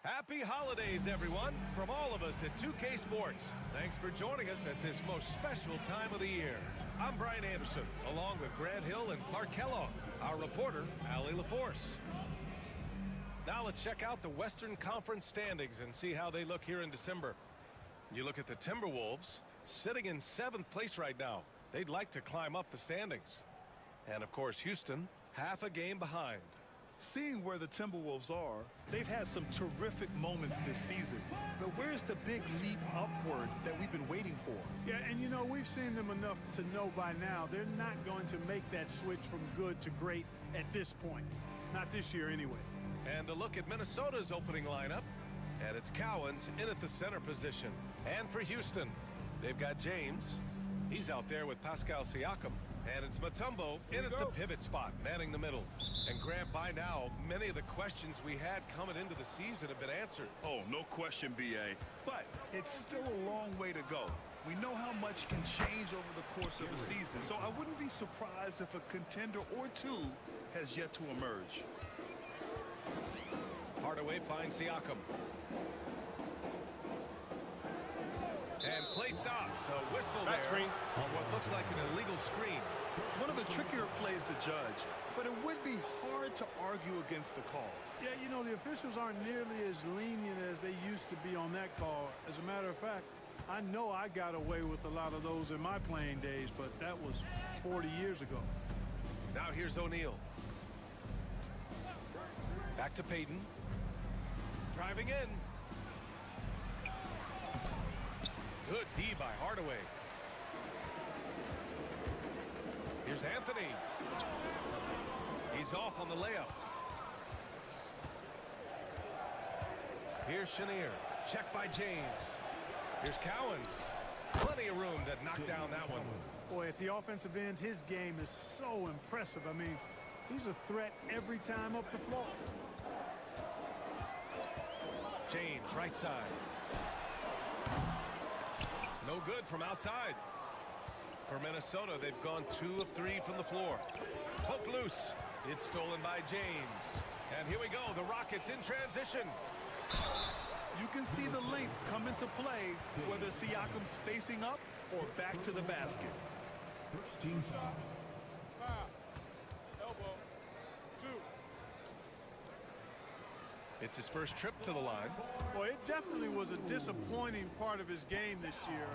Happy holidays, everyone, from all of us at 2K Sports. Thanks for joining us at this most special time of the year. I'm Brian Anderson, along with Grant Hill and Clark Kellogg, our reporter, Allie LaForce. Now let's check out the Western Conference standings and see how they look here in December. You look at the Timberwolves, sitting in 7th place right now. They'd like to climb up the standings. And, of course, Houston, half a game behind. Seeing where the Timberwolves are, they've had some terrific moments this season. But where's the big leap upward that we've been waiting for? Yeah, and you know, we've seen them enough to know by now they're not going to make that switch from good to great at this point. Not this year anyway. And a look at Minnesota's opening lineup. And it's Cowens in at the center position. And for Houston, they've got James. He's out there with Pascal Siakam. And it's Mutombo in at the pivot spot, manning the middle. And Grant, by now, many of the questions we had coming into the season have been answered. Oh, no question, B.A. But it's still a long way to go. We know how much can change over the course of the season, so I wouldn't be surprised if a contender or two has yet to emerge. Hardaway finds Siakam. And play stops. A whistle there screen on what looks like an illegal screen. One of the trickier plays to judge, but it would be hard to argue against the call. Yeah, you know, the officials aren't nearly as lenient as they used to be on that call. As a matter of fact, I know I got away with a lot of those in my playing days, but that was 40 years ago. Now here's O'Neal. Back to Payton. Driving in. Good D by Hardaway. Here's Anthony. He's off on the layup. Here's Chenier. Check by James. Here's Cowens. Plenty of room to knock down that one. Boy, at the offensive end, his game is so impressive. I mean, he's a threat every time up the floor. James, right side. No good from outside. For Minnesota, they've gone 2 of 3 from the floor. Poke loose. It's stolen by James. And here we go. The Rockets in transition. You can see the length come into play, whether Siakam's facing up or back to the basket. First team shot. Foul. Elbow. 2. It's his first trip to the line. Well, it definitely was a disappointing part of his game this year.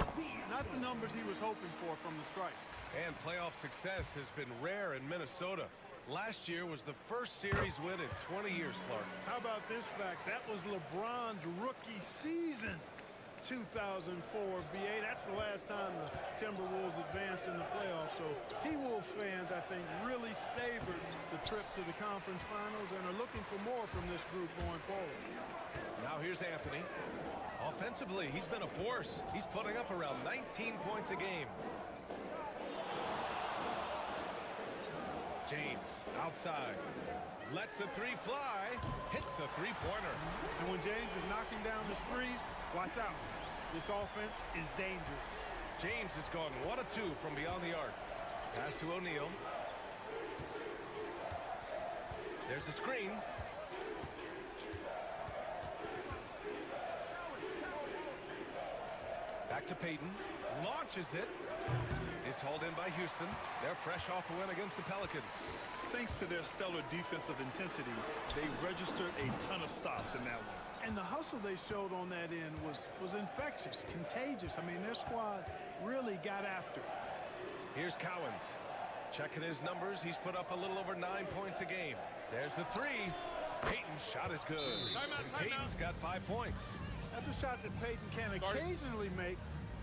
Not the numbers he was hoping for from the strike. And playoff success has been rare in Minnesota. Last year was the first series win in 20 years, Clark. How about this fact? That was LeBron's rookie season. 2004, B.A. That's the last time the Timberwolves advanced in the playoffs. So T-Wolves fans, I think, really savored the trip to the conference finals and are looking for more from this group going forward. Now here's Anthony. Offensively, he's been a force. He's putting up around 19 points a game. James, outside. Lets the 3 fly. Hits the 3-pointer. And when James is knocking down his threes, watch out. This offense is dangerous. James has gone 1 of 2 from beyond the arc. Pass to O'Neal. There's a screen. Back to Payton. Launches it. It's hauled in by Houston. They're fresh off a win against the Pelicans. Thanks to their stellar defensive intensity, they registered a ton of stops in that one. And the hustle they showed on that end was infectious, contagious. I mean, their squad really got after it. Here's Cowens. Checking his numbers, he's put up a little over 9 points a game. There's the 3. Payton's shot is good. Payton's got 5 points. That's a shot that Payton can occasionally make.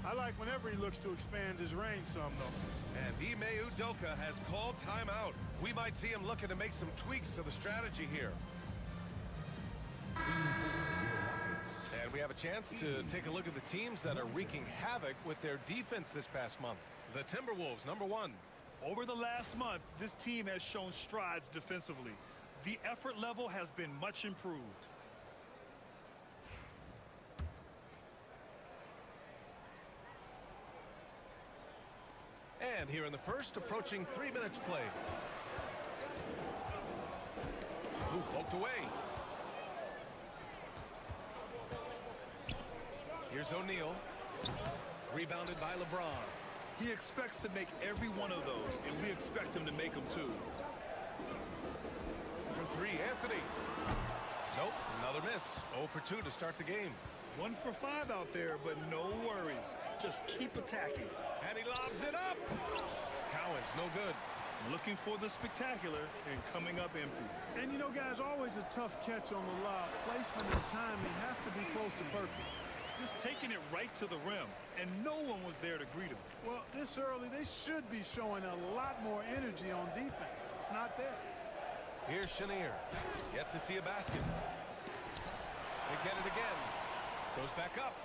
I like whenever he looks to expand his range some, though. And Ime Udoka has called timeout. We might see him looking to make some tweaks to the strategy here. And we have a chance to take a look at the teams that are wreaking havoc with their defense this past month. The Timberwolves, number 1. Over the last month, this team has shown strides defensively. The effort level has been much improved. And here in the first, approaching 3 minutes play. Who poked away. Here's O'Neal. Rebounded by LeBron. He expects to make every one of those, and we expect him to make them too. For three, Anthony. Nope, another miss. 0 for 2 to start the game. 1 for 5 out there, but no worries. Just keep attacking. And he lobs it up. Cowan's no good. Looking for the spectacular and coming up empty. And you know, guys, always a tough catch on the lob. Placement and timing have to be close to perfect. Just taking it right to the rim, and no one was there to greet him. Well, this early, they should be showing a lot more energy on defense. It's not there. Here's Chenier. Yet to see a basket. They get it again. Goes back up.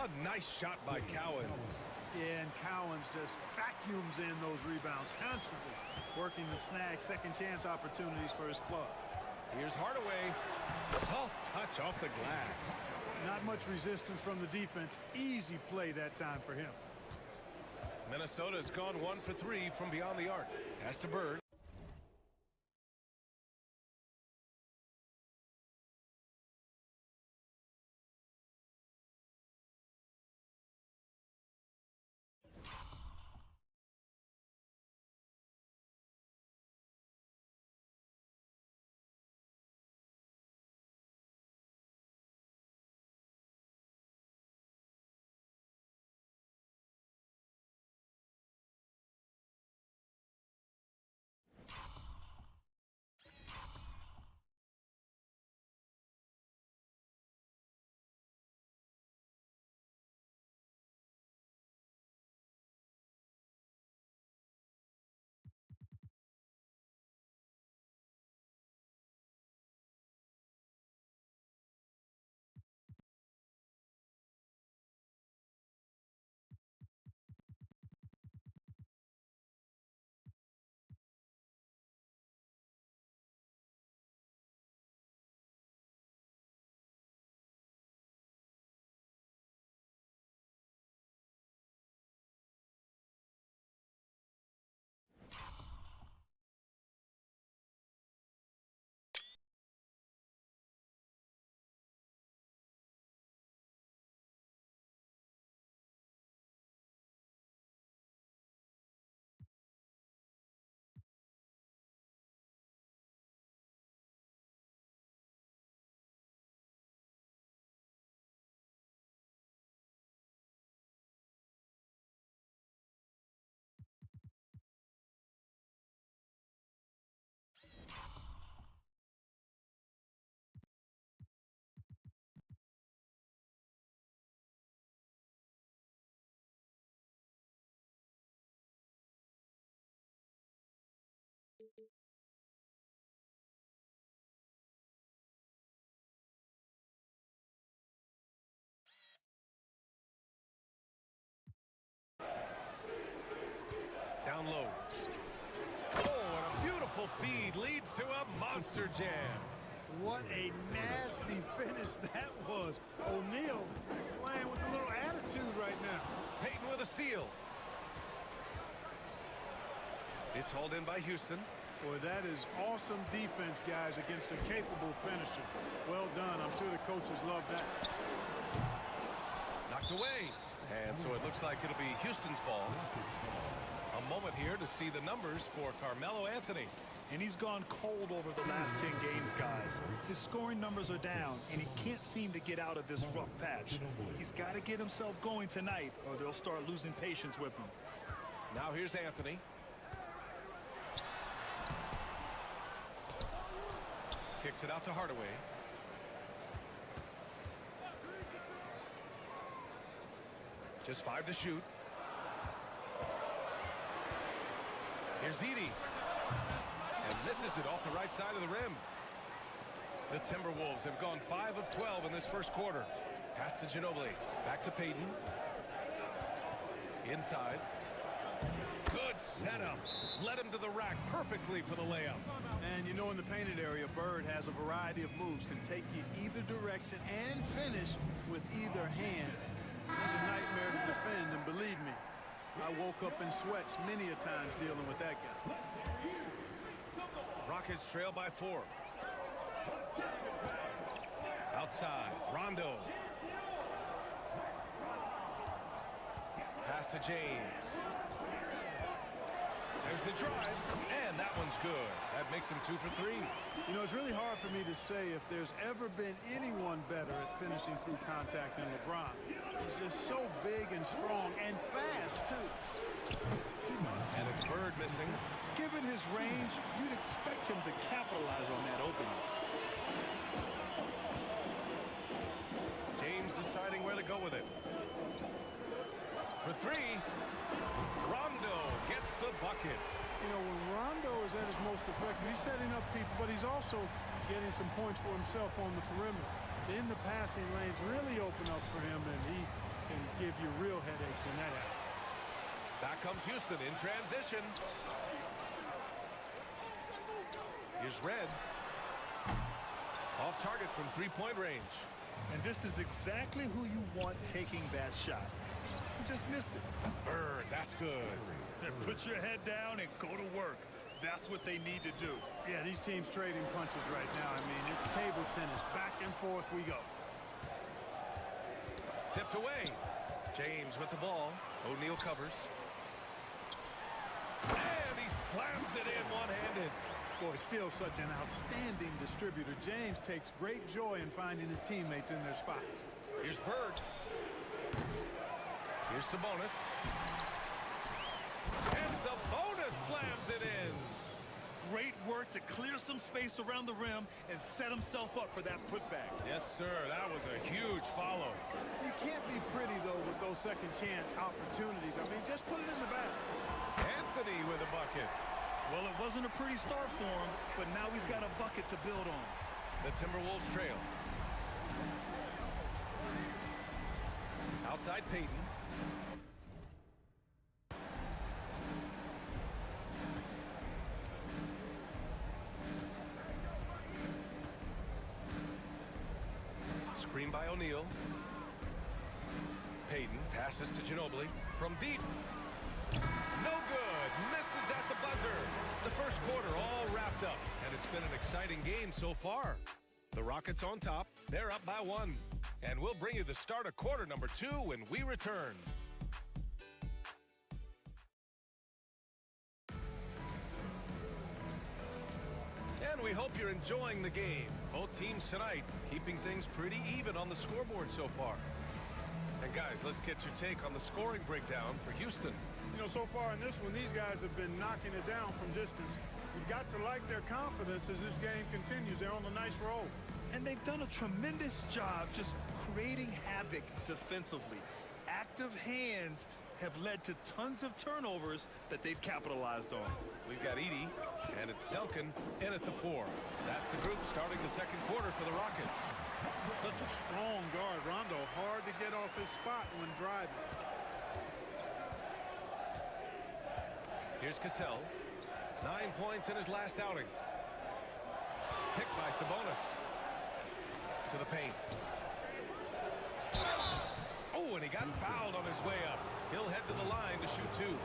A nice shot by Cowans. Yeah, and Cowans just vacuums in those rebounds constantly, working to snag second chance opportunities for his club. Here's Hardaway. Soft touch off the glass. Not much resistance from the defense. Easy play that time for him. Minnesota's gone 1 for 3 from beyond the arc. Pass to Bird. Down low. Oh, and a beautiful feed leads to a monster jam. What a nasty finish that was. O'Neal playing with a little attitude right now. Payton with a steal. It's hauled in by Houston. Boy, that is awesome defense, guys, against a capable finisher. Well done. I'm sure the coaches love that. Knocked away. And so it looks like it'll be Houston's ball. A moment here to see the numbers for Carmelo Anthony. And he's gone cold over the last 10 games, guys. His scoring numbers are down, and he can't seem to get out of this rough patch. He's got to get himself going tonight, or they'll start losing patience with him. Now here's Anthony. Kicks it out to Hardaway. Just 5 to shoot. Here's Edey. And misses it off the right side of the rim. The Timberwolves have gone 5 of 12 in this first quarter. Pass to Ginobili. Back to Payton. Inside. Good setup. Led him to the rack perfectly for the layup. And you know, in the painted area, Bird has a variety of moves. Can take you either direction and finish with either hand. He's a nightmare to defend, and believe me, I woke up in sweats many a times dealing with that guy. Rockets trail by 4. Outside, Rondo. Pass to James. There's the drive, and that one's good. That makes him 2 for 3. You know, it's really hard for me to say if there's ever been anyone better at finishing through contact than LeBron. He's just so big and strong and fast, too. And it's Bird missing. Given his range, you'd expect him to capitalize on that opening. James deciding where to go with it. For 3, Rondo gets the bucket. You know, when Rondo is at his most effective, he's setting up people, but he's also getting some points for himself on the perimeter. In the passing lanes really open up for him, and he can give you real headaches in that area. Back comes Houston in transition. Here's Red. Off target from 3-point range. And this is exactly who you want taking that shot. You just missed it. Bird, that's good. Then put your head down and go to work. That's what they need to do. Yeah, these teams trading punches right now. I mean, it's table tennis. Back and forth we go. Tipped away. James with the ball. O'Neal covers. And he slams it in one-handed. Boy, still such an outstanding distributor. James takes great joy in finding his teammates in their spots. Here's Bird. Here's Sabonis. And Sabonis slams it in. Great work to clear some space around the rim and set himself up for that putback. Yes, sir. That was a huge follow. You can't be pretty, though, with those second chance opportunities. I mean, just put it in the basket. Anthony with a bucket. Well, it wasn't a pretty start for him, but now he's got a bucket to build on. The Timberwolves trail. Outside Peyton. Screen by O'Neal. Peyton passes to Ginobili from deep. No good. Misses at the buzzer. The first quarter all wrapped up, and it's been an exciting game so far. The Rockets on top. They're up by 1. And we'll bring you the start of quarter number 2 when we return. And we hope you're enjoying the game. Both teams tonight keeping things pretty even on the scoreboard so far. And guys, let's get your take on the scoring breakdown for Houston. You know, so far in this one, these guys have been knocking it down from distance. You've got to like their confidence as this game continues. They're on a nice roll. And they've done a tremendous job just creating havoc defensively. Active hands have led to tons of turnovers that they've capitalized on. We've got Edey, and it's Duncan in at the 4. That's the group starting the second quarter for the Rockets. Such a strong guard. Rondo hard to get off his spot when driving. Here's Cassell. 9 points in his last outing. Picked by Sabonis. To the paint. Oh, and he got fouled on his way up. He'll head to the line to shoot 2.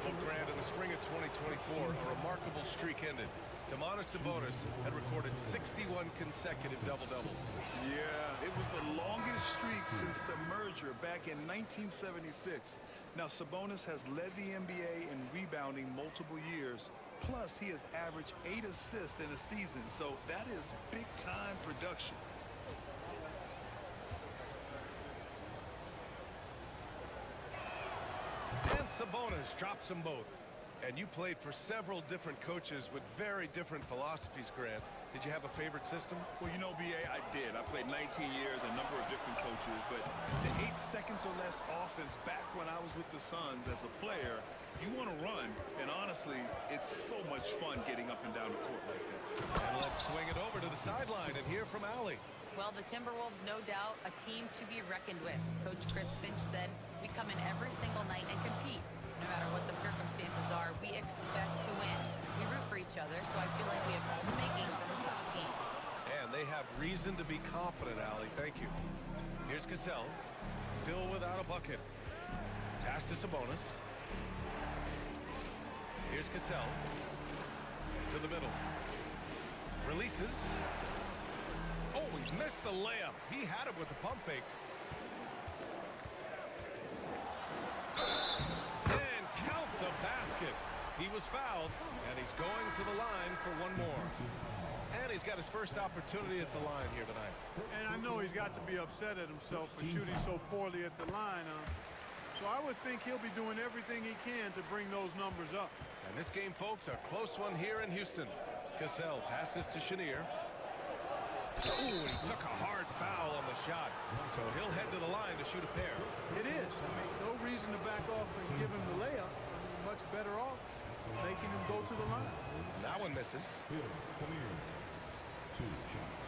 Well, Grant, in the spring of 2024, a remarkable streak ended. Domantas Sabonis had recorded 61 consecutive double-doubles. Yeah, it was the longest streak since the merger back in 1976. Now, Sabonis has led the NBA in rebounding multiple years. Plus, he has averaged 8 assists in a season, so that is big-time production. And Sabonis drops them both. And you played for several different coaches with very different philosophies, Grant. Did you have a favorite system? Well, you know, B.A., I did. I played 19 years, a number of different coaches, but the 8 seconds or less offense back when I was with the Suns as a player, you want to run, and honestly, it's so much fun getting up and down the court like that. And let's swing it over to the sideline and hear from Allie. Well, the Timberwolves, no doubt, a team to be reckoned with. Coach Chris Finch said, we come in every single night and compete. No matter what the circumstances are, we expect to win. We root for each other, so I feel like we have all the makings of a tough team. And they have reason to be confident, Allie. Thank you. Here's Cassell, still without a bucket. Pass to Sabonis. Here's Cassell. To the middle. Releases. Oh, he missed the layup. He had it with the pump fake. And count the basket. He was fouled, and he's going to the line for one more. And he's got his first opportunity at the line here tonight. And I know he's got to be upset at himself for shooting so poorly at the line. So I would think he'll be doing everything he can to bring those numbers up. And this game, folks, a close one here in Houston. Cassell passes to Chenier. Ooh, he took a hard foul on the shot. So he'll head to the line to shoot a pair. It is. I mean, no reason to back off and give him the layup. I mean, much better off making him go to the line. That one misses. Hill, clear. 2 shots.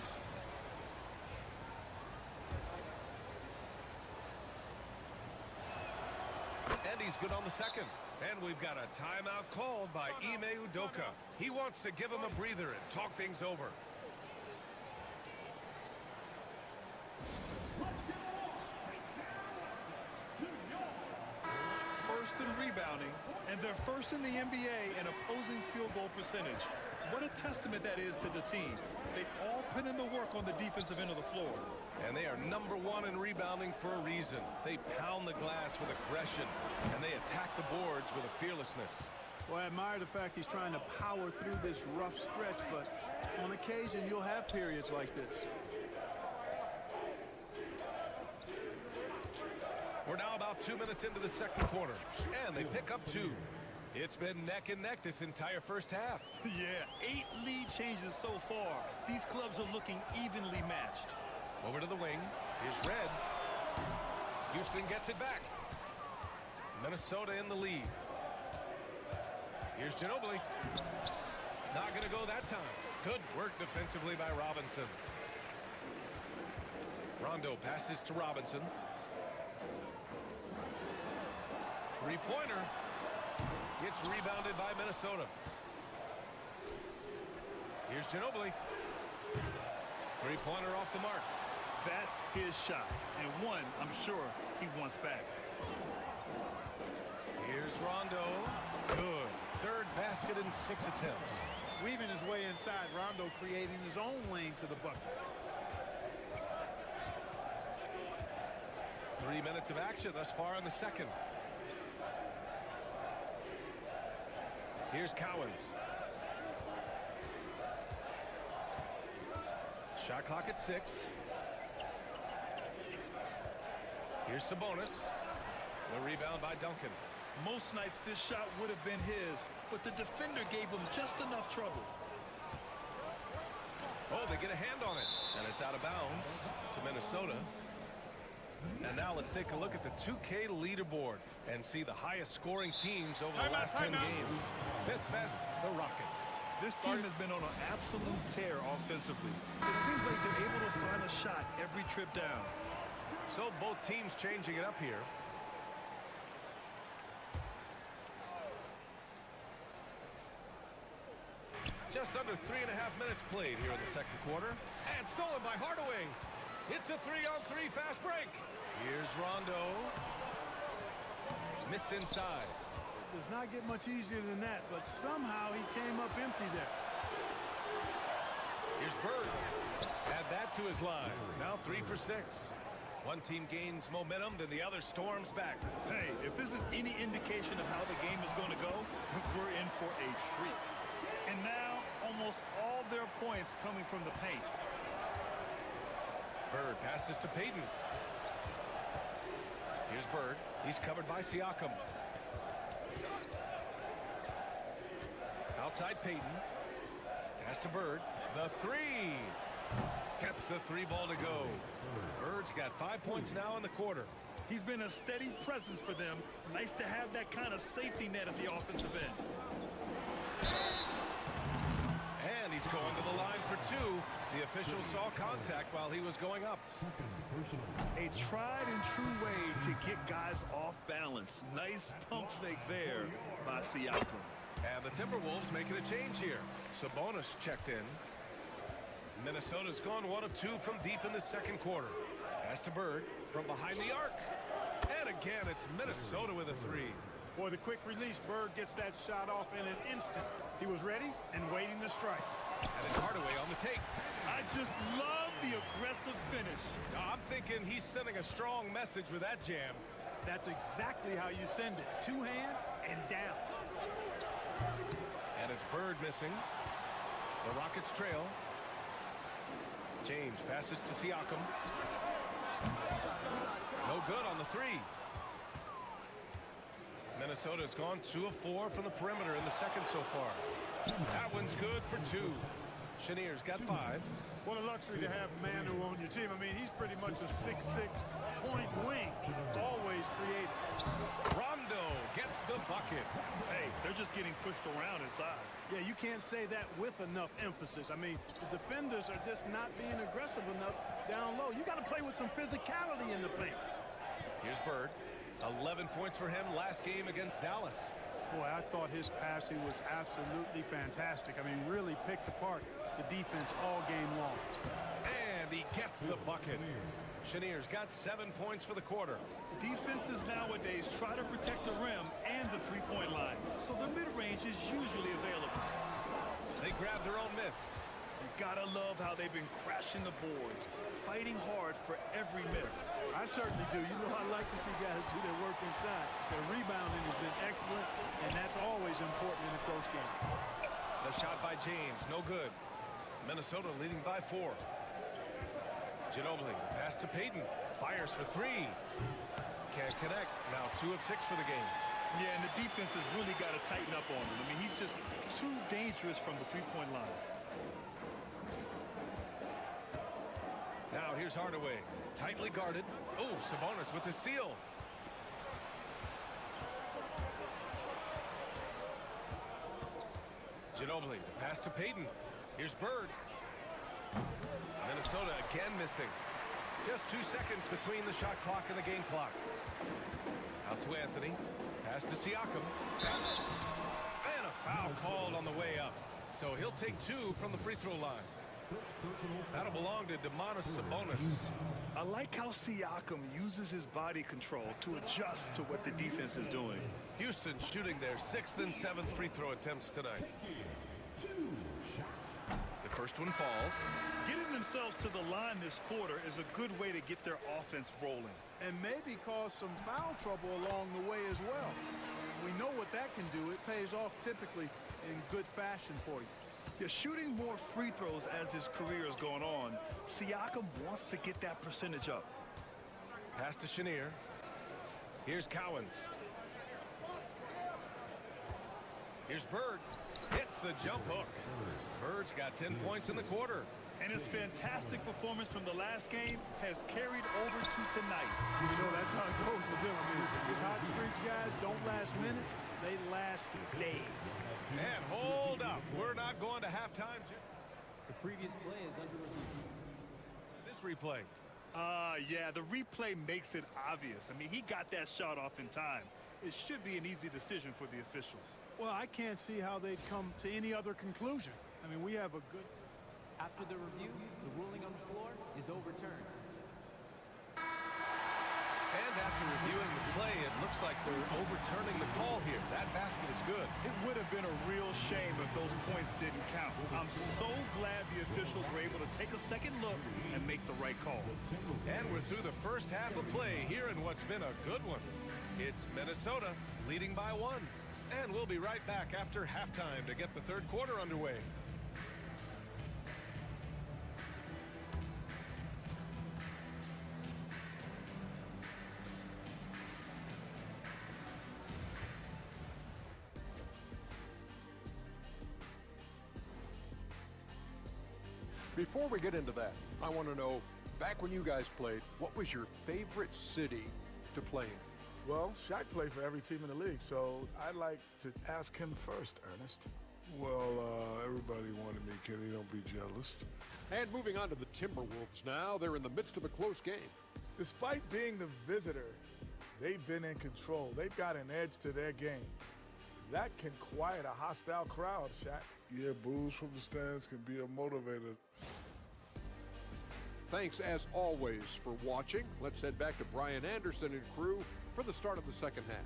And he's good on the second. And we've got a timeout called by Ime Udoka. He wants to give him a breather and talk things over. First in rebounding, and they're first in the NBA in opposing field goal percentage. What a testament that is to the team. They all put in the work on the defensive end of the floor. And they are #1 in rebounding for a reason. They pound the glass with aggression, and they attack the boards with a fearlessness. Well, I admire the fact he's trying to power through this rough stretch, but on occasion you'll have periods like this. We're now about 2 minutes into the second quarter, and they pick up 2. It's been neck and neck this entire first half. Yeah, 8 lead changes so far. These clubs are looking evenly matched. Over to the wing. Here's Red. Houston gets it back. Minnesota in the lead. Here's Ginobili. Not going to go that time. Good work defensively by Robinson. Rondo passes to Robinson. Three-pointer. Gets rebounded by Minnesota. Here's Ginobili. Three-pointer off the mark. That's his shot, and one I'm sure he wants back. Here's Rondo. Good. Third basket in 6 attempts. Weaving his way inside, Rondo creating his own lane to the bucket. 3 minutes of action thus far in the second. Here's Cowens. Shot clock at 6. Here's Sabonis. The rebound by Duncan. Most nights this shot would have been his, but the defender gave him just enough trouble. Oh, they get a hand on it, and it's out of bounds to Minnesota. And now let's take a look at the 2K leaderboard and see the highest scoring teams over the last 10 games. 5th best, the Rockets. This team has been on an absolute tear offensively. It seems like they're able to find a shot every trip down. So both teams changing it up here. Just under 3.5 minutes played here in the second quarter. And stolen by Hardaway. It's a 3-on-3 fast break. Here's Rondo. Missed inside. Does not get much easier than that, but somehow he came up empty there. Here's Bird. Add that to his line. Now 3 for 6. One team gains momentum, then the other storms back. Hey, if this is any indication of how the game is going to go, we're in for a treat. And now, almost all their points coming from the paint. Bird passes to Payton. Here's Bird. He's covered by Siakam. Outside Payton. Pass to Bird. The 3. Gets the 3 ball to go. Bird's got 5 points now in the quarter. He's been a steady presence for them. Nice to have that kind of safety net at the offensive end. And he's going to the line for 2. The official saw contact while he was going up. A tried and true way to get guys off balance. Nice pump fake there by Siakam. And the Timberwolves making a change here. Sabonis checked in. Minnesota's gone 1 of 2 from deep in the second quarter. Pass to Bird from behind the arc. And again, it's Minnesota with a 3. Boy, the quick release, Bird gets that shot off in an instant. He was ready and waiting to strike. And it's Hardaway on the take. I just love the aggressive finish. I'm thinking he's sending a strong message with that jam. That's exactly how you send it. 2 hands and down. And it's Bird missing. The Rockets trail. James passes to Siakam. No good on the 3. Minnesota's gone 2 of 4 from the perimeter in the second so far. That one's good for 2. Chenier's got 5. What a luxury to have Manu on your team. I mean, he's pretty much a 6'6" point wing. Always creative. Rondo gets the bucket. Hey, they're just getting pushed around inside. Yeah, you can't say that with enough emphasis. I mean, the defenders are just not being aggressive enough down low. You got to play with some physicality in the paint. Here's Bird. 11 points for him last game against Dallas. Boy, I thought his passing was absolutely fantastic. I mean, really picked apart the defense all game long. And he gets the bucket. Chenier's got 7 points for the quarter. Defenses nowadays try to protect the rim and the three-point line, so the mid-range is usually available. They grab their own miss. You gotta love how they've been crashing the boards, fighting hard for every miss. I certainly do. You know, I like to see guys do their work inside. Their rebounding has been excellent, and that's always important in a close game. The shot by James, no good. Minnesota leading by 4. Ginobili, pass to Payton. Fires for 3. Can't connect. Now 2 of 6 for the game. Yeah, and the defense has really got to tighten up on him. I mean, he's just too dangerous from the three-point line. Now here's Hardaway. Tightly guarded. Oh, Sabonis with the steal. Ginobili, pass to Payton. Here's Bird. Minnesota again missing. Just 2 seconds between the shot clock and the game clock. Out to Anthony. Pass to Siakam. And a foul called on the way up. So he'll take 2 from the free throw line. That'll belong to Domantas Sabonis. I like how Siakam uses his body control to adjust to what the defense is doing. Houston shooting their 6th and 7th free throw attempts tonight. The first one falls. Getting themselves to the line this quarter is a good way to get their offense rolling. And maybe cause some foul trouble along the way as well. We know what that can do. It pays off typically in good fashion for you. Yeah, shooting more free throws as his career is going on, Siakam wants to get that percentage up. Pass to Chenier. Here's Cowens. Here's Bird. Hits the jump hook. Bird's got 10 points in the quarter. And his fantastic performance from the last game has carried over to tonight. You know, that's how it goes with him. I mean, his hot streaks, guys, don't last minutes. They last days. And hold up. We're not going to halftime. The previous play is under review. This replay. Yeah, the replay makes it obvious. I mean, he got that shot off in time. It should be an easy decision for the officials. Well, I can't see how they'd come to any other conclusion. I mean, we have a good... After the review, the ruling on the floor is overturned. And after reviewing the play, it looks like they're overturning the call here. That basket is good. It would have been a real shame if those points didn't count. I'm so glad the officials were able to take a second look and make the right call. And we're through the first half of play here in what's been a good one. It's Minnesota leading by 1. And we'll be right back after halftime to get the third quarter underway. Before we get into that, I want to know, back when you guys played, what was your favorite city to play in? Well, Shaq played for every team in the league, so I'd like to ask him first, Ernest. Well, everybody wanted me, Kenny. Don't be jealous. And moving on to the Timberwolves now, they're in the midst of a close game. Despite being the visitor, they've been in control. They've got an edge to their game. That can quiet a hostile crowd, Shaq. Yeah, boos from the stands can be a motivator. Thanks, as always, for watching. Let's head back to Brian Anderson and crew for the start of the second half.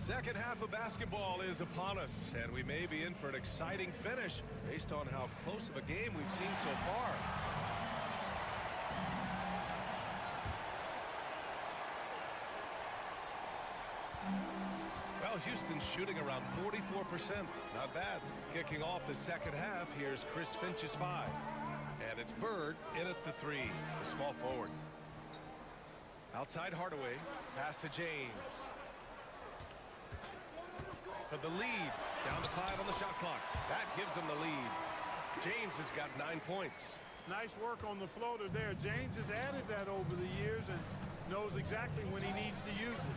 Second half of basketball is upon us, and we may be in for an exciting finish based on how close of a game we've seen so far. Well, Houston's shooting around 44%. Not bad. Kicking off the second half, here's Chris Finch's 5. And it's Bird in at the 3, the small forward. Outside Hardaway, pass to James. For the lead, down to 5 on the shot clock. That gives them the lead. James has got 9 points. Nice work on the floater there. James has added that over the years and knows exactly when he needs to use it.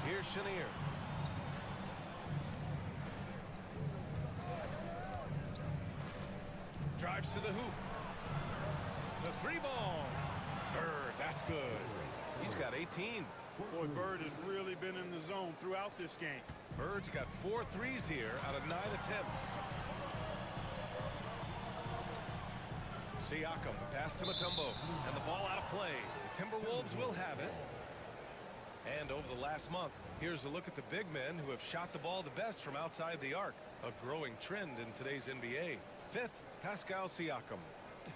Here's Chenier. Drives to the hoop. The 3-ball. Bird, that's good. He's got 18. Boy, Bird has really been in the zone throughout this game. Bird's got 4 threes here out of 9 attempts. Siakam, pass to Mutombo, and the ball out of play. The Timberwolves will have it. And over the last month, here's a look at the big men who have shot the ball the best from outside the arc. A growing trend in today's NBA. 5th, Pascal Siakam.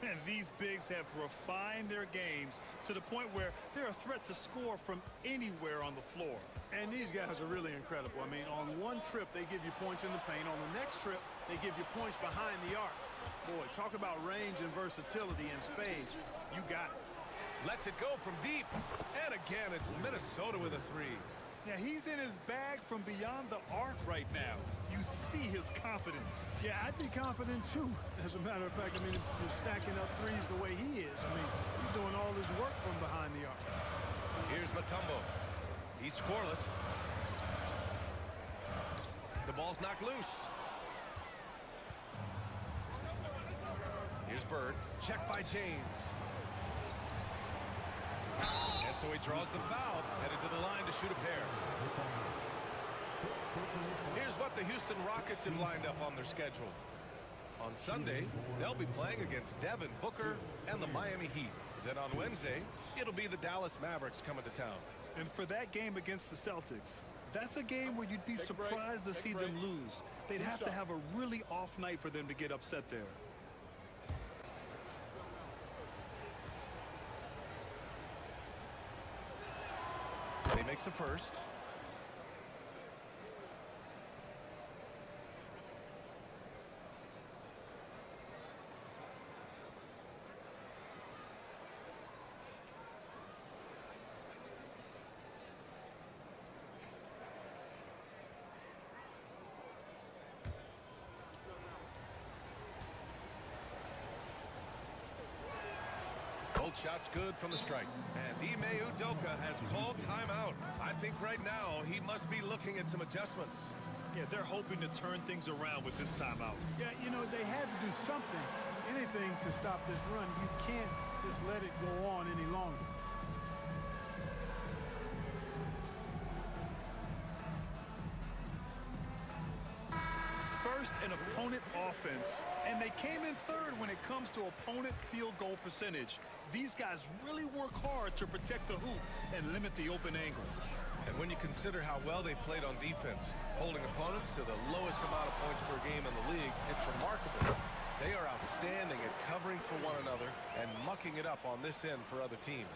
And these bigs have refined their games to the point where they're a threat to score from anywhere on the floor. And these guys are really incredible. I mean, on one trip, they give you points in the paint. On the next trip, they give you points behind the arc. Boy, talk about range and versatility in spades. You got it. Lets it go from deep. And again, it's Minnesota with a 3. Yeah, he's in his bag from beyond the arc right now. You see his confidence. Yeah, I'd be confident too. As a matter of fact, I mean, if you're stacking up threes the way he is, I mean, he's doing all his work from behind the arc. Here's Mutombo. He's scoreless. The ball's knocked loose. Here's Bird. Check by James. And so he draws the foul, headed to the line to shoot a pair. Here's what the Houston Rockets have lined up on their schedule. On Sunday, they'll be playing against Devin Booker and the Miami Heat. Then on Wednesday, it'll be the Dallas Mavericks coming to town. And for that game against the Celtics, that's a game where you'd be surprised to see them lose. They'd have to have a really off night for them to get upset there. He makes a first. Shot's good from the strike. And Ime Udoka has called timeout. I think right now he must be looking at some adjustments. Yeah, they're hoping to turn things around with this timeout. Yeah, you know, they had to do something, anything to stop this run. You can't just let it go on any longer. First an opponent offense, and they came in third when it comes to opponent field goal percentage. These guys really work hard to protect the hoop and limit the open angles. And when you consider how well they played on defense, holding opponents to the lowest amount of points per game in the league, it's remarkable. They are outstanding at covering for one another and mucking it up on this end for other teams.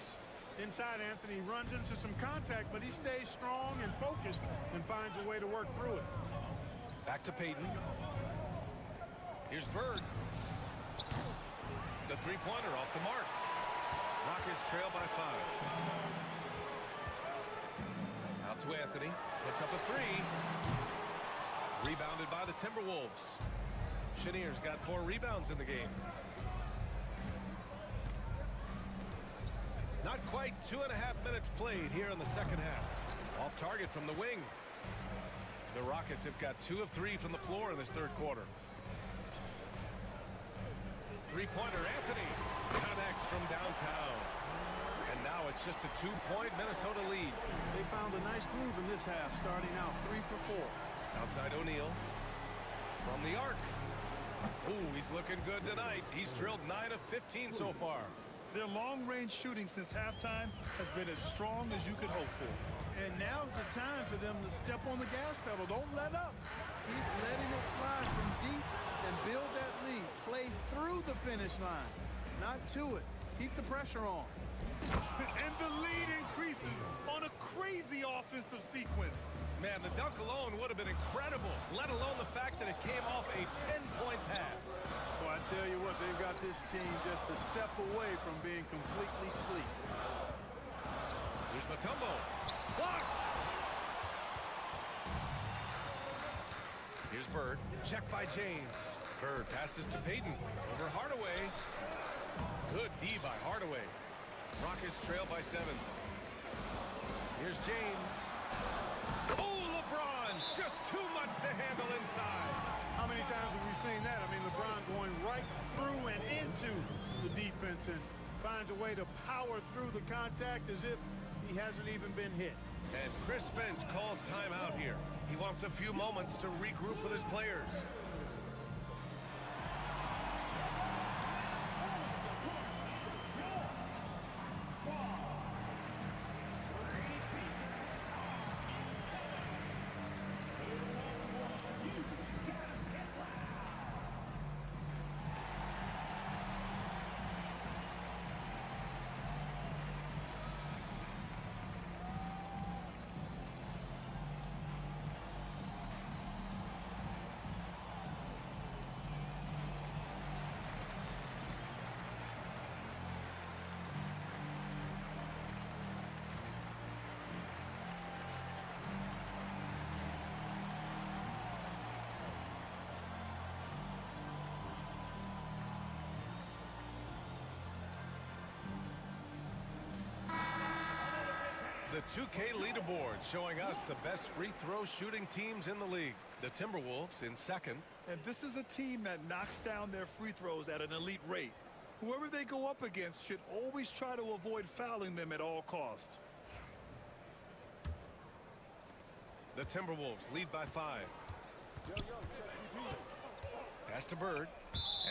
Inside, Anthony runs into some contact, but he stays strong and focused and finds a way to work through it. Back to Payton. Here's Bird. The three-pointer off the mark. Rockets trail by 5. Out to Anthony. Puts up a 3. Rebounded by the Timberwolves. Chenier's got 4 rebounds in the game. Not quite 2.5 minutes played here in the second half. Off target from the wing. The Rockets have got 2 of 3 from the floor in this third quarter. Three-pointer, Anthony connects from downtown. And now it's just a 2-point Minnesota lead. They found a nice groove in this half, starting out 3 for 4. Outside O'Neal from the arc. Ooh, he's looking good tonight. He's drilled 9 of 15 so far. Their long-range shooting since halftime has been as strong as you could hope for. And now's the time for them to step on the gas pedal. Don't let up. Keep letting it fly from deep and build that lead. Play through the finish line, not to it. Keep the pressure on. And the lead increases on a crazy offensive sequence. Man, the dunk alone would have been incredible, let alone the fact that it came off a pinpoint pass. Well, I tell you what, they've got this team just a step away from being completely sleep. Here's Mutombo. Blocked! Here's Bird. Check by James. Bird passes to Payton. Over Hardaway. Good D by Hardaway. Rockets trail by 7. Here's James. Oh, LeBron! Just too much to handle inside. How many times have we seen that? I mean, LeBron going right through and into the defense and finds a way to power through the contact as if he hasn't even been hit. And Chris Finch calls timeout here. He wants a few moments to regroup with his players. The 2K leaderboard showing us the best free throw shooting teams in the league. The Timberwolves in second. And this is a team that knocks down their free throws at an elite rate. Whoever they go up against should always try to avoid fouling them at all costs. The Timberwolves lead by 5. Pass to Bird.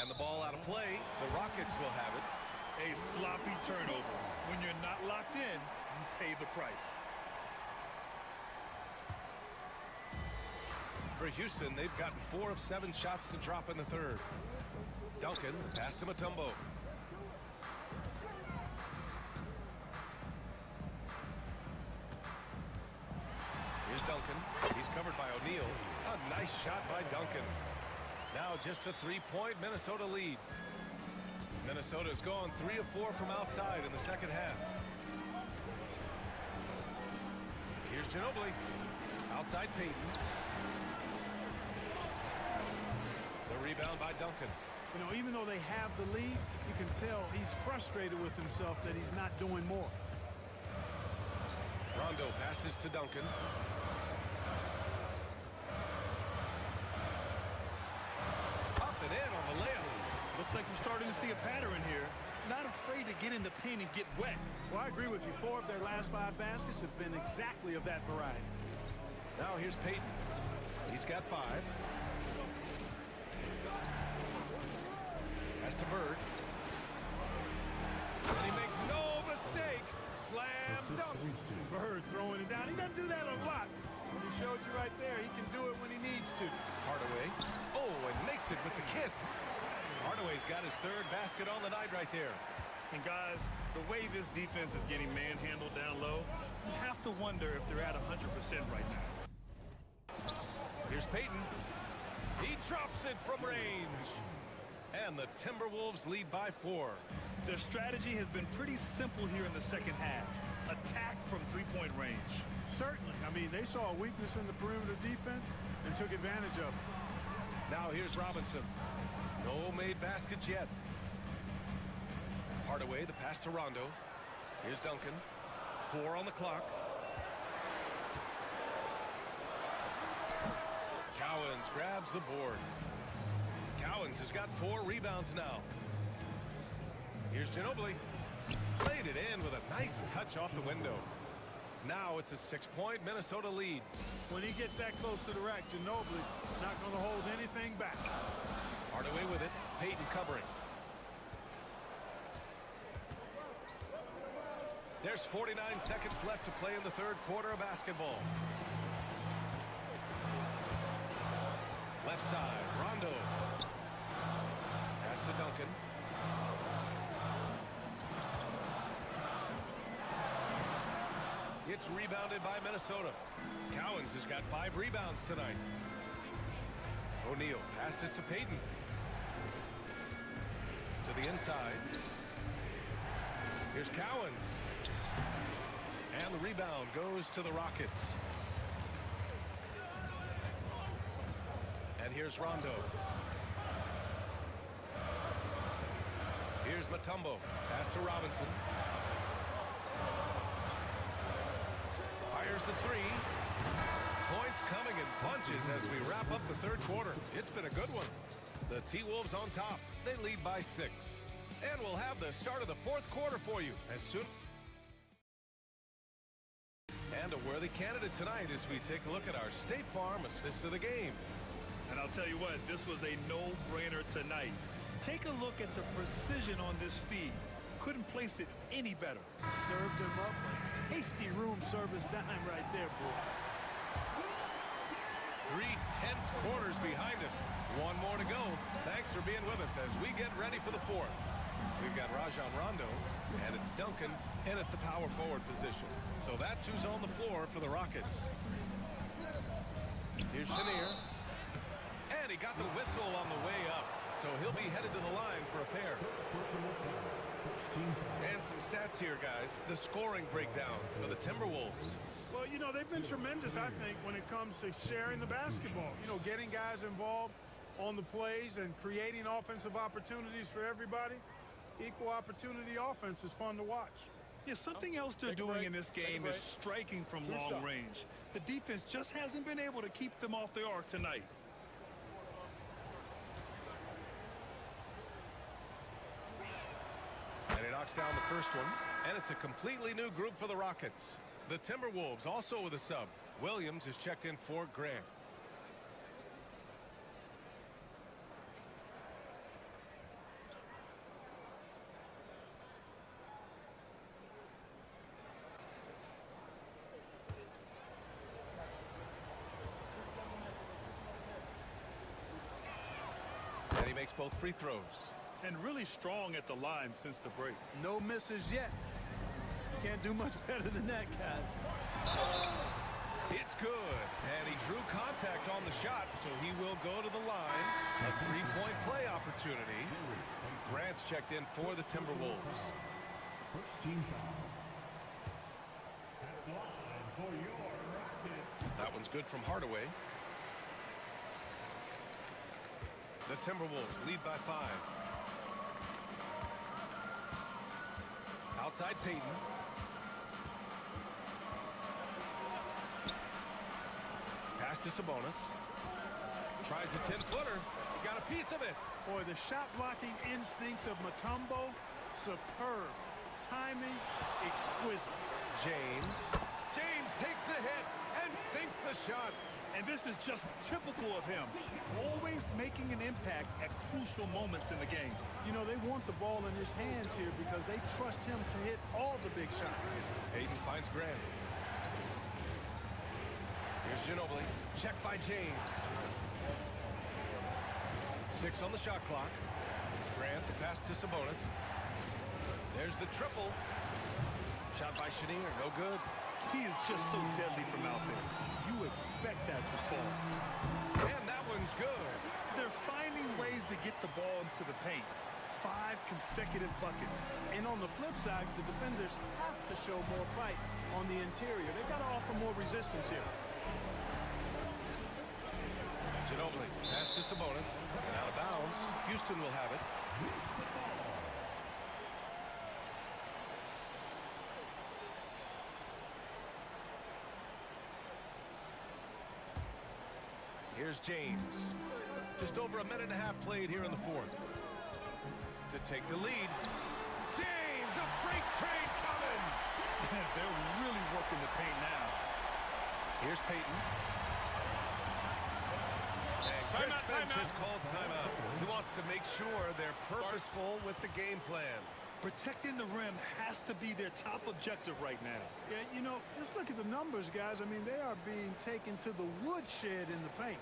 And the ball out of play. The Rockets will have it. A sloppy turnover. When you're not locked in, you pay the price. For Houston, they've gotten 4 of 7 shots to drop in the third. Duncan, pass to Mutombo. Here's Duncan. He's covered by O'Neal. A nice shot by Duncan. Now just a 3-point Minnesota lead. Minnesota's gone 3 of 4 from outside in the second half. Here's Ginobili. Outside Payton. The rebound by Duncan. You know, even though they have the lead, you can tell he's frustrated with himself that he's not doing more. Rondo passes to Duncan. Up and in on the layup. Looks like we're starting to see a pattern here. Not afraid to get in the paint and get wet. Well, I agree with you. 4 of their last 5 baskets have been exactly of that variety. Now here's Payton. He's got 5. Pass to Bird. And he makes no mistake. Slam dunk. Bird throwing it down. He doesn't do that a lot. But he showed you right there. He can do it when he needs to. Hardaway. Oh, and makes it with the kiss. Hardaway's got his 3rd basket on the night right there. And guys, the way this defense is getting manhandled down low, you have to wonder if they're at 100% right now. Here's Payton. He drops it from range. And the Timberwolves lead by 4. Their strategy has been pretty simple here in the second half. Attack from 3-point range. Certainly. I mean, they saw a weakness in the perimeter defense and took advantage of it. Now here's Robinson. No made baskets yet. Hardaway, the pass to Rondo. Here's Duncan. 4 on the clock. Cowens grabs the board. Cowens has got 4 rebounds now. Here's Ginobili. Laid it in with a nice touch off the window. Now it's a 6-point Minnesota lead. When he gets that close to the rack, Ginobili not going to hold anything back. Hardaway with it. Payton covering. There's 49 seconds left to play in the third quarter of basketball. Left side, Rondo. Pass to Duncan. It's rebounded by Minnesota. Cowens has got 5 rebounds tonight. O'Neal passes to Payton. To the inside. Here's Cowens. And the rebound goes to the Rockets. And here's Rondo. Here's Mutombo. Pass to Robinson. Fires the 3. Points coming in bunches as we wrap up the third quarter. It's been a good one. The T-Wolves on top. They lead by 6. And we'll have the start of the fourth quarter for you as soon. And a worthy candidate tonight as we take a look at our State Farm assist of the game. And I'll tell you what, this was a no-brainer tonight. Take a look at the precision on this feed. Couldn't place it any better. Served him up a tasty room service dime right there, boy. 3 tense quarters behind us. One more to go. Thanks for being with us as we get ready for the fourth. We've got Rajon Rondo, and it's Duncan in at the power forward position. So that's who's on the floor for the Rockets. Here's Chenier. And he got the whistle on the way up. So he'll be headed to the line for a pair. And some stats here, guys. The scoring breakdown for the Timberwolves. Well, you know, they've been tremendous, I think, when it comes to sharing the basketball. You know, getting guys involved on the plays and creating offensive opportunities for everybody. Equal opportunity offense is fun to watch. Yeah, something else they're doing in this game is striking from long range. The defense just hasn't been able to keep them off the arc tonight. And he knocks down the first one. And it's a completely new group for the Rockets. The Timberwolves also with a sub. Williams is checked in for Grant. And he makes both free throws. And really strong at the line since the break. No misses yet. You can't do much better than that, guys. It's good. And he drew contact on the shot, so he will go to the line. A three-point play opportunity. Grant's checked in for the Timberwolves. First team foul. At the line for your Rockets. That one's good from Hardaway. The Timberwolves lead by 5. Outside Payton. Pass to Sabonis. Tries a 10-footer. Got a piece of it. Boy, the shot blocking instincts of Mutombo, superb. Timing, exquisite. James. James takes the hit and sinks the shot. And this is just typical of him. Always making an impact at crucial moments in the game. You know, they want the ball in his hands here because they trust him to hit all the big shots. Payton finds Grant. Here's Ginobili. Checked by James. 6 on the shot clock. Grant, the pass to Sabonis. There's the triple. Shot by Chenier. No good. He is just so deadly from out there. You expect that to fall. And that one's good. They're finding ways to get the ball into the paint. 5 consecutive buckets. And on the flip side, the defenders have to show more fight on the interior. They've got to offer more resistance here. Ginobili, pass to Sabonis. And out of bounds. Houston will have it. Here's James. Just over a minute and a half played here in the fourth. To take the lead. James, a freight train coming. They're really working the paint now. Here's Payton. And Chris Finch has called timeout. He wants to make sure they're purposeful with the game plan. Protecting the rim has to be their top objective right now. Yeah, you know, just look at the numbers, guys. I mean, they are being taken to the woodshed in the paint.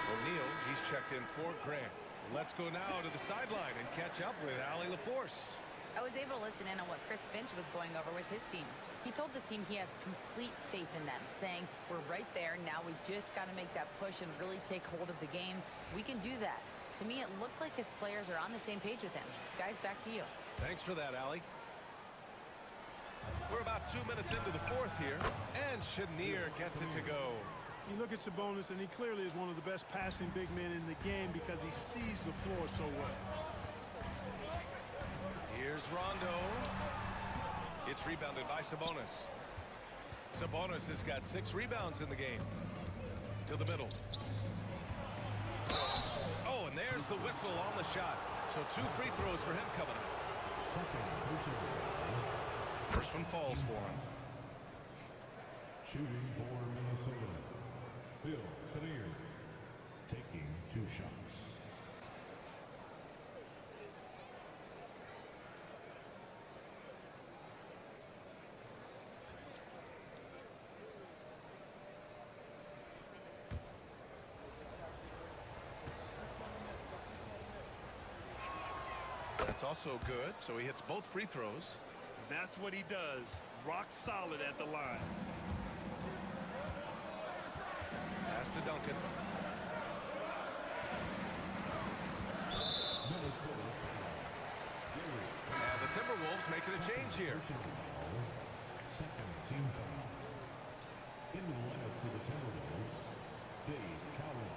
O'Neal, he's checked in for Grant. Let's go now to the sideline and catch up with Allie LaForce. I was able to listen in on what Chris Finch was going over with his team. He told the team he has complete faith in them, saying, we're right there, now we just got to make that push and really take hold of the game. We can do that. To me, it looked like his players are on the same page with him. Guys, back to you. Thanks for that, Allie. We're about 2 minutes into the fourth here, and Chenier gets it to go. You look at Sabonis, and he clearly is one of the best passing big men in the game because he sees the floor so well. Here's Rondo. It's rebounded by Sabonis. Sabonis has got 6 rebounds in the game. To the middle. Oh, and there's the whistle on the shot. So 2 free throws for him coming up. First one falls for him. Shooting for Minnesota. Bill Chenier taking 2 shots. That's also good, so he hits both free throws. That's what he does. Rock solid at the line. Pass to Duncan. And the Timberwolves making a change here. Second team foul. Into the lineup for the Timberwolves, Dave Cowell,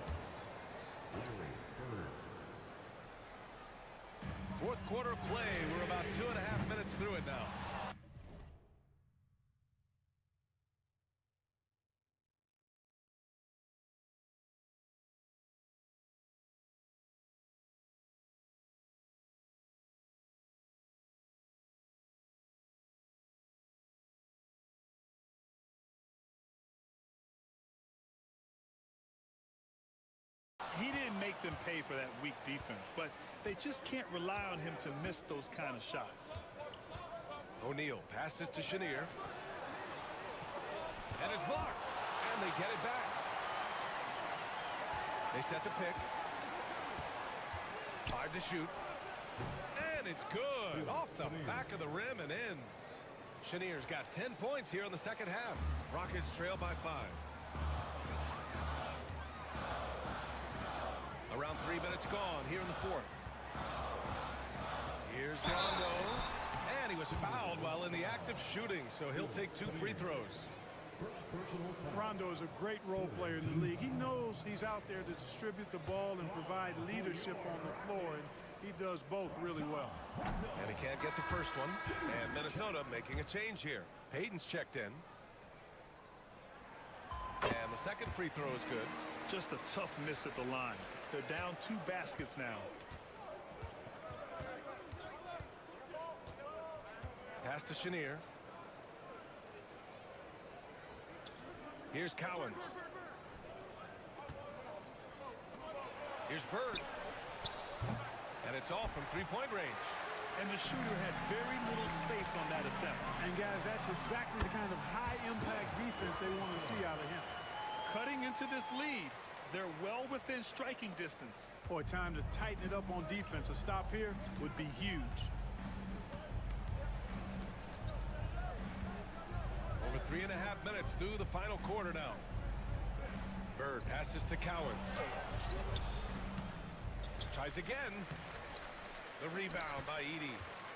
Larry Bird. Fourth quarter play. We're about 2.5 minutes through it now. He didn't make them pay for that weak defense, but they just can't rely on him to miss those kind of shots. O'Neal passes to Chenier. And it's blocked. And they get it back. They set the pick. 5 to shoot. And it's good. Off the back of the rim and in. Chenier's got 10 points here in the second half. Rockets trail by 5. Around 3 minutes gone here in the fourth. Here's Rondo. And he was fouled while in the act of shooting, so he'll take 2 free throws. Rondo is a great role player in the league. He knows he's out there to distribute the ball and provide leadership on the floor, and he does both really well. And he can't get the first one. And Minnesota making a change here. Payton's checked in. And the second free throw is good. Just a tough miss at the line. They're down 2 baskets now. Pass to Chenier. Here's Cowens. Here's Bird. And it's all from three-point range. And the shooter had very little space on that attempt. And, guys, that's exactly the kind of high-impact defense they want to see out of him. Cutting into this lead, they're well within striking distance. Boy, time to tighten it up on defense. A stop here would be huge. Over 3.5 minutes through the final quarter now. Bird passes to Cowards. Tries again. The rebound by Edey.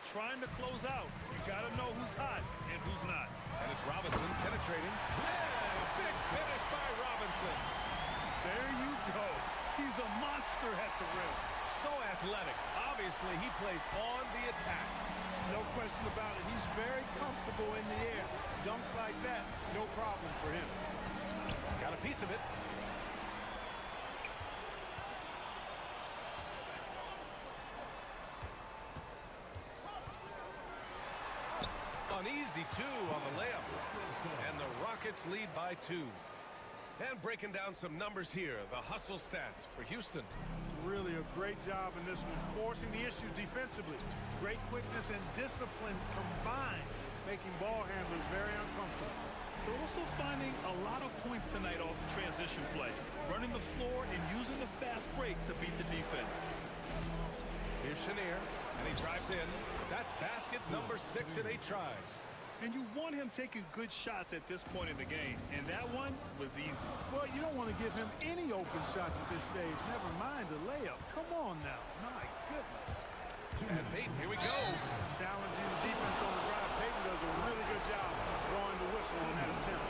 Trying to close out. You got to know who's hot and who's not. And it's Robinson penetrating. Yeah, big finish by Robinson. There you go. He's a monster at the rim. So athletic. Obviously, he plays on the attack. No question about it. He's very comfortable in the air. Dunks like that, no problem for him. Got a piece of it. An easy two on the layup. And the Rockets lead by 2. And breaking down some numbers here, the hustle stats for Houston. Really a great job in this one, forcing the issue defensively. Great quickness and discipline combined, making ball handlers very uncomfortable. They're also finding a lot of points tonight off of transition play, running the floor and using the fast break to beat the defense. Here's Chenier, and he drives in. That's basket number 6 in 8 tries. And you want him taking good shots at this point in the game, and that one was easy. Well, you don't want to give him any open shots at this stage, never mind a layup. Come on now, my goodness. And Payton, here we go. Challenging the defense on the drive. Payton does a really good job drawing the whistle on that attempt.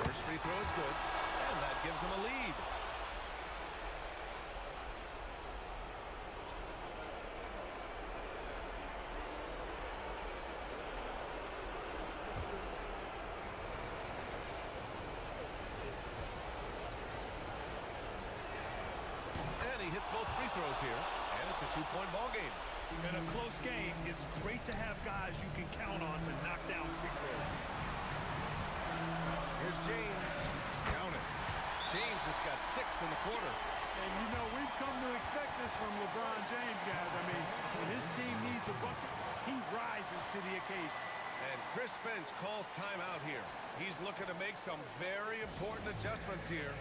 First free throw is good, and that gives him a lead. And he hits both free throws here, and it's a 2-point ball game. In a close game, it's great to have guys you can count on to knock down free throws. Here's James. Count it. James has got 6 in the quarter. And, you know, we've come to expect this from LeBron James, guys. I mean, when his team needs a bucket, he rises to the occasion. And Chris Finch calls timeout here. He's looking to make some very important adjustments here.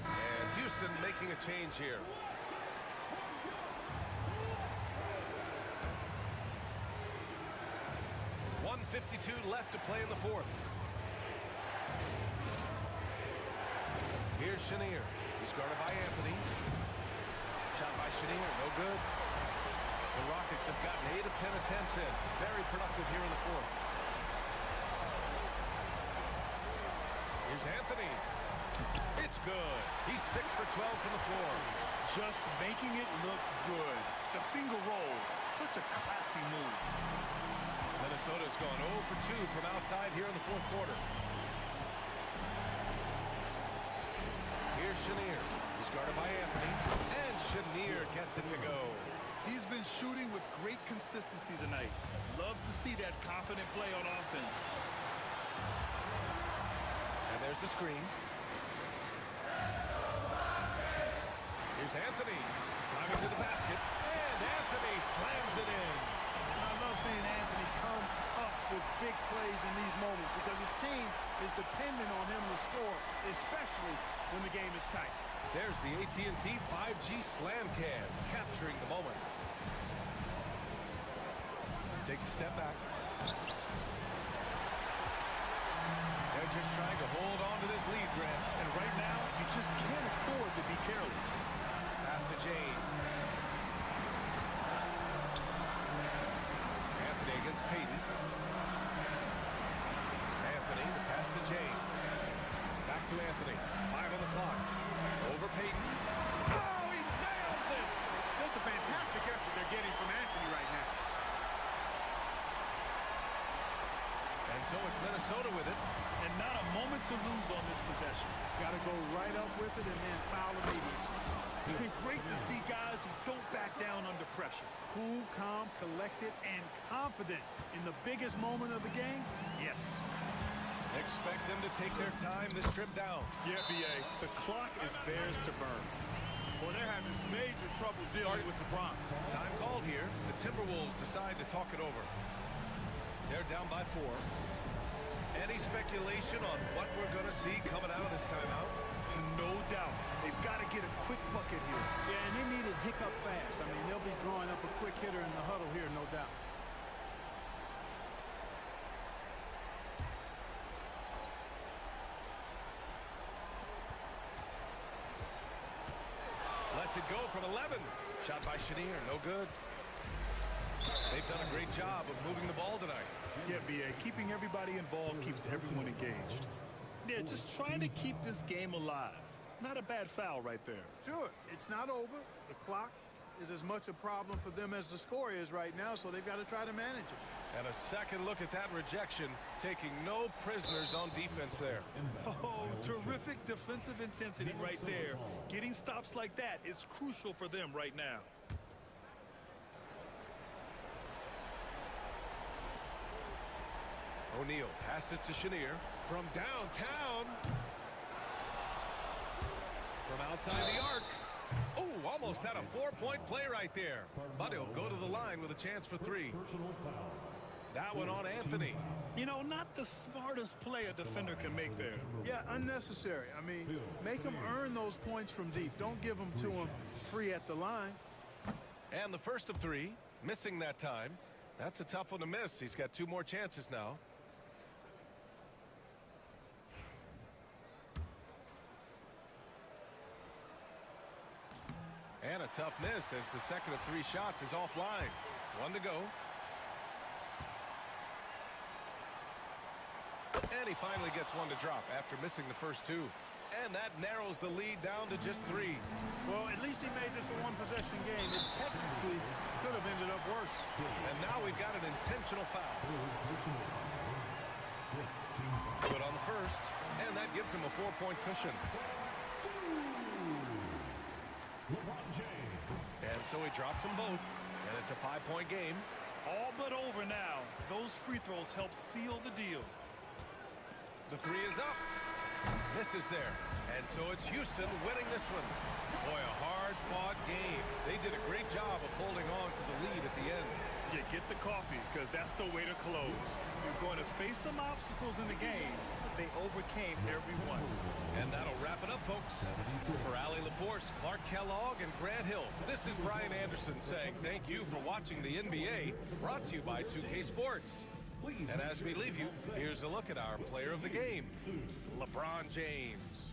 And Houston making a change here. .52 left to play in the 4th. Here's Chenier. He's guarded by Anthony. Shot by Chenier, no good. The Rockets have gotten 8 of 10 attempts in. Very productive here in the 4th. Here's Anthony. It's good. He's 6 for 12 from the floor. Just making it look good. The finger roll, such a classy move. Minnesota's gone 0 for 2 from outside here in the 4th quarter. Here's Chenier. He's guarded by Anthony. And Chenier gets it to go. He's been shooting with great consistency tonight. Love to see that confident play on offense. And there's the screen. Here's Anthony. Driving to the basket. And Anthony slams it in. I love seeing Anthony come up with big plays in these moments because his team is dependent on him to score, especially when the game is tight. There's the AT&T 5G Slam Cam, capturing the moment. Takes a step back. They're just trying to hold on to this lead, Grant. And right now, you just can't afford to be careless. Pass to James. Anthony against Payton. Anthony, the pass to James. Back to Anthony. 5 on the clock. Over Payton. Oh, he nails it! Just a fantastic effort they're getting from Anthony right now. And so it's Minnesota with it. And not a moment to lose on this possession. Got to go right up with it and then foul immediately. Great to see guys who don't back down under pressure. Cool, calm, collected, and confident in the biggest moment of the game? Yes. Expect them to take their time this trip down. Yeah, B.A., the clock is theirs to burn. Well, they're having major trouble dealing with LeBron. Time called here. The Timberwolves decide to talk it over. They're down by 4. Any speculation on what we're going to see coming out of this timeout? No doubt. They've got to get a quick bucket here. Yeah, and they need it hiccup fast. I mean, they'll be drawing up a quick hitter in the huddle here, no doubt. Lets it go from 11. Shot by Chenier, no good. They've done a great job of moving the ball tonight. Yeah, B.A., keeping everybody involved keeps everyone engaged. Yeah, just trying to keep this game alive. Not a bad foul right there. Sure, it's not over. The clock is as much a problem for them as the score is right now, so they've got to try to manage it. And a second look at that rejection, taking no prisoners on defense there. Oh, terrific defensive intensity right there. Getting stops like that is crucial for them right now. O'Neal passes to Chenier from downtown. From outside the arc. Oh, almost had a 4-point play right there. But he'll go to the line with a chance for 3. That one on Anthony. You know, not the smartest play a defender can make there. Yeah, unnecessary. I mean, make them earn those points from deep. Don't give them to them free at the line. And the first of 3, missing that time. That's a tough one to miss. He's got 2 more chances now. And a tough miss as the second of 3 shots is offline. 1 to go. And he finally gets 1 to drop after missing the first 2. And that narrows the lead down to just 3. Well, at least he made this a one-possession game. It technically could have ended up worse. And now we've got an intentional foul. Good on the first. And that gives him a 4-point cushion. And so he drops them both. And it's a 5-point game. All but over now. Those free throws help seal the deal. The 3 is up. Misses there. And so it's Houston winning this one. Boy, a hard-fought game. They did a great job of holding on to the lead at the end. Yeah, get the coffee, because that's the way to close. You're going to face some obstacles in the game. They overcame every one. And that'll wrap it up, folks. For Allie LaForce, Clark Kellogg, and Grant Hill, this is Brian Anderson saying thank you for watching the NBA, brought to you by 2K Sports. And as we leave you, here's a look at our player of the game, LeBron James.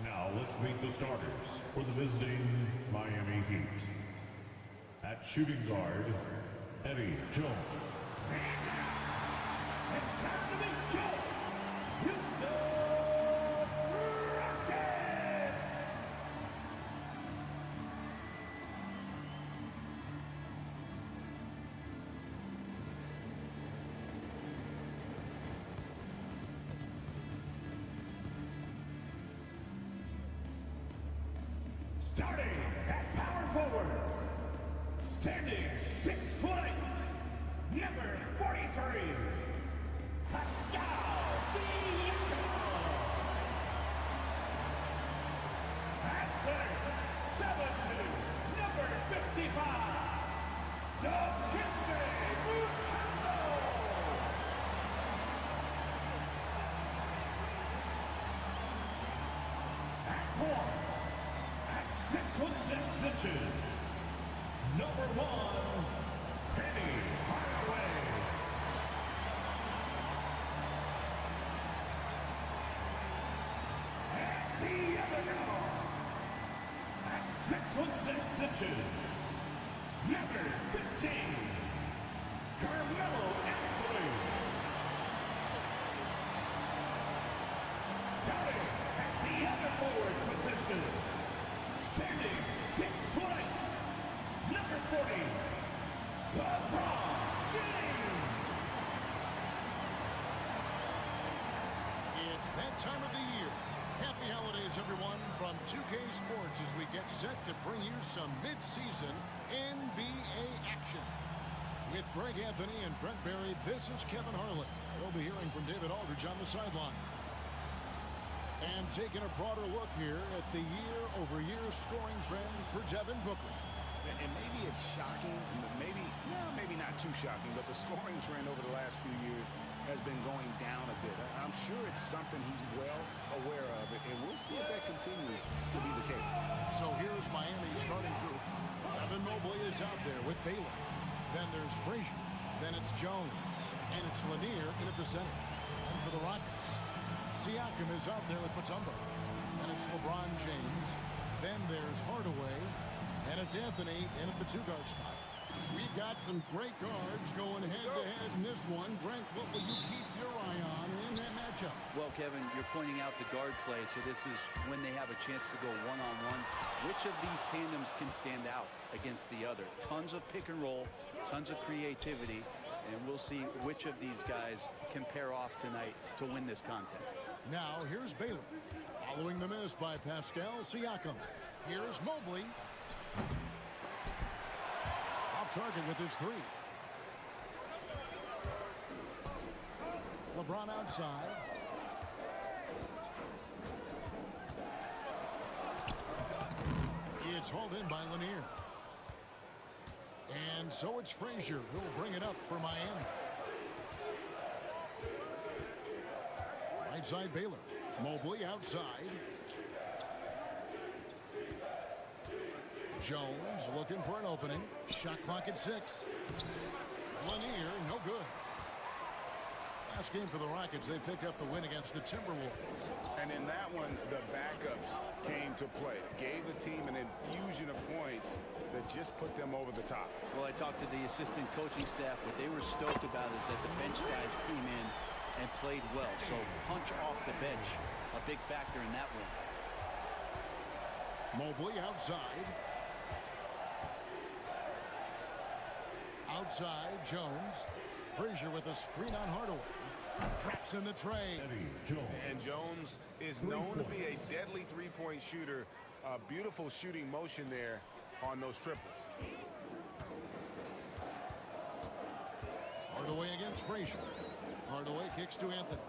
Now let's meet the starters for the visiting Miami Heat. At shooting guard, Eddie Jones. It's time to meet Joe, Houston Rockets! Starting at power forward, standing 6 foot, number 43, Pascal Siakam. At center, 7'2", number 55, Dikembe Mutombo. At point, at 6'6" number 1, Penny Hardaway. At the other guard, at 6'6", number 15, Carmelo Anthony. Starting at the other forward position, standing 6 foot, number 40, LeBron James. It's that time of the year. Happy holidays, everyone, from 2K Sports as we get set to bring you some mid-season NBA action. With Greg Anthony and Brent Barry, this is Kevin Harlan. We'll be hearing from David Aldridge on the sideline. And taking a broader look here at the year-over-year scoring trend for Devin Booker. And maybe it's shocking, maybe not too shocking, but the scoring trend over the last few years has been going down a bit. I'm sure it's something he's well aware of, and we'll see if that continues to be the case. So here's Miami's starting group. Evan Mobley is out there with Baylor. Then there's Frazier. Then it's Jones. And it's Lanier in at the center. And for the Rockets, Siakam is out there with Mutombo. And it's LeBron James. Then there's Hardaway. And it's Anthony in at the 2-guard spot. We've got some great guards going head-to-head in this one. Brent, what will you keep your eye on in that matchup? Well, Kevin, you're pointing out the guard play, so this is when they have a chance to go one-on-one. Which of these tandems can stand out against the other? Tons of pick and roll, tons of creativity, and we'll see which of these guys can pair off tonight to win this contest. Now, here's Baylor. Following the miss by Pascal Siakam. Here's Mobley. Off target with his 3. LeBron outside. It's hauled in by Lanier. And so it's Frazier who'll bring it up for Miami. Right side Baylor. Mobley outside. Jones looking for an opening. Shot clock at 6. Lanier, no good. Last game for the Rockets, they picked up the win against the Timberwolves. And in that one, the backups came to play. Gave the team an infusion of points that just put them over the top. Well, I talked to the assistant coaching staff. What they were stoked about is that the bench guys came in and played well. So punch off the bench, a big factor in that win. Mobley outside. Outside, Jones. Frazier with a screen on Hardaway. Traps in the tray. And Jones is known to be a deadly three-point shooter. A beautiful shooting motion there on those triples. Hardaway against Frazier. Hardaway kicks to Anthony.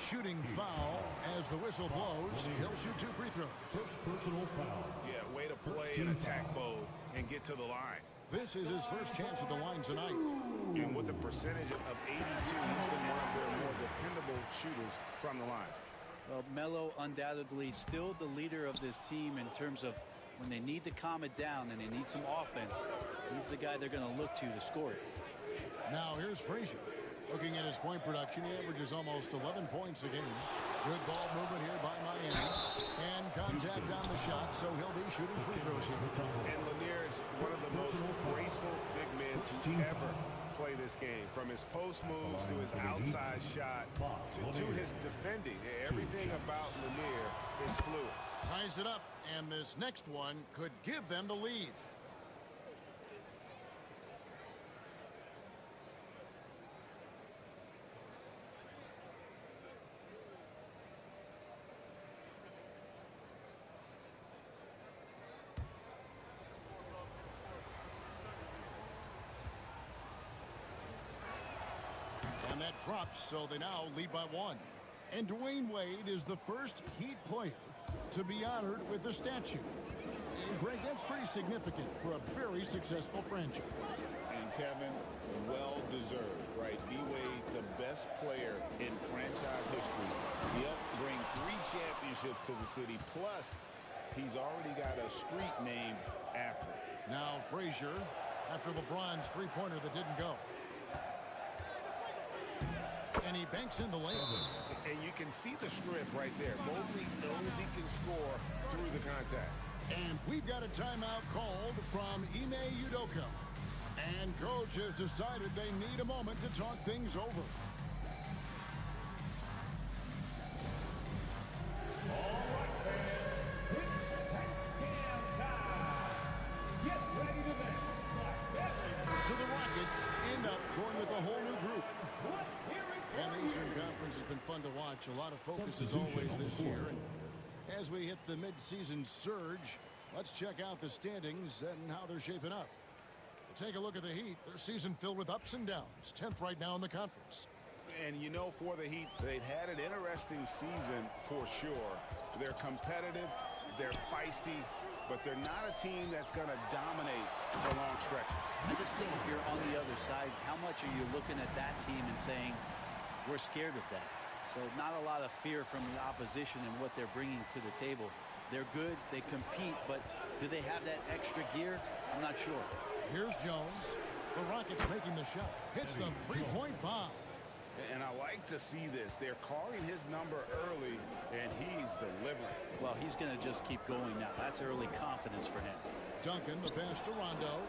Shooting foul as the whistle blows. He'll shoot 2 free throws. First personal foul. Yeah, way to play in attack mode and get to the line. This is his first chance at the line tonight. And with a percentage of 82, he's been one of their more dependable shooters from the line. Well, Melo undoubtedly still the leader of this team in terms of when they need to calm it down and they need some offense. He's the guy they're going to look to score it. Now here's Frazier. Looking at his point production, he averages almost 11 points a game. Good ball movement here by Miami. And contact on the shot, so he'll be shooting free throws here. And Lanier is one of the most graceful big men to ever play this game. From his post moves to his outside shot to his defending. Everything about Lanier is fluid. Ties it up, and this next one could give them the lead. that drops, so they now lead by 1. And Dwayne Wade is the first Heat player to be honored with a statue. And Greg, that's pretty significant for a very successful franchise. And Kevin, well deserved, right? D-Wade, the best player in franchise history. He helped bring 3 championships to the city, plus he's already got a street named after him. Now Frazier, after LeBron's three-pointer that didn't go. And he banks in the layup. And you can see the strength right there. Mobley knows he can score through the contact. And we've got a timeout called from Ime Udoka. And coach has decided they need a moment to talk things over. All right, fans, it's Texcam time. Get ready to dance like everyone. So the Rockets end up going with a whole new group. Let's hear it. And the Eastern Conference has been fun to watch. A lot of focus as always this year. And as we hit the mid-season surge, let's check out the standings and how they're shaping up. Take a look at the Heat. Their season filled with ups and downs. 10th right now in the conference. And you know, for the Heat, they've had an interesting season for sure. They're competitive, they're feisty, but they're not a team that's going to dominate for long stretches. I just think if you're on the other side, how much are you looking at that team and saying, we're scared of that? So not a lot of fear from the opposition and what they're bringing to the table. They're good, they compete, but do they have that extra gear? I'm not sure. Here's Jones. The Rockets making the shot. Hits the three-point bomb. And I like to see this. They're calling his number early, and he's delivering. Well, he's going to just keep going now. That's early confidence for him. Duncan, the pass to Rondo.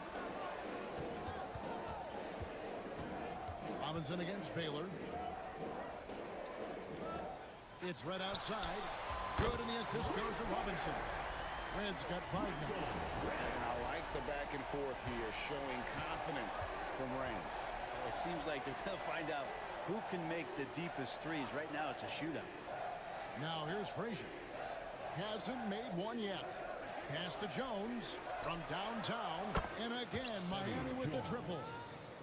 Robinson against Baylor. It's Red outside. Good, and the assist goes to Robinson. Red's got 5 now. And I like the back and forth here, showing confidence from range. It seems like they're going to find out who can make the deepest threes. Right now, it's a shootout. Now here's Frazier. Hasn't made one yet. Pass to Jones from downtown. And again, Miami with the triple.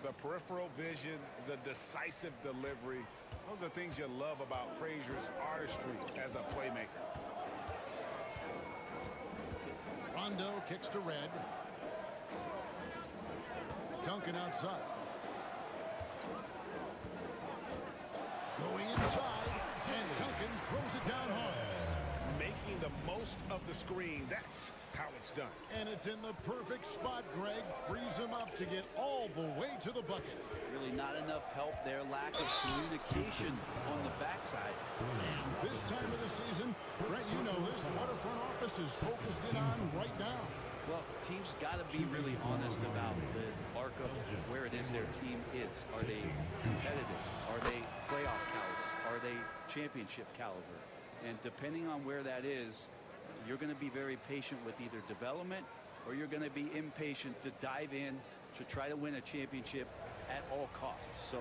The peripheral vision, the decisive delivery. Those are things you love about Frazier's artistry as a playmaker. Rondo kicks to Red. Duncan outside. Going inside, and Duncan throws it down hard. Making the most of the screen. That's how it's done. And it's in the perfect spot, Greg. Frees him up to get all the way to the bucket. Really not enough help there. Lack of communication on the backside. And this time of the season, Brett, you know this, what a front office is focused in on right now. Well, teams got to be really honest about the arc of where it is their team is. Are they competitive? Are they playoff caliber? Are they championship caliber? And depending on where that is, you're going to be very patient with either development or you're going to be impatient to dive in to try to win a championship at all costs. So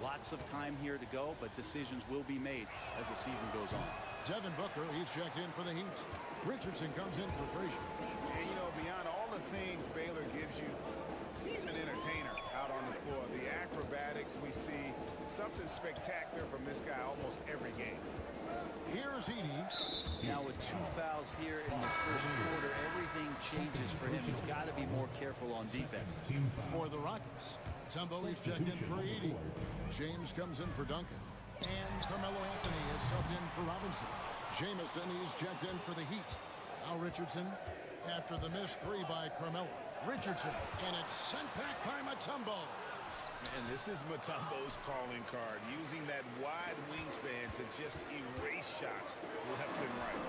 lots of time here to go, but decisions will be made as the season goes on. Devin Booker, he's checked in for the Heat. Richardson comes in for Frazier. And, you know, beyond all the things Baylor gives you, he's an entertainer out on the floor. The acrobatics we see, something spectacular from this guy almost every game. Here's Edey. Now with 2 fouls here in the first quarter, everything changes for him. He's got to be more careful on defense. For the Rockets, Tumbo is checked in for Edey. James comes in for Duncan. And Carmelo Anthony is subbed in for Robinson. Jamison, he's checked in for the Heat. Now Richardson, after the missed 3 by Carmelo. Richardson, and it's sent back by Mutombo. And this is Mutombo's calling card, using that wide wingspan to just erase shots left and right.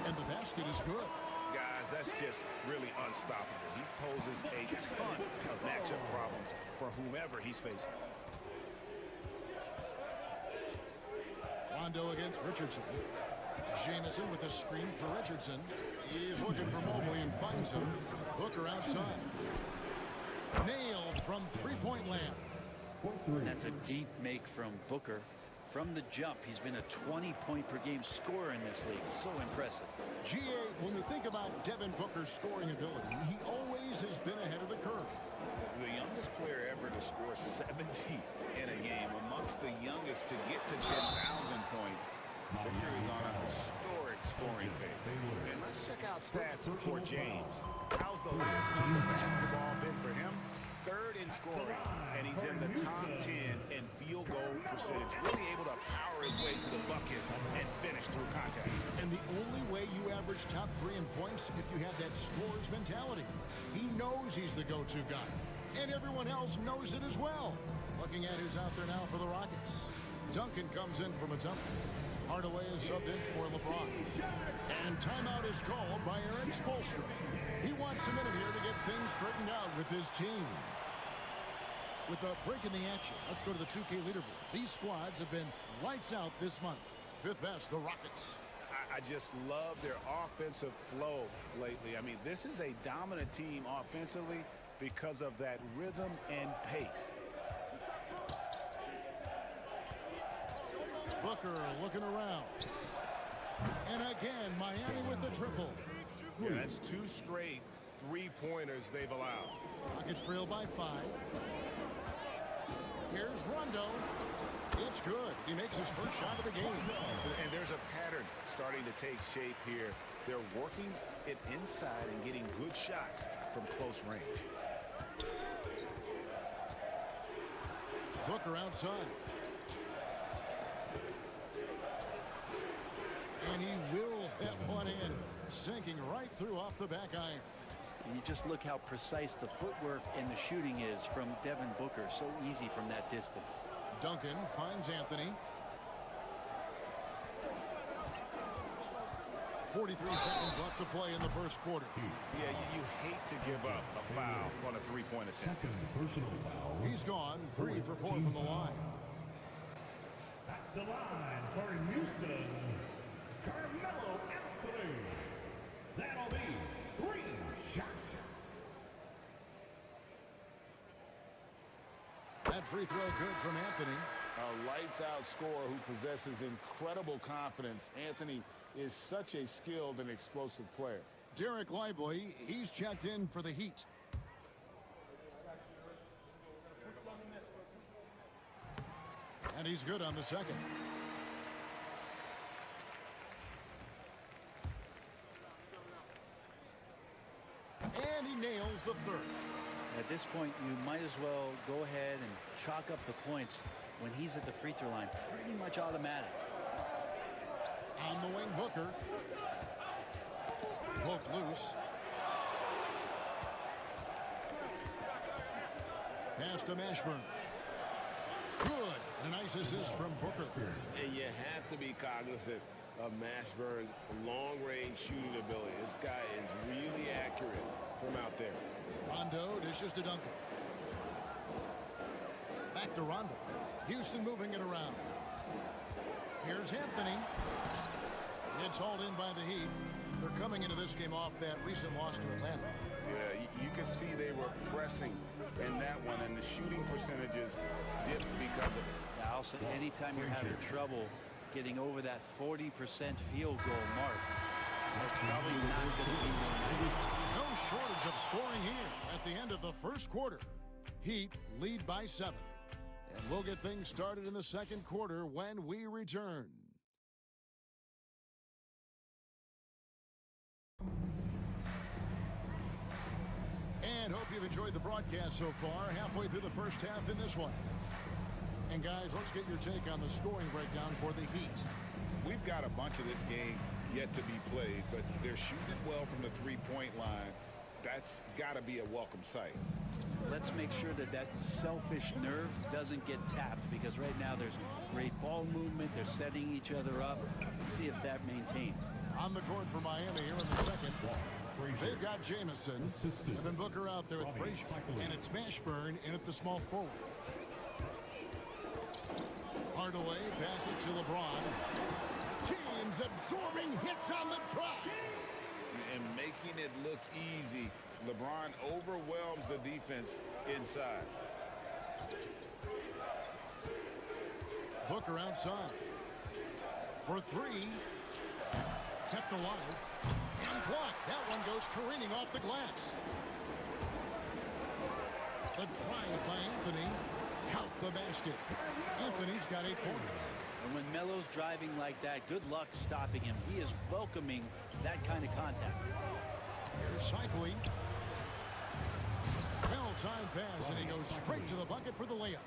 And the basket is good. Guys, that's just really unstoppable. He poses a ton of matchup problems for whomever he's facing. Rondo against Richardson. Jamison with a screen for Richardson. He's looking for Mobley and finds him. Booker outside. Nailed from three-point land. That's a deep make from Booker. From the jump, he's been a 20-point-per-game scorer in this league. So impressive. G.A., when we think about Devin Booker's scoring ability, he always has been ahead of the curve. the youngest player ever to score 70 in a game, amongst the youngest to get to 10,000 points. Booker is on a historic scoring pace. And let's check out stats for James. How's the last month of basketball been for him? Third in scoring, and he's in the top 10 in field goal percentage. Really able to power his way to the bucket and finish through contact. And the only way you average top 3 in points if you have that scorer's mentality. He knows he's the go-to guy, and everyone else knows it as well. Looking at who's out there now for the Rockets. Duncan comes in from a tunnel. Hardaway is subbed in for LeBron. And timeout is called by Eric Spoelstra. He wants a minute here to get things straightened out with his team. With a break in the action, let's go to the 2K leaderboard. These squads have been lights out this month. Fifth best, the Rockets. I just love their offensive flow lately. I mean, this is a dominant team offensively because of that rhythm and pace. Booker looking around. And again, Miami with the triple. Yeah, that's 2 straight three-pointers they've allowed. Rockets trail by 5. Here's Rondo. It's good. He makes his first shot of the game. And there's a pattern starting to take shape here. They're working it inside and getting good shots from close range. Booker outside. And he wills that one in, sinking right through off the back iron. You just look how precise the footwork and the shooting is from Devin Booker. So easy from that distance. Duncan finds Anthony. 43 seconds left to play in the first quarter. Yeah, you hate to give up a foul on a three-point attempt. Second personal foul. He's gone 3 for 4 from the line. At the line for Houston, Carmelo Anthony. That'll be 3 shots. That free throw good from Anthony. A lights-out scorer who possesses incredible confidence. Anthony is such a skilled and explosive player. Derek Lively, he's checked in for the Heat. And he's good on the second. And he nails the third. At this point, you might as well go ahead and chalk up the points when he's at the free throw line. Pretty much automatic. On the wing, Booker. Poked loose. Pass to Mashburn. Good. A nice assist from Booker. And you have to be cognizant of Mashburn's long-range shooting ability. This guy is really accurate from out there. Rondo dishes to Duncan. Back to Rondo. Houston moving it around. Here's Anthony. It's hauled in by the Heat. They're coming into this game off that recent loss to Atlanta. Yeah, you can see they were pressing in that one, and the shooting percentages dipped because of it. Now, I'll say anytime you're having trouble getting over that 40% field goal mark, that's probably not going to be your night. No shortage of scoring here at the end of the first quarter. Heat lead by 7. And we'll get things started in the second quarter when we return. And hope you've enjoyed the broadcast so far. Halfway through the first half in this one. And guys, let's get your take on the scoring breakdown for the Heat. We've got a bunch of this game yet to be played, but they're shooting well from the three-point line. That's got to be a welcome sight. Let's make sure that that selfish nerve doesn't get tapped, because right now there's great ball movement. They're setting each other up. Let's see if that maintains. On the court for Miami here in the second. They've got Jamison, and then Booker out there with Frazier, and it's Mashburn in at the small forward. Hardaway passes to LeBron. James absorbing hits on the drop. And making it look easy. LeBron overwhelms the defense inside. Booker outside. For 3. Kept alive. And blocked. That one goes careening off the glass. The The drive by Anthony. Count the basket. Anthony's got 8 points. And when Melo's driving like that, good luck stopping him. He is welcoming that kind of contact. Here's Cycling. Well-timed pass, and he goes straight to the bucket for the layup.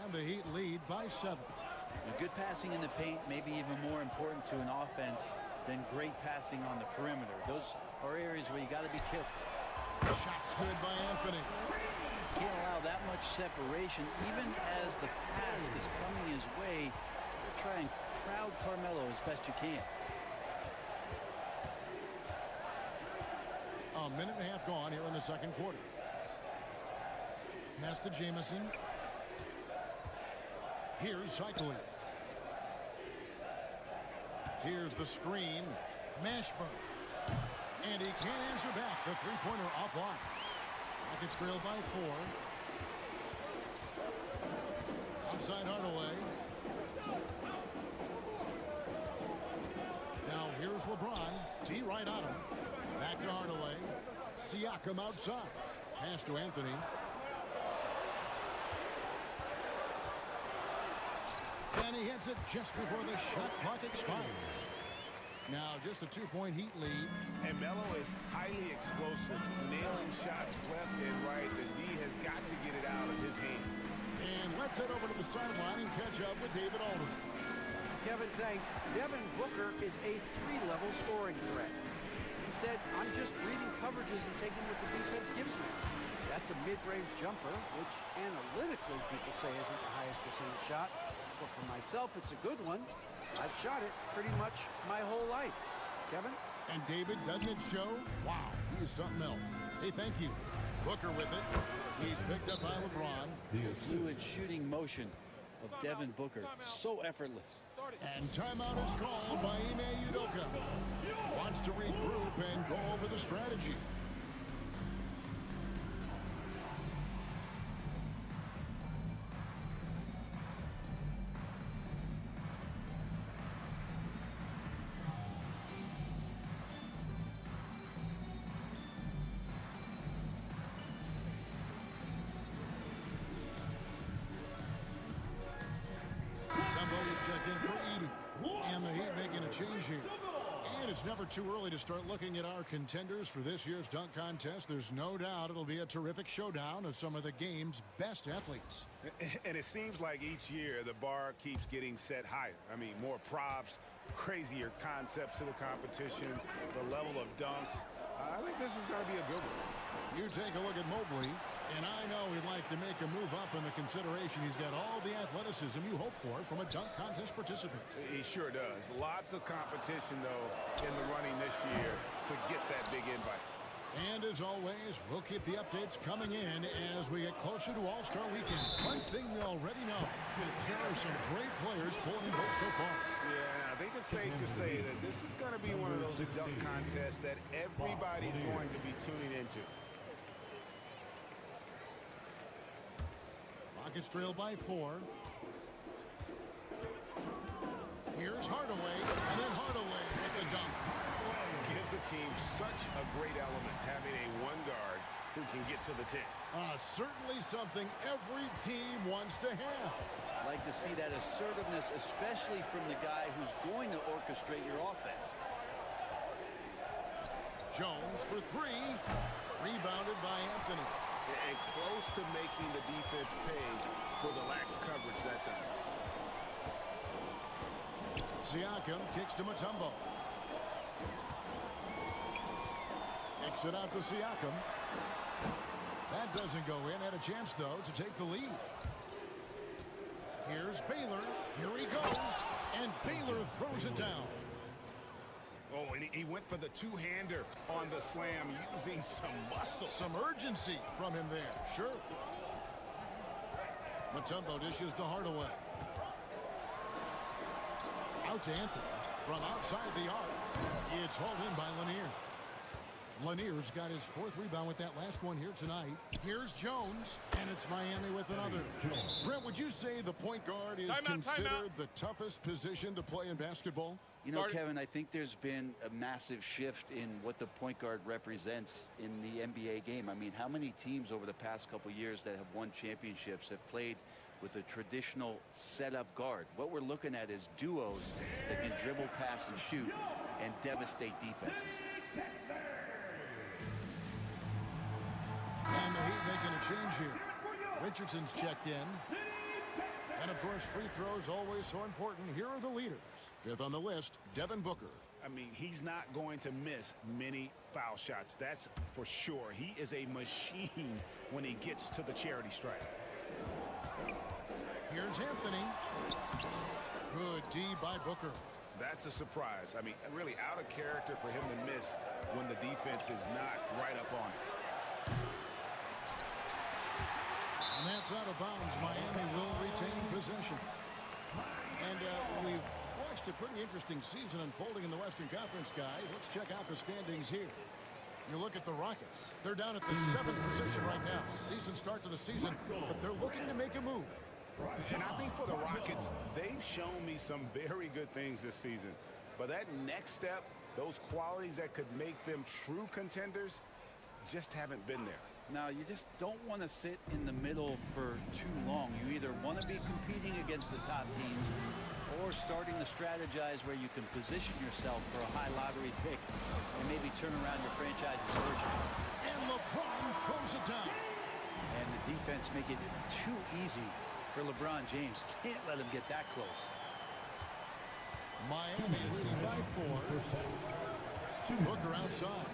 And the Heat lead by 7. And good passing in the paint may be even more important to an offense than great passing on the perimeter. Those are areas where you got to be careful. Shot's good by Anthony. Can't allow that much separation. Even as the pass is coming his way, try and crowd Carmelo as best you can. A minute and a half gone here in the second quarter. Pass to Jamison. Here's Cycling. Here's the screen. Mashburn. And he can't answer back. The three-pointer offline. Rockets trail by 4. Outside Hardaway. Now here's LeBron. T right on him. Back to Hardaway. Siakam outside. Pass to Anthony. And he hits it just before the shot clock expires. Now just a 2-point Heat lead. And Melo is highly explosive, nailing shots left and right. The D has got to get it out of his hands. And let's head over to the sideline and catch up with David Alden. Kevin, thanks. Devin Booker is a 3-level scoring threat. He said, I'm just reading coverages and taking what the defense gives me. That's a mid-range jumper, which analytically people say isn't the highest percentage shot. But for myself, it's a good one. I've shot it pretty much my whole life. Kevin? And David, doesn't it show? Wow, he is something else. Hey, thank you. Booker with it. He's picked up by LeBron. The fluid shooting motion of Devin Booker. So effortless. And timeout is called by Ime Udoka. Wants to regroup and go over the strategy. And the Heat making a change here. And it's never too early to start looking at our contenders for this year's dunk contest. There's no doubt it'll be a terrific showdown of some of the game's best athletes. And it seems like each year the bar keeps getting set higher. I mean, more props, crazier concepts to the competition, the level of dunks. I think this is going to be a good one. You take a look at Mobley, and I know he'd like to make a move up in the consideration. He's got all the athleticism you hope for from a dunk contest participant. He sure does. Lots of competition, though, in the running this year to get that big invite. And as always, we'll keep the updates coming in as we get closer to All-Star Weekend. One thing we already know, there are some great players pulling votes so far. Yeah, I think it's safe to say that this is going to be one of those dunk contests that everybody's going to be tuning into. Rockets trail by 4. Here's Hardaway, and then Hardaway with the dunk. Gives the team such a great element having a one guard who can get to the 10. Certainly something every team wants to have. I'd like to see that assertiveness, especially from the guy who's going to orchestrate your offense. Jones for 3. Rebounded by Anthony. And close to making the defense pay for the lax coverage that time. Siakam kicks to Mutombo. Kicks it out to Siakam. That doesn't go in. Had a chance, though, to take the lead. Here's Baylor. Here he goes. And Baylor throws it down. Oh, and he went for the two-hander on the slam, using some muscle. Some urgency from him there, sure. Mutombo dishes to Hardaway. Out to Anthony from outside the arc. It's hauled in by Lanier. Lanier's got his 4th rebound with that last one here tonight. Here's Jones, and it's Miami with another. Brent, would you say the point guard is considered the toughest position to play in basketball? You know, Kevin, I think there's been a massive shift in what the point guard represents in the NBA game. I mean, how many teams over the past couple years that have won championships have played with a traditional setup guard? What we're looking at is duos that can dribble, pass, and shoot and devastate defenses. And the Heat making a change here. Richardson's checked in. And, of course, free throws always so important. Here are the leaders. 5th on the list, Devin Booker. I mean, he's not going to miss many foul shots. That's for sure. He is a machine when he gets to the charity stripe. Here's Anthony. Good D by Booker. That's a surprise. I mean, really out of character for him to miss when the defense is not right up on it. And that's out of bounds. Miami will retain possession. And we've watched a pretty interesting season unfolding in the Western Conference, guys. Let's check out the standings here. You look at the Rockets. They're down at the 7th position right now. Decent start to the season, but they're looking to make a move. And I think for the Rockets, they've shown me some very good things this season. But that next step, those qualities that could make them true contenders, just haven't been there. Now, you just don't want to sit in the middle for too long. You either want to be competing against the top teams or starting to strategize where you can position yourself for a high lottery pick and maybe turn around your franchise's fortune. And LeBron throws it down. And the defense make it too easy for LeBron James. Can't let him get that close. Miami leading by 4. Booker outside.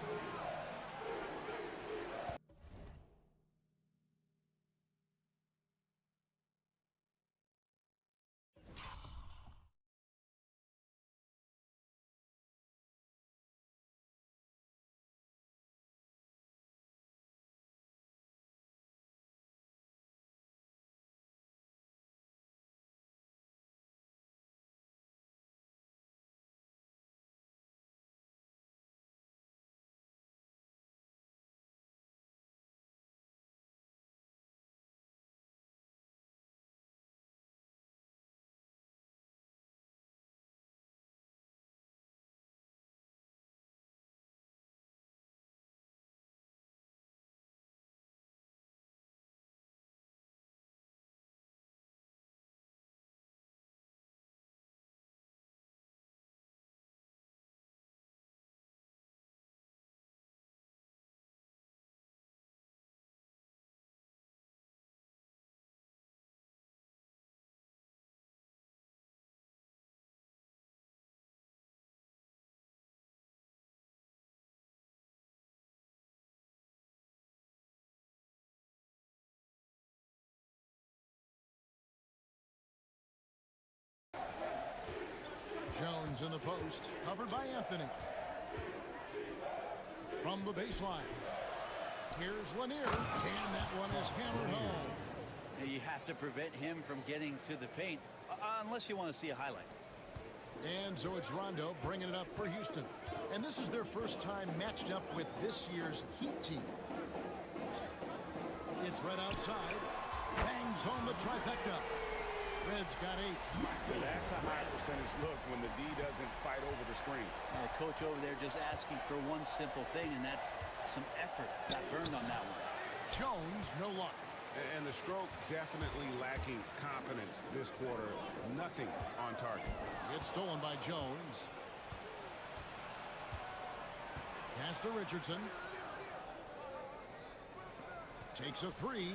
Jones in the post, covered by Anthony. From the baseline. Here's Lanier, and that one is hammered home. Now you have to prevent him from getting to the paint, unless you want to see a highlight. And so it's Rondo bringing it up for Houston. And this is their first time matched up with this year's Heat team. It's right outside. Bangs home the trifecta. Red's got 8. That's a high percentage look when the D doesn't fight over the screen. Coach over there just asking for one simple thing, and that's some effort. Got burned on that one. Jones, no luck. And the stroke definitely lacking confidence this quarter. Nothing on target. It's stolen by Jones. Pass to Richardson. Takes a 3.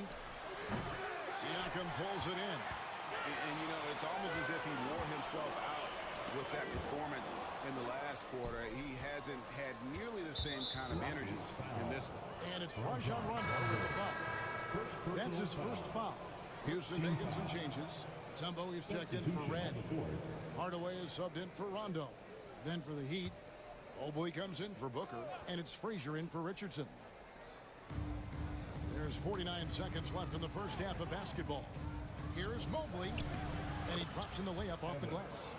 Siakam pulls it in. And, you know, it's almost as if he wore himself out with that performance in the last quarter. He hasn't had nearly the same kind of energy in this one. And it's Rajon Rondo with the foul. That's his first foul. Houston making some changes. Tumbo is checked in for Red. Hardaway is subbed in for Rondo. Then for the Heat, Oboy comes in for Booker, and it's Frazier in for Richardson. There's 49 seconds left in the first half of basketball. Here's Mobley, and he drops in the layup off the glass.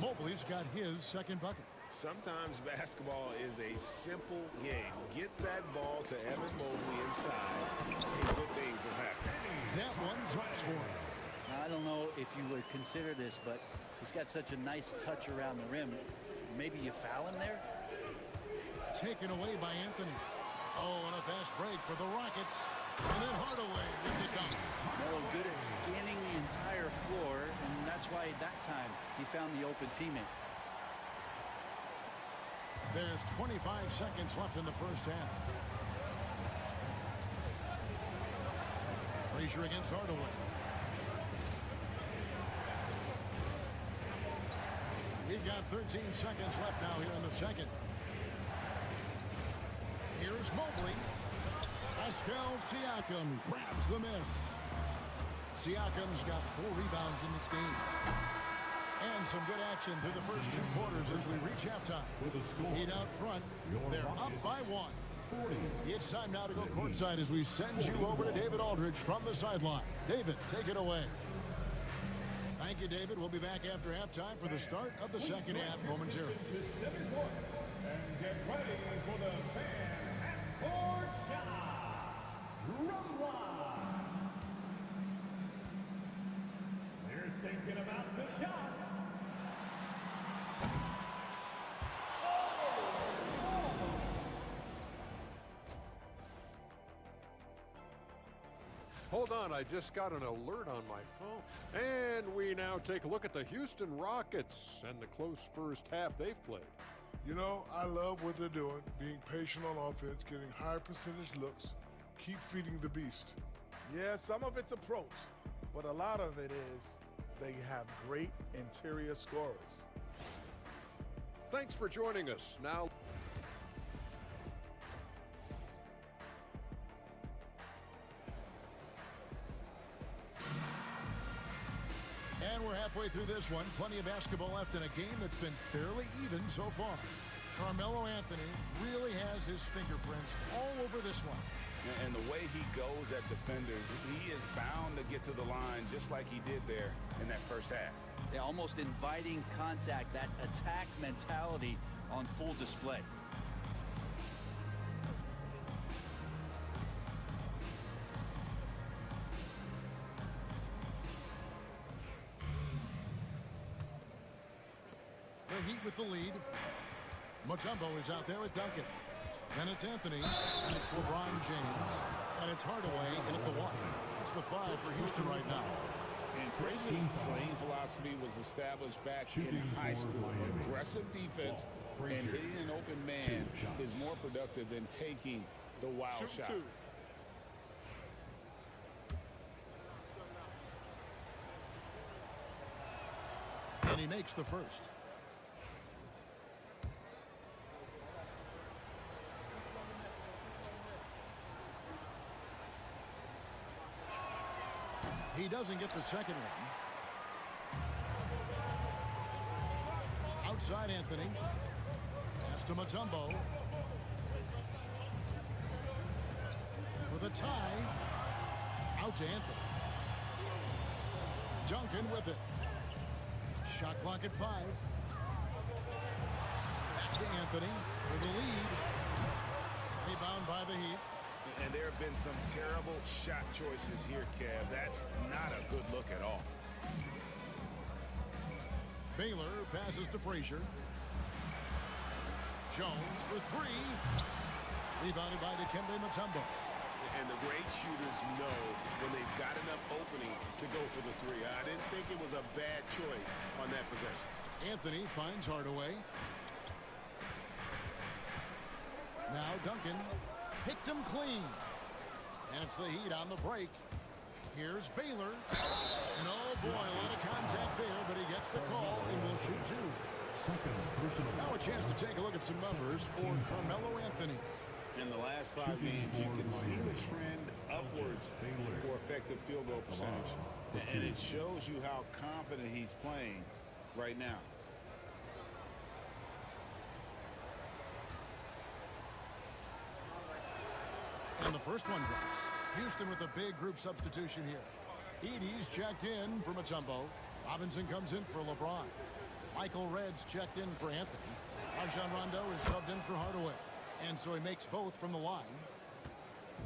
Mobley's got his second bucket. Sometimes basketball is a simple game. Get that ball to Evan Mobley inside, and good things will happen. That one drops for him. Now, I don't know if you would consider this, but he's got such a nice touch around the rim. Maybe you foul him there? Taken away by Anthony. Oh, and a fast break for the Rockets. And then Hardaway with the dunk. Melo good at scanning the entire floor, and that's why that time he found the open teammate. There's 25 seconds left in the first half. Frazier against Hardaway. We've got 13 seconds left now here in the second. Here's Mobley. Pascal Siakam grabs the miss. Siakam's got 4 rebounds in this game. And some good action through the first 2 quarters as we reach halftime. Heat out front. They're up by 1. It's time now to go courtside as we send you over to David Aldridge from the sideline. David, take it away. Thank you, David. We'll be back after halftime for the start of the second half momentarily. And get ready for the fan half-court shot. Run line. They're thinking about the shot. Hold on, I just got an alert on my phone. And we now take a look at the Houston Rockets and the close first half they've played. You know, I love what they're doing, being patient on offense, getting high percentage looks, keep feeding the beast. Yeah, some of it's approach, but a lot of it is they have great interior scorers. Thanks for joining us. Now, and we're halfway through this one. Plenty of basketball left in a game that's been fairly even so far. Carmelo Anthony really has his fingerprints all over this one. And the way he goes at defenders, he is bound to get to the line just like he did there in that first half. Yeah, almost inviting contact, that attack mentality on full display. The Heat with the lead. Mutombo is out there with Duncan. Then it's Anthony, and it's LeBron James, and it's Hardaway in at the 1. It's the 5 for Houston right now. And Frazier's playing philosophy was established back in high school. Aggressive defense and hitting an open man is more productive than taking the wild shot. And he makes the first. He doesn't get the second one. Outside Anthony. Pass to Mutombo. For the tie. Out to Anthony. Duncan with it. Shot clock at 5. Back to Anthony for the lead. Rebound by the Heat. And there have been some terrible shot choices here, Kev. That's not a good look at all. Baylor passes to Frazier. Jones for 3. Rebounded by Dikembe Mutombo. And the great shooters know when they've got enough opening to go for the 3. I didn't think it was a bad choice on that possession. Anthony finds Hardaway. Now Duncan picked him clean. And it's the Heat on the break. Here's Baylor. And oh boy, a lot of contact there, but he gets the call and will shoot 2. Now a chance to take a look at some numbers for Carmelo Anthony. In the last 5 games, you can see the trend upwards for effective field goal percentage. And it shows you how confident he's playing right now. And the first one drops. Houston with a big group substitution here. Edey's checked in for Mutombo. Robinson comes in for LeBron. Michael Redd's checked in for Anthony. Rajon Rondo is subbed in for Hardaway. And so he makes both from the line.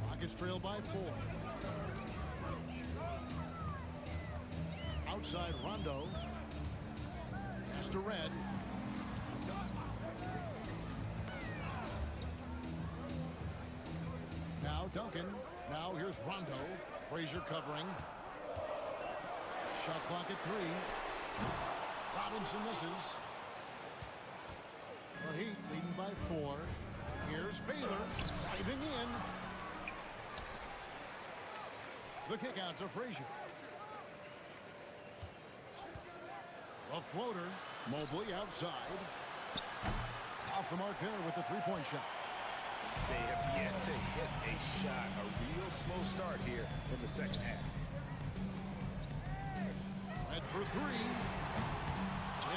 Rockets trail by 4. Outside Rondo. Pass to Red. Now Duncan. Now here's Rondo. Frazier covering. Shot clock at 3. Robinson misses. The Heat leading by 4. Here's Baylor driving in. The kick out to Frazier. A floater. Mobley outside. Off the mark there with the three-point shot. They have yet to hit a shot. A real slow start here in the second half. Red for 3.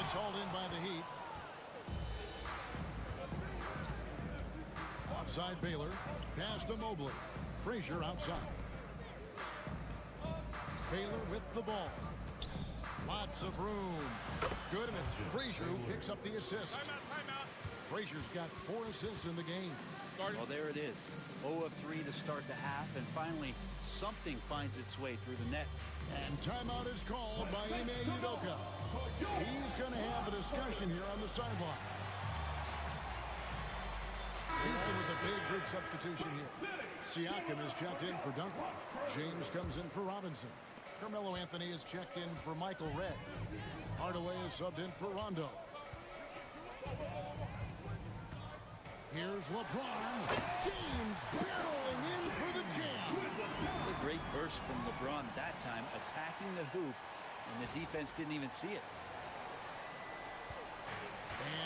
It's hauled in by the Heat. Outside Baylor. Pass to Mobley. Frazier outside. Baylor with the ball. Lots of room. Good, and it's Frazier who picks up the assist. Timeout. Frazier's got 4 assists in the game. Well, there it is. 0 of 3 to start the half, and finally something finds its way through the net. And timeout is called by Ime Udoka. He's going to have a discussion here on the sideline. Houston with a big, good substitution here. Siakam is checked in for Duncan. James comes in for Robinson. Carmelo Anthony is checked in for Michael Red. Hardaway is subbed in for Rondo. Here's LeBron. James barreling in for the jam. What a great burst from LeBron that time, attacking the hoop, and the defense didn't even see it.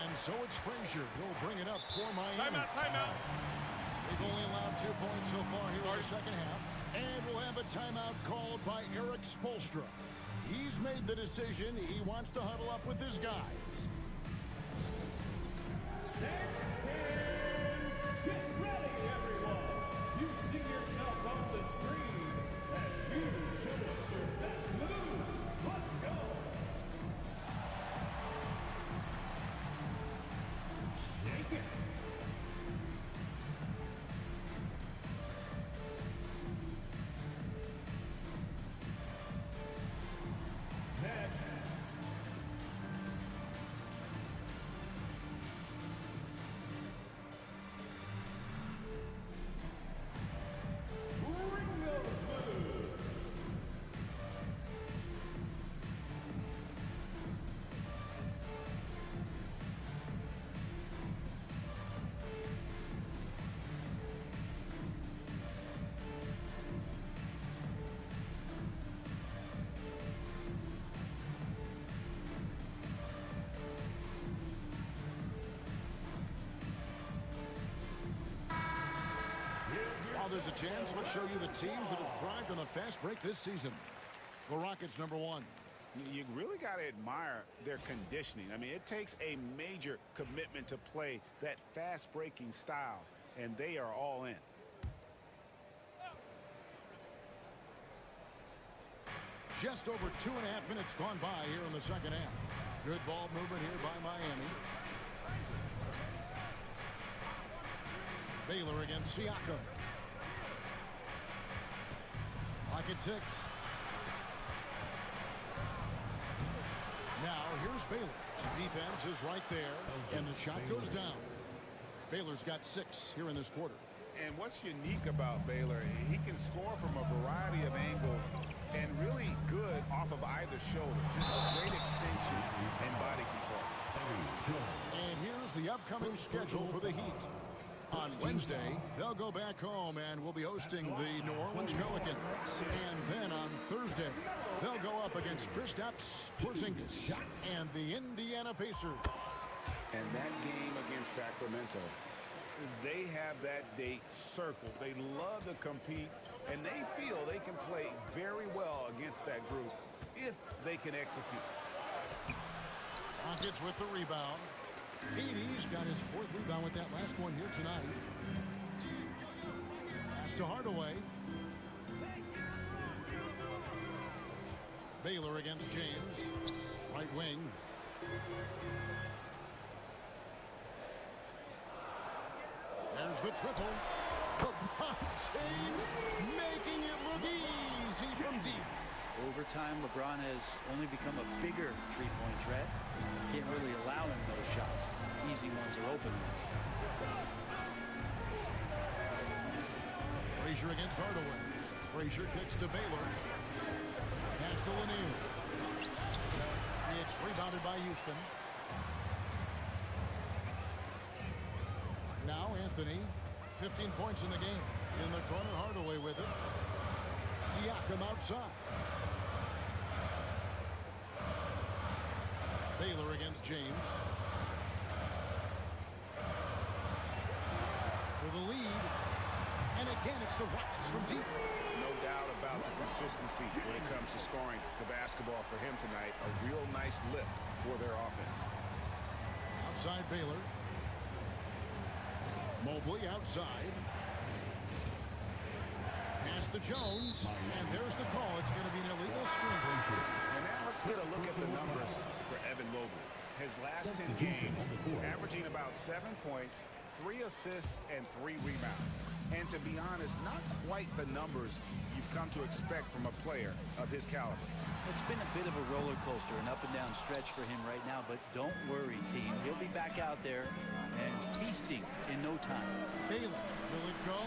And so it's Frazier. He'll bring it up for Miami. Timeout. They've only allowed 2 points so far here in the second half. And we'll have a timeout called by Eric Spoelstra. He's made the decision. He wants to huddle up with his guys. Get ready, everyone. You see yourself on the screen, and you show us your best moves. Let's go. Shake it. Next. While there's a chance, let's show you the teams that have thrived on a fast break this season. The Rockets, number 1. You really got to admire their conditioning. I mean, it takes a major commitment to play that fast-breaking style, and they are all in. Just over 2.5 minutes gone by here in the second half. Good ball movement here by Miami. Baylor against Siakam. Pocket 6. Now here's Baylor. Defense is right there, and the shot goes down. Baylor's got 6 here in this quarter. And what's unique about Baylor, he can score from a variety of angles and really good off of either shoulder. Just a great extension and body control. And here's the upcoming schedule for the Heat. On Wednesday, they'll go back home and will be hosting the New Orleans Pelicans. And then on Thursday, they'll go up against Kristaps Porzingis and the Indiana Pacers. And that game against Sacramento, they have that date circled. They love to compete, and they feel they can play very well against that group if they can execute. Rockets with the rebound. Edey's got his 4th rebound with that last one here tonight. Pass to Hardaway. Baylor against James. Right wing. the triple. LeBron James making it look easy from deep. Over time, LeBron has only become a bigger three-point threat. Can't really allow him those shots. Easy ones or open ones. Frazier against Hardaway. Frazier kicks to Baylor. Pass to Lanier. It's rebounded by Houston. Now Anthony, 15 points in the game. In the corner, Hardaway with it. Siakam outside. Baylor against James. For the lead. And again, it's the Rockets from deep. No doubt about the consistency when it comes to scoring the basketball for him tonight. A real nice lift for their offense. Outside Baylor. Mobley outside. Pass to Jones. And there's the call. It's going to be an illegal screen. And now let's get a look at the numbers for Evan Mobley. His last 10 games, averaging about 7 points, 3 assists, and 3 rebounds. And to be honest, not quite the numbers you've come to expect from a player of his caliber. It's been a bit of a roller coaster, an up and down stretch for him right now, but don't worry, team. He'll be back out there and feasting in no time. Baylor, will it go?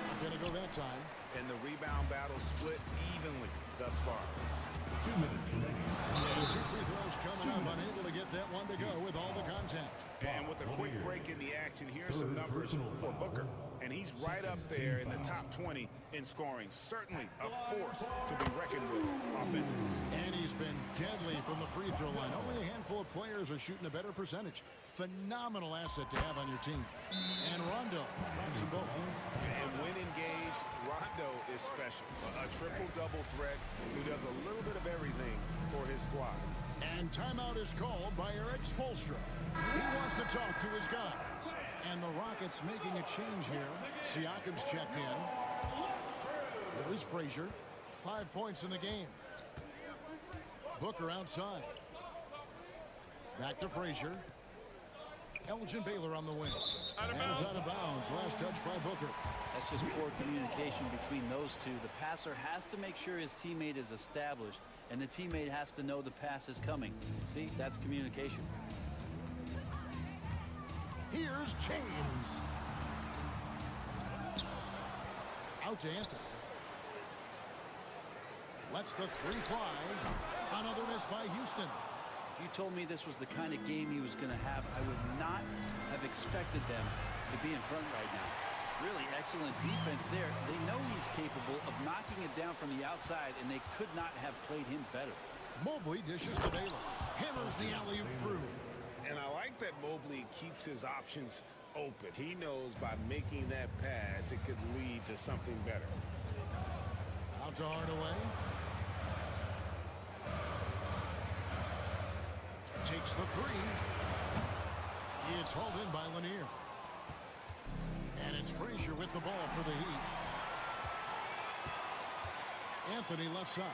Not gonna go that time. And the rebound battle split evenly thus far. 2 minutes remaining. And 2 free throws coming up, unable to get that one to go with all the contact. And with a quick break in the action, here's some numbers for Booker. And he's right up there in the top 20 in scoring. Certainly a force to be reckoned with offensively. And he's been deadly from the free throw line. Only a handful of players are shooting a better percentage. Phenomenal asset to have on your team. And Rondo drops them both. And when engaged, Rondo is special. A triple-double threat who does a little bit of everything for his squad. And timeout is called by Eric Spoelstra. He wants to talk to his guys. And the Rockets making a change here. Siakam's checked in. There is Frazier. 5 points in the game. Booker outside. Back to Frazier. Elgin Baylor on the wing. And it's out of bounds. Last touch by Booker. That's just poor communication between those two. The passer has to make sure his teammate is established, and the teammate has to know the pass is coming. See, that's communication. Here's James. Out to Anthony. Lets the 3 fly. Another miss by Houston. If you told me this was the kind of game he was going to have, I would not have expected them to be in front right now. Really excellent defense there. They know he's capable of knocking it down from the outside, and they could not have played him better. Mobley dishes to Baylor. Hammers the alley-oop through. And I like that Mobley keeps his options open. He knows by making that pass, it could lead to something better. Out to Hardaway. Takes the 3. It's hauled in by Lanier. And it's Frazier with the ball for the Heat. Anthony left side.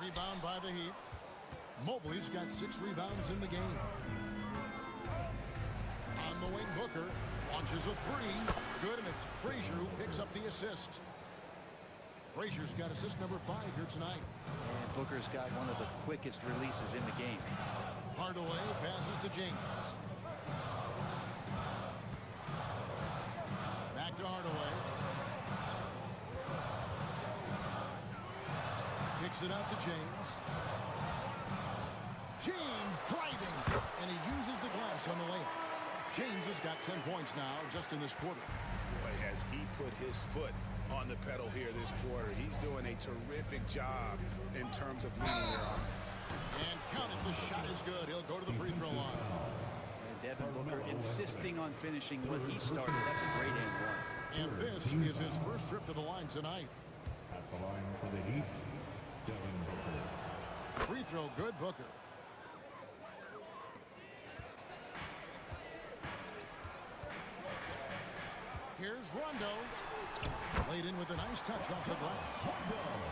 Rebound by the Heat. Mobley's got 6 rebounds in the game. On the wing, Booker launches a 3. Good, and it's Frazier who picks up the assist. Frazier's got assist number 5 here tonight. And Booker's got one of the quickest releases in the game. Hardaway passes to James. Back to Hardaway. Kicks it out to James. James driving. And he uses the glass on the layup. James has got 10 points now just in this quarter. But has he put his foot on the pedal here this quarter? He's doing a terrific job in terms of leading their offense. And count it, the shot is good. He'll go to the free throw line. And Devin Booker insisting on finishing what he started. That's a great and one. And this is his first trip to the line tonight. At the line for the Heat, Devin Booker. Free throw good, Booker. Here's Rondo. Laid in with a nice touch off the glass.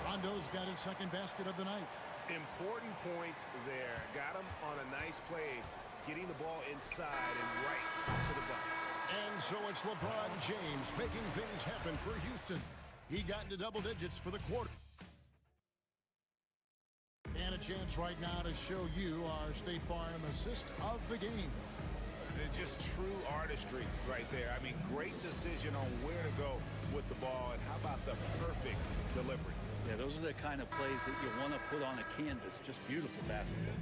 Rondo's got his second basket of the night. Important points there. Got him on a nice play getting the ball inside and right to the bucket. And so it's LeBron James making things happen for Houston. He got into double digits for the quarter. And a chance right now to show you our State Farm assist of the game. It's just true artistry right there. I mean, great decision on where to go with the ball, and how about the perfect delivery? Yeah, those are the kind of plays that you want to put on a canvas. Just beautiful basketball.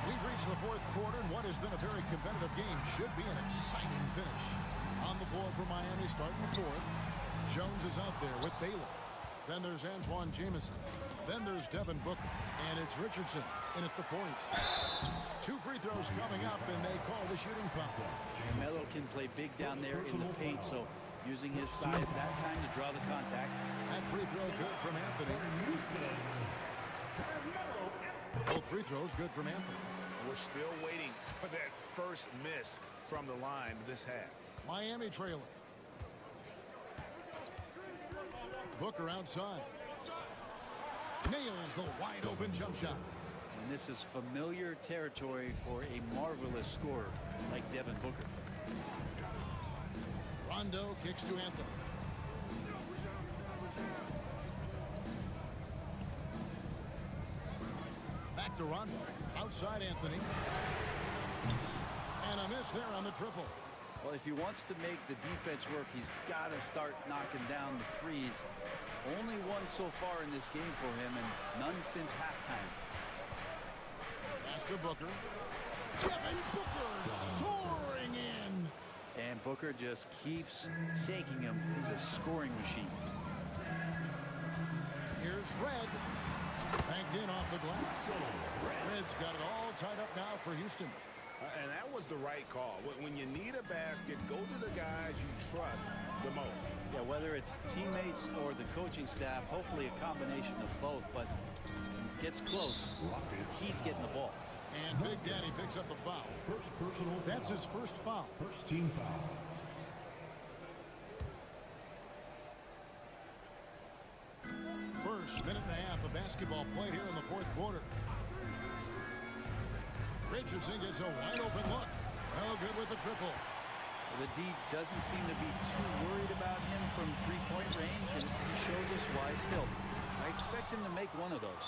We've reached the fourth quarter, and what has been a very competitive game should be an exciting finish. On the floor for Miami starting the fourth. Jones is out there with Baylor. Then there's Antoine Jamison. Then there's Devin Booker. And it's Richardson in at the point. 2 free throws coming up, and they call the shooting foul. Melo can play big down there in the paint, so using his size that time to draw the contact. That free throw good from Anthony. Both free throws good from Anthony. We're still waiting for that first miss from the line this half. Miami trailing. Booker outside. Nails the wide open jump shot. And this is familiar territory for a marvelous scorer like Devin Booker. Rondo kicks to Anthony. Back to Rondo. Outside Anthony. And a miss there on the triple. Well, if he wants to make the defense work, he's got to start knocking down the threes. Only one so far in this game for him, and none since halftime. Pass to Booker. Devin Booker soaring in. And Booker just keeps taking him. He's a scoring machine. Here's Red. Banked in off the glass. Red's got it all tied up now for Houston. And that was the right call. When you need a basket, go to the guys you trust the most. Yeah, whether it's teammates or the coaching staff, hopefully a combination of both, but gets close. He's getting the ball. And Big Daddy picks up the foul. First personal That's foul. his first foul. First team foul. First minute and a half of basketball played here in the fourth quarter. Richardson gets a wide open look. Oh, good with the triple. The D doesn't seem to be too worried about him from three-point range, and he shows us why still. I expect him to make one of those.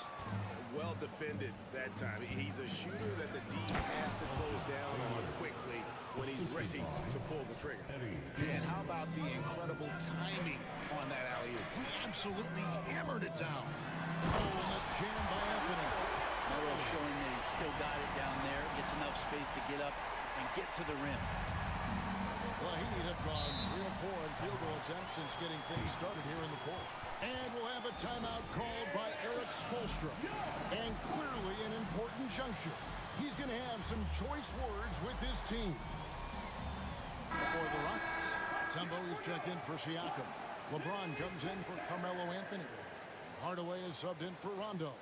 Well defended that time. He's a shooter that the D has to close down on quickly when he's ready to pull the trigger. And how about the incredible timing on that alley-oop? He absolutely hammered it down. Oh, and that's jammed by Anthony. Melo showing that he's still got it down there, gets enough space to get up and get to the rim. The Heat have gone 3 of 4 in field goal attempts since getting things started here in the fourth. And we'll have a timeout called by Eric Spoelstra. And clearly an important juncture. He's going to have some choice words with his team. For the Rockets, Tumbo is checked in for Siakam. LeBron comes in for Carmelo Anthony. Hardaway is subbed in for Rondo.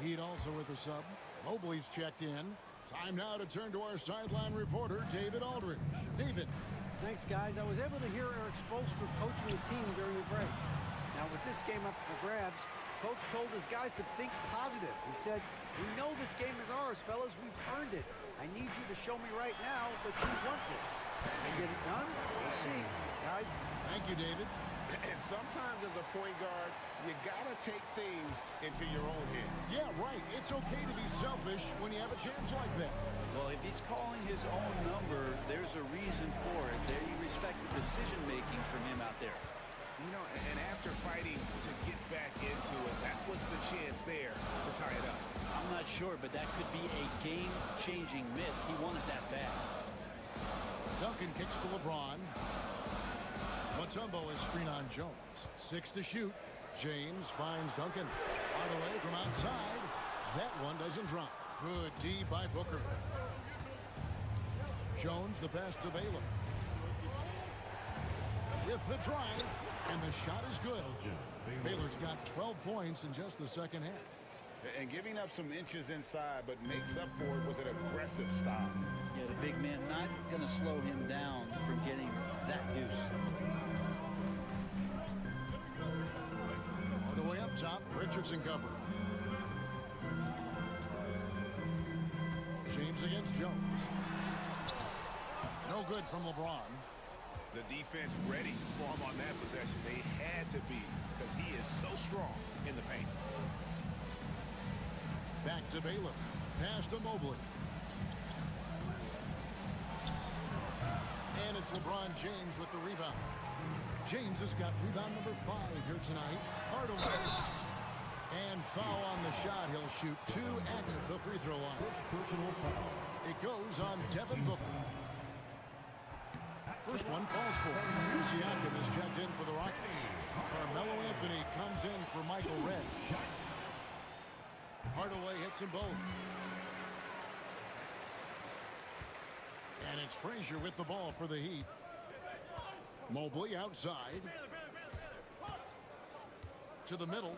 Heat also with a sub. Mobley's checked in. Time now to turn to our sideline reporter, David Aldridge. David. Thanks, guys. I was able to hear Eric Spoelstra coaching the team during the break. Now, with this game up for grabs, Coach told his guys to think positive. He said, "We know this game is ours, fellas. We've earned it. I need you to show me right now that you want this." They get it done? We'll see, guys. Thank you, David. And sometimes as a point guard, you gotta take things into your own hands. Yeah, right. It's okay to be selfish when you have a chance like that. Well, if he's calling his own number, there's a reason for it. They respect the decision-making from him out there. You know, and after fighting to get back into it, that was the chance there to tie it up. I'm not sure, but that could be a game-changing miss. He wanted that bad. Duncan kicks to LeBron. Mutombo is screen on Jones. 6 to shoot. James finds Duncan. Hardaway from outside. That one doesn't drop. Good D by Booker. Jones the pass to Baylor. With the drive. And the shot is good. Baylor's got 12 points in just the second half. And giving up some inches inside, but makes up for it with an aggressive stop. Yeah, the big man not going to slow him down from getting that deuce. All the way up top, Richardson cover. James against Jones. No good from LeBron. The defense ready for him on that possession. They had to be because he is so strong in the paint. Back to Baylor. Pass to Mobley. And it's LeBron James with the rebound. James has got rebound number 5 here tonight. Hardaway. And foul on the shot. He'll shoot 2 at the free throw line. Personal foul. It goes on Devin Booker. First one falls for him. Siakam is checked in for the Rockets. Carmelo Anthony comes in for Michael Redd. Hardaway hits them both. And it's Frazier with the ball for the Heat. Mobley outside. To the middle.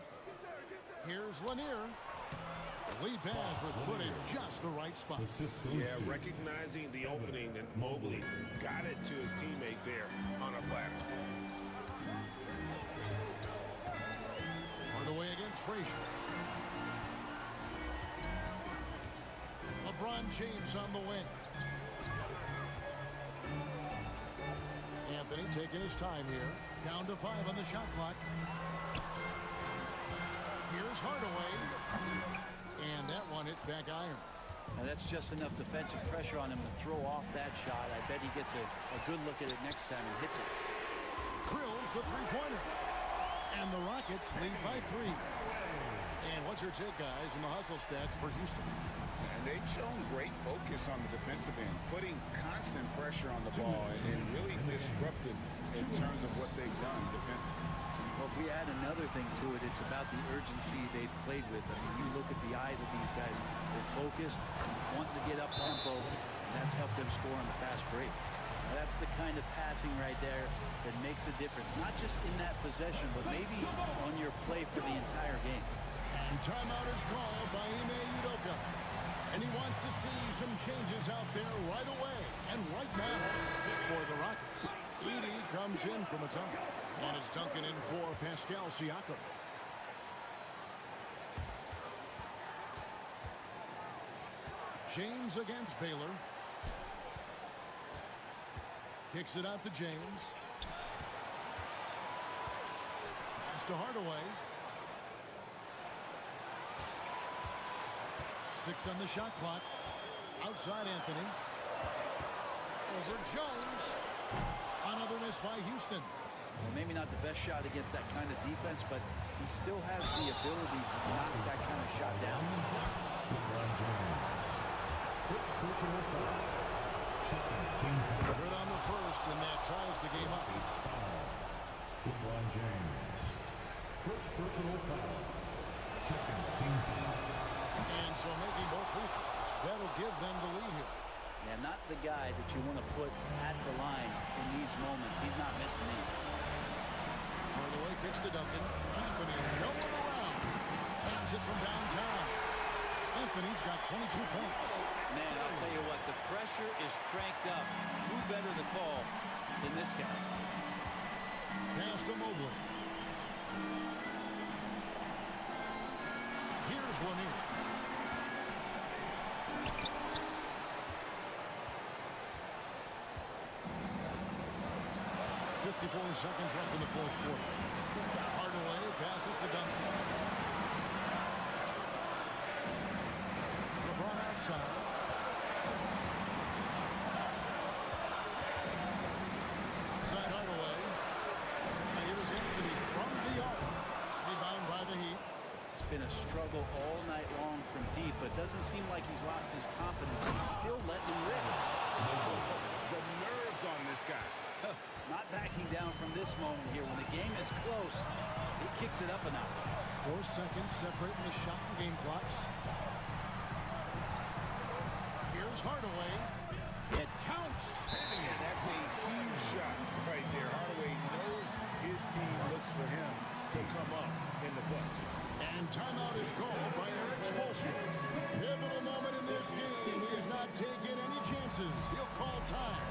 Here's Lanier. The lead pass was put in just the right spot. Yeah, recognizing the opening, and Mobley got it to his teammate there on a platter. Hardaway against Frazier. LeBron James on the wing. Anthony taking his time here. Down to 5 on the shot clock. Here's Hardaway. And that one hits back iron. Now that's just enough defensive pressure on him to throw off that shot. I bet he gets a good look at it next time and hits it. Drills the three-pointer. And the Rockets lead by 3. And what's your take, guys, in the hustle stats for Houston? And they've shown great focus on the defensive end, putting constant pressure on the ball and really disrupted in terms of what they've done defensively. Well, if we add another thing to it, it's about the urgency they've played with. I mean, you look at the eyes of these guys. They're focused, wanting to get up tempo, and that's helped them score on the fast break. Now, that's the kind of passing right there that makes a difference, not just in that possession, but maybe on your play for the entire game. And timeout is called by Ime Udoka. And he wants to see some changes out there right away and right now for the Rockets. Edey comes in from a tumble. And it's Duncan in for Pascal Siakam. James against Baylor. Kicks it out to James. Pass to Hardaway. 6 on the shot clock. Outside Anthony. Over Jones. Another miss by Houston. Well, maybe not the best shot against that kind of defense, but he still has the ability to knock that kind of shot down. Good on the first, and that ties the game up. LeBron James. First personal foul. Second team foul. And so making both free throws. That'll give them the lead here. Yeah, not the guy that you want to put at the line in these moments. He's not missing these. Hardaway kicks to Duncan. Anthony, no one around. Hands it from downtown. Anthony's got 22 points. Man, I'll tell you what, the pressure is cranked up. Who better to call than this guy? Pass to Mobley. Here's Lanier. 54 seconds left in the fourth quarter. Hardaway passes to Duncan. LeBron outside. Outside Hardaway. And here is Anthony from the arc. Rebound by the Heat. It's been a struggle all night long from deep, but doesn't seem like he's lost his confidence. He's still letting him rip. The nerves on this guy. Not backing down from this moment here. When the game is close, he kicks it up a notch. 4 seconds separating the shot and game clocks. Here's Hardaway. It counts. And that's a huge shot right there. Hardaway knows his team looks for him to come up in the clutch. And timeout is called by Eric Spoelstra. Pivotal moment in this game. He is not taking any chances. He'll call time.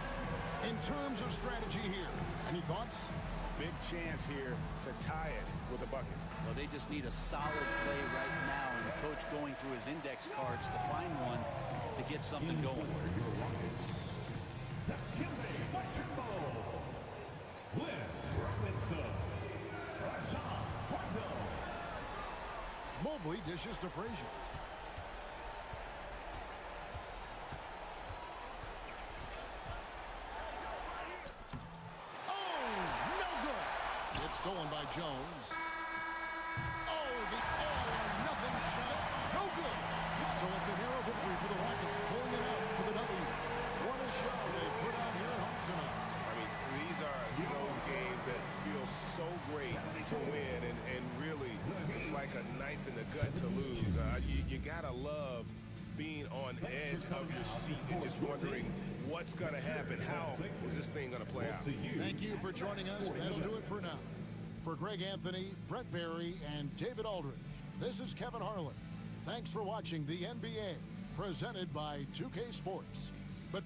In terms of strategy here, any thoughts? Big chance here to tie it with a bucket. Well, they just need a solid play right now, and the coach going through his index cards to find one. to get something going. Mobley dishes to Frazier. It's stolen by Jones. Oh, the all-or-nothing shot. No good. So it's a narrow victory for the Rockets, pulling it out for the W. What a show they put on here at home tonight. I mean, these are those games that feel so great to win, and really, it's like a knife in the gut to lose. You gotta love being on edge of your seat and just wondering what's gonna happen. How is this thing gonna play out? Thank you for joining us. That'll do it for now. For Greg Anthony, Brett Barry, and David Aldridge, this is Kevin Harlan. Thanks for watching the NBA, presented by 2K Sports. But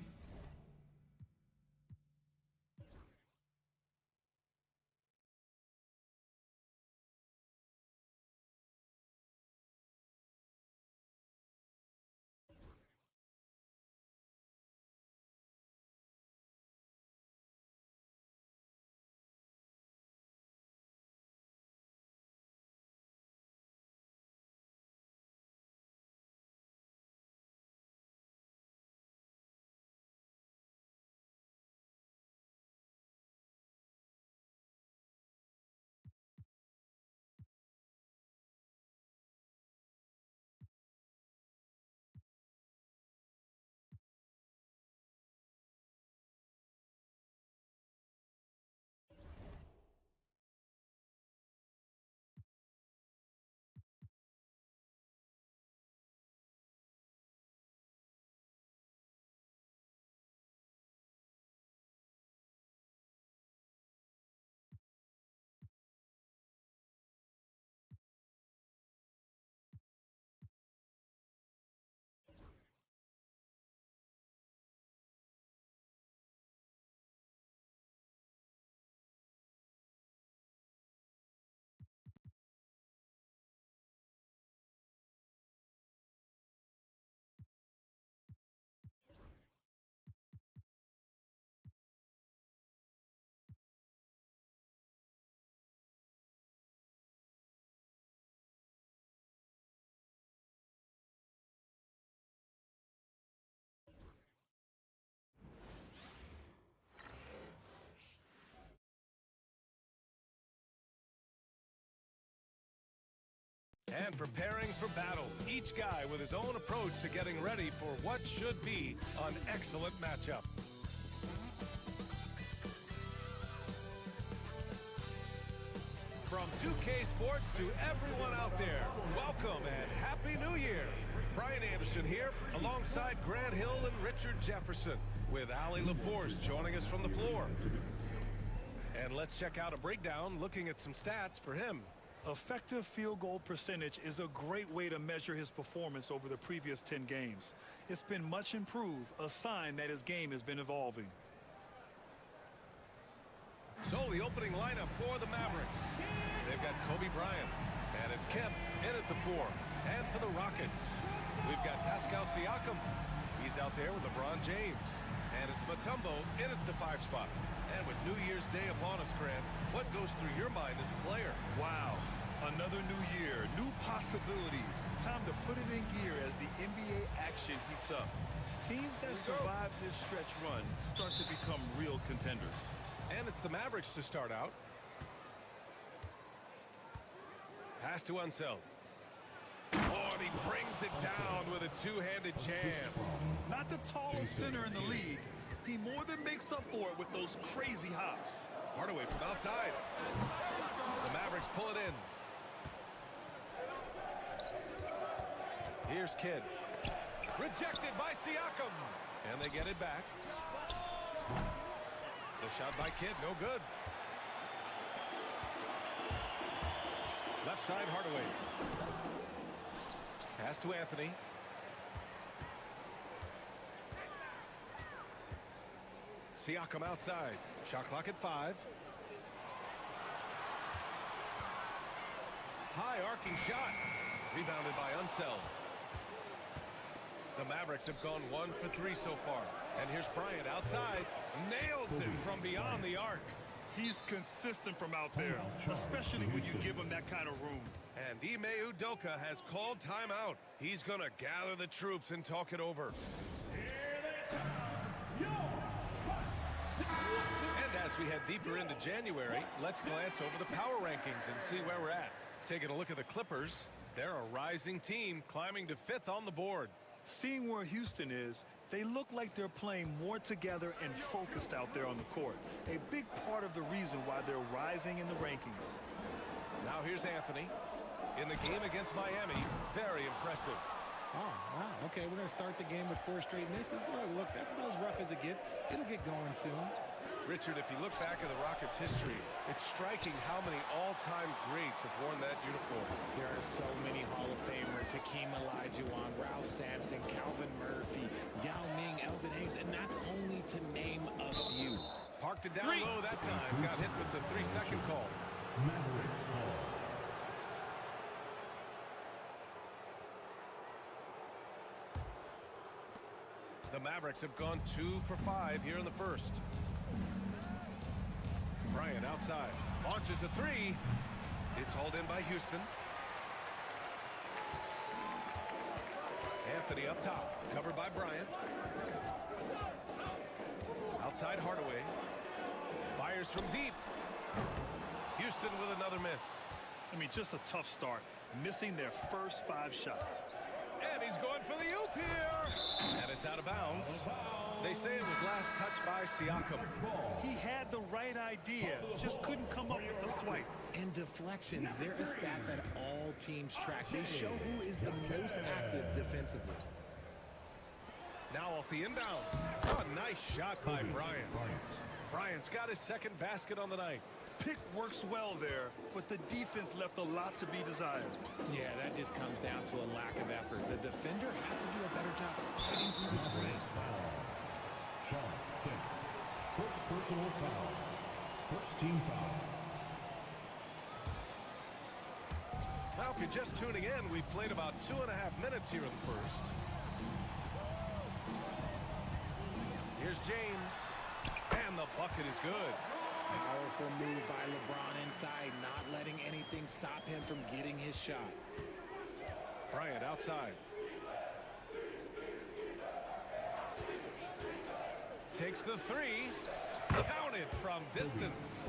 And preparing for battle, each guy with his own approach to getting ready for what should be an excellent matchup. From 2K Sports to everyone out there, welcome and Happy New Year. Brian Anderson here, alongside Grant Hill and Richard Jefferson, with Allie LaForce joining us from the floor. And let's check out a breakdown looking at some stats for him. Effective field goal percentage is a great way to measure his performance over the previous 10 games. It's been much improved, a sign that his game has been evolving. So the opening lineup for the Mavericks. They've got Kobe Bryant, and it's Kemp in at the 4. And for the Rockets, we've got Pascal Siakam. He's out there with LeBron James. And it's Mutombo in at the 5 spot. And with New Year's Day upon us, Grant, what goes through your mind as a player? Wow, another new year, new possibilities. Time to put it in gear as the NBA action heats up. Teams that survive this stretch run start to become real contenders. And it's the Mavericks to start out. Pass to Unseld. Oh, and he brings it down with a two-handed jam. Not the tallest center in the league. He more than makes up for it with those crazy hops. Hardaway from outside. The Mavericks pull it in. Here's Kidd. Rejected by Siakam. And they get it back. The shot by Kidd, no good. Left side, Hardaway. Pass to Anthony. Siakam outside. Shot clock at 5. High arcing shot. Rebounded by Unseld. The Mavericks have gone 1 for 3 so far. And here's Bryant outside. Nails it from beyond the arc. He's consistent from out there, especially when you give him that kind of room. And Ime Udoka has called timeout. He's going to gather the troops and talk it over. And as we head deeper into January, let's glance over the power rankings and see where we're at. Taking a look at the Clippers, they're a rising team climbing to 5th on the board. Seeing where Houston is, they look like they're playing more together and focused out there on the court. A big part of the reason why they're rising in the rankings. Now here's Anthony. In the game against Miami, very impressive. Oh, wow. Okay, we're going to start the game with 4 straight misses. Look, that's about as rough as it gets. It'll get going soon. Richard, if you look back at the Rockets' history, it's striking how many all-time greats have worn that uniform. There are so many Hall of Famers. Hakeem Olajuwon, Ralph Sampson, Calvin Murphy, Yao Ming, Elvin Hayes, and that's only to name a few. Parked it down low that time. Got hit with the 3-second call. The Mavericks have gone 2 for 5 here in the first. Bryant outside. Launches a 3. It's hauled in by Houston. Anthony up top. Covered by Bryant. Outside Hardaway. Fires from deep. Houston with another miss. I mean, just a tough start. Missing their first 5 shots. And he's going for the oop here. And it's out of bounds. They say it was last touched by Siakam. He had the right idea, just couldn't come up with the swipe. And deflections, they're a stat that all teams track. They show who is the most active defensively. Now off the inbound. Oh, nice shot by Bryant. Bryant's got his second basket on the night. Pick works well there, but the defense left a lot to be desired. Yeah, that just comes down to a lack of effort. The defender has to do a better job fighting through the screen. First personal foul. First team foul. Now, if you're just tuning in, we've played about 2.5 minutes here in the first. Here's James. And the bucket is good. Powerful move by LeBron inside, not letting anything stop him from getting his shot. Bryant outside. Takes the 3. Counted from distance.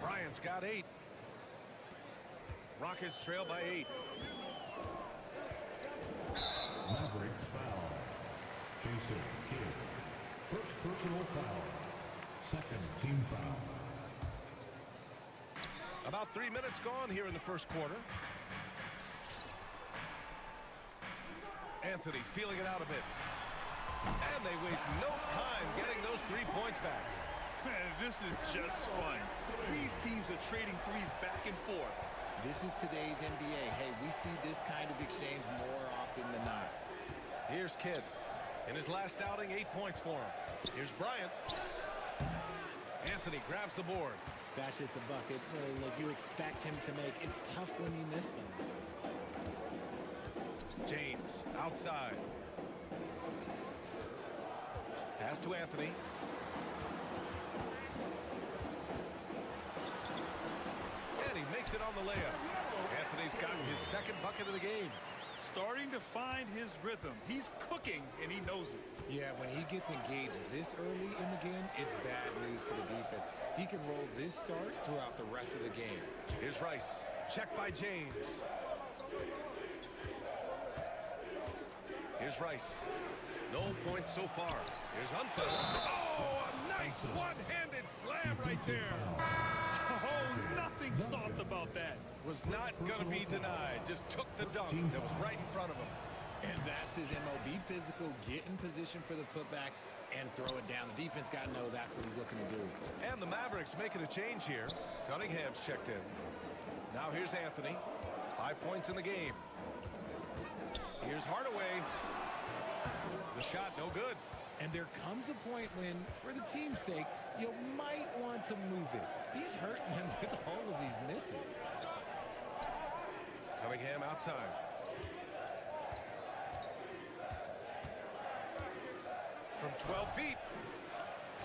Bryant's got 8. Rockets trail by 8. Mavericks foul. Jason Kidd. First personal foul. Second team foul. About 3 minutes gone here in the first quarter. Anthony feeling it out a bit. And they waste no time getting those 3 points back. Man, this is just fun. These teams are trading threes back and forth. This is today's NBA. Hey, we see this kind of exchange more often than not. Here's Kidd. In his last outing, 8 points for him. Here's Bryant. Anthony grabs the board. That's just a bucket. Look, you expect him to make. It's tough when you miss things. James outside. Pass to Anthony. And he makes it on the layup. Anthony's gotten his second bucket of the game. Starting to find his rhythm. He's cooking, and he knows it. Yeah, when he gets engaged this early in the game, it's bad news for the defense. He can roll this start throughout the rest of the game. Here's Rice. Checked by James. Here's Rice. No points so far. Here's unsettled. Oh, a nice one-handed slam right there. Oh, nothing soft about that. Was not going to be denied. Just took the dunk that was right in front of him. And that's his MO. Be physical, get in position for the putback, and throw it down. The defense got to know that's what he's looking to do. And the Mavericks making a change here. Cunningham's checked in. Now here's Anthony. 5 points in the game. Here's Hardaway. The shot no good. And there comes a point when, for the team's sake, you might want to move it. He's hurting them with all of these misses. Cunningham outside. from 12 feet.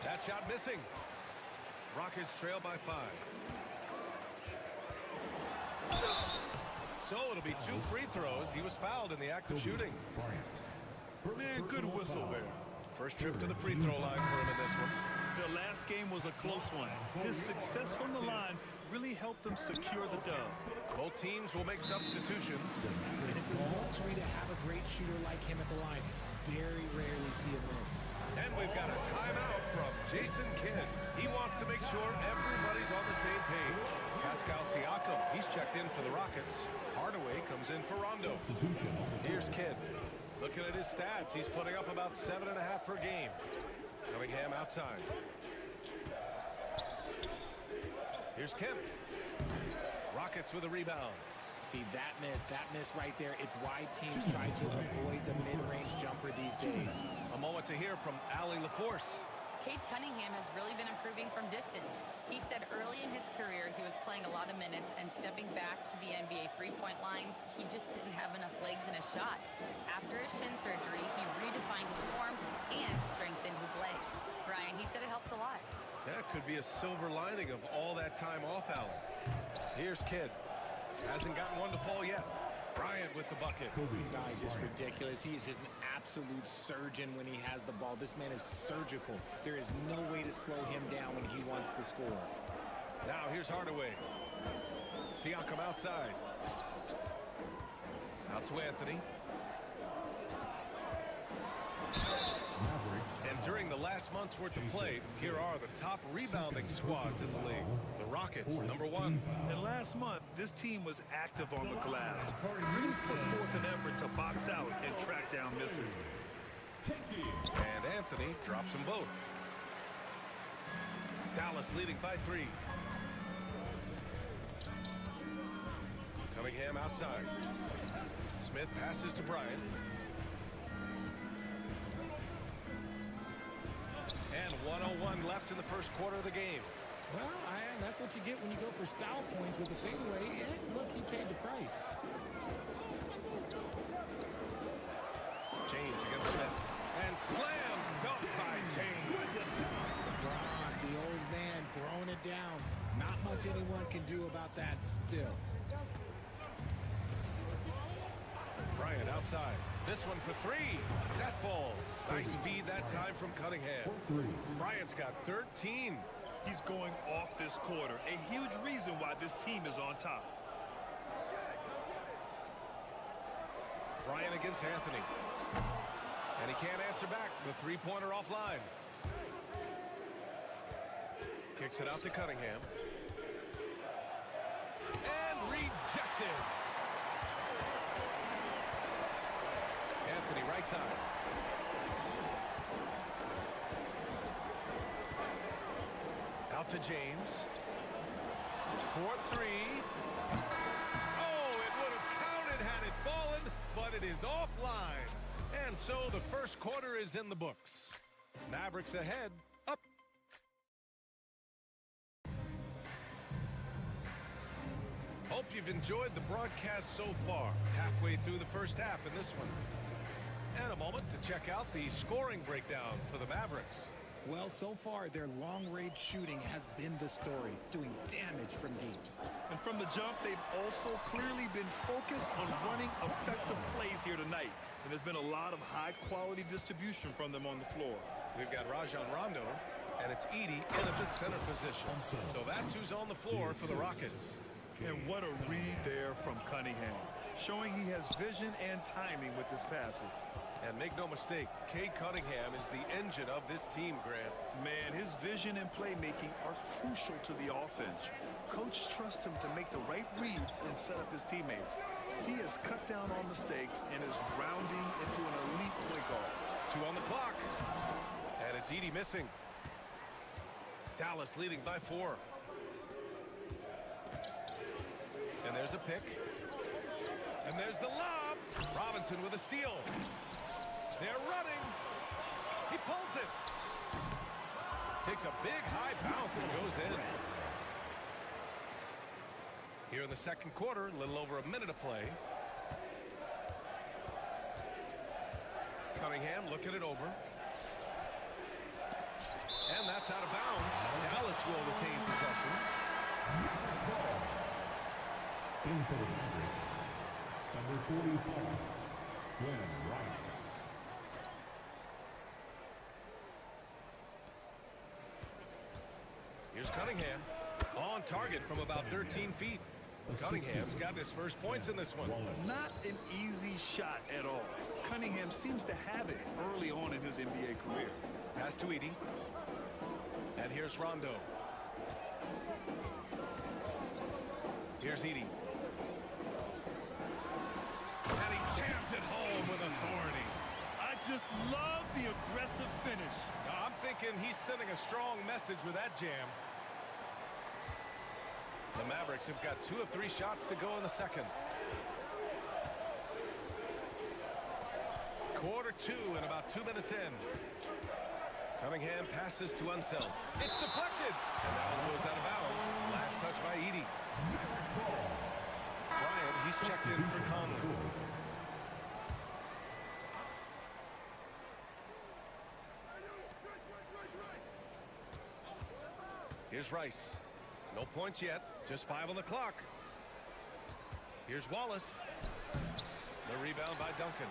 That shot missing. Rockets trail by 5. So it'll be 2 free throws. He was fouled in the act of shooting. Man, good whistle there. First trip to the free throw line for him in this one. The last game was a close one. His success from the line really helped them secure the dub. Both teams will make substitutions. And it's a luxury to have a great shooter like him at the line. Very rarely see him miss. And we've got a timeout from Jason Kidd. He wants to make sure everybody's on the same page. Pascal Siakam, he's checked in for the Rockets. Hardaway comes in for Rondo. Here's Kidd. Looking at his stats, he's putting up about 7.5 per game. Cunningham outside. Here's Kemp. Rockets with a rebound. See, that miss right there. It's why teams try to avoid the mid-range jumper these days. A moment to hear from Allie LaForce. Cade Cunningham has really been improving from distance. He said early in his career he was playing a lot of minutes and stepping back to the NBA three-point line, he just didn't have enough legs in his shot. After his shin surgery, he redefined his form and strengthened his legs. Brian, he said it helped a lot. That could be a silver lining of all that time off, Allen. Here's Kidd. Hasn't gotten one to fall yet. Bryant with the bucket. He's just ridiculous. He is just an absolute surgeon when he has the ball. This man is surgical. There is no way to slow him down when he wants to score. Now here's Hardaway. Siakam outside. Out to Anthony. And during the last month's worth of play, here are the top rebounding squads in the league. The Rockets, number 1. And last month, this team was active on the glass. Really put forth an effort to box out and track down misses. And Anthony drops them both. Dallas leading by 3. Cunningham outside. Smith passes to Bryant. And 1:01 left in the first quarter of the game. Well, that's what you get when you go for style points with the fadeaway. And look, he paid the price. James against Smith. And slam dunk by James. LeBron, the old man, throwing it down. Not much anyone can do about that still. Bryant outside. This one for 3. That falls. Nice feed that time from Cunningham. Bryant's got 13. He's going off this quarter. A huge reason why this team is on top. Bryant against Anthony. And he can't answer back. The three-pointer offline. Kicks it out to Cunningham. And rejected. Anthony right side. Out to James. 4-3. Oh, it would have counted had it fallen, but it is offline. And so the first quarter is in the books. Mavericks ahead, up. Hope you've enjoyed the broadcast so far. Halfway through the first half in this one. And a moment to check out the scoring breakdown for the Mavericks. Well, so far, their long-range shooting has been the story, doing damage from deep. And from the jump, they've also clearly been focused on running effective plays here tonight. And there's been a lot of high-quality distribution from them on the floor. We've got Rajon Rondo, and it's Edey in at the center position. So that's who's on the floor for the Rockets. And what a read there from Cunningham, showing he has vision and timing with his passes. And make no mistake, Cade Cunningham is the engine of this team, Grant. Man, his vision and playmaking are crucial to the offense. Coach trusts him to make the right reads and set up his teammates. He has cut down on mistakes and is rounding into an elite point guard. 2 on the clock. And it's Edey missing. Dallas leading by 4. And there's a pick. And there's the lob. Robinson with a steal. They're running. He pulls it. Takes a big high bounce and goes in. Here in the second quarter, a little over a minute of play. Cunningham looking it over. And that's out of bounds. Dallas will retain possession. In for the Mavericks, number 45, Glenn Rice. Here's Cunningham. On target from about 13 feet. Cunningham's got his first points in this one. Not an easy shot at all. Cunningham seems to have it early on in his NBA career. Pass to Edey. And here's Rondo. Here's Edey. And he jams it home with authority. I just love the aggressive finish. I'm thinking he's sending a strong message with that jam. The Mavericks have got 2 of 3 shots to go in the second. Quarter 2 and about 2 minutes in. Cunningham passes to Unseld. It's deflected. And now it goes out of bounds. Last touch by Edey. Bryant, he's checked in for Conley. Here's Rice. No points yet. Just 5 on the clock. Here's Wallace. The rebound by Duncan.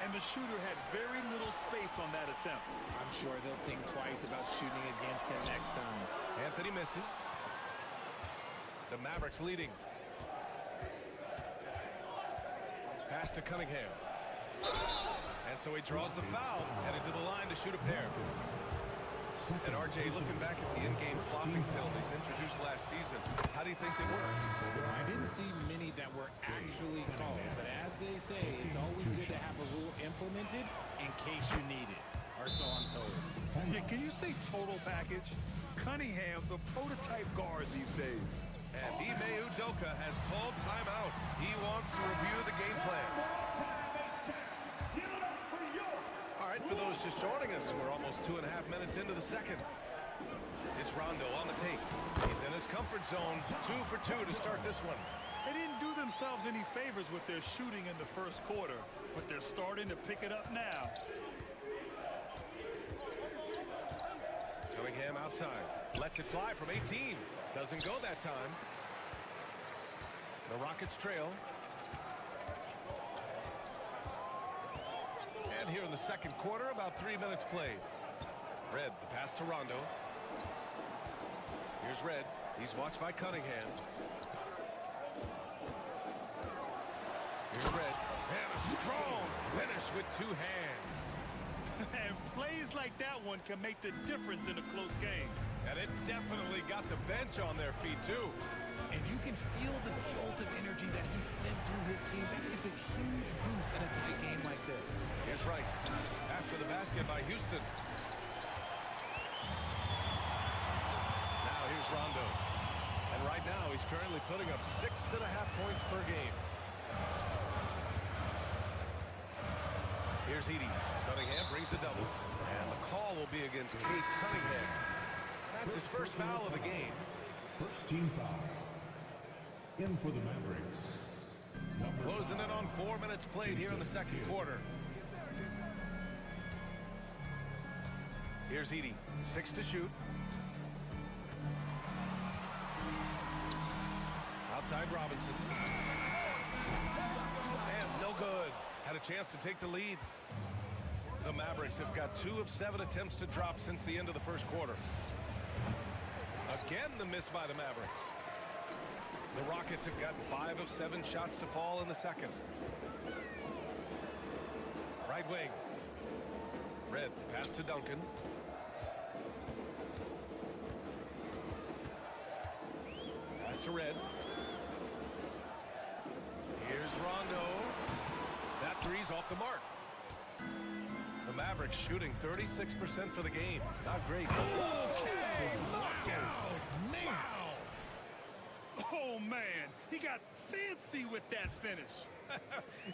And the shooter had very little space on that attempt. I'm sure they'll think twice about shooting against him next time. Anthony misses. The Mavericks leading. Pass to Cunningham. And so he draws the foul, headed to the line to shoot a pair. And RJ, looking back at the in-game flopping penalties introduced last season, how do you think they work? Well, I didn't see many that were actually called, but as they say, it's always good to have a rule implemented in case you need it, or so I'm told. Yeah, can you say total package? Cunningham, the prototype guard these days. And Ime Udoka has called timeout. He wants to review the game plan. All right, for those just joining us, we're almost 2.5 minutes into the second. It's Rondo on the take. He's in his comfort zone. 2 for 2 to start this one. They didn't do themselves any favors with their shooting in the first quarter, but they're starting to pick it up now. Cunningham outside. Lets it fly from 18. Doesn't go that time. The Rockets trail. And here in the second quarter, about 3 minutes played. Red, the pass to Rondo. Here's Red. He's watched by Cunningham. Here's Red. And a strong finish with 2 hands. And plays like that one can make the difference in a close game. And it definitely got the bench on their feet, too. And you can feel the jolt of energy that he sent through his team. That is a huge boost in a tight game like this. Here's Rice. After the basket by Houston. Now here's Rondo. And right now he's currently putting up 6.5 points per game. Here's Edey. Cunningham brings a double. And the call will be against Cade Cunningham. That's his first foul of the game. First team foul. In for the Mavericks. Closing in on 4 minutes played here in the second quarter. Here's Edey. 6 to shoot. Outside Robinson. And no good. Had a chance to take the lead. The Mavericks have got 2 of 7 attempts to drop since the end of the first quarter. Again, the miss by the Mavericks. The Rockets have gotten 5 of 7 shots to fall in the second. Right wing. Red, pass to Duncan. Pass to Red. Here's Rondo. That three's off the mark. The Mavericks shooting 36% for the game. Not great. Okay, knockout. Wow. Oh, man. He got fancy with that finish.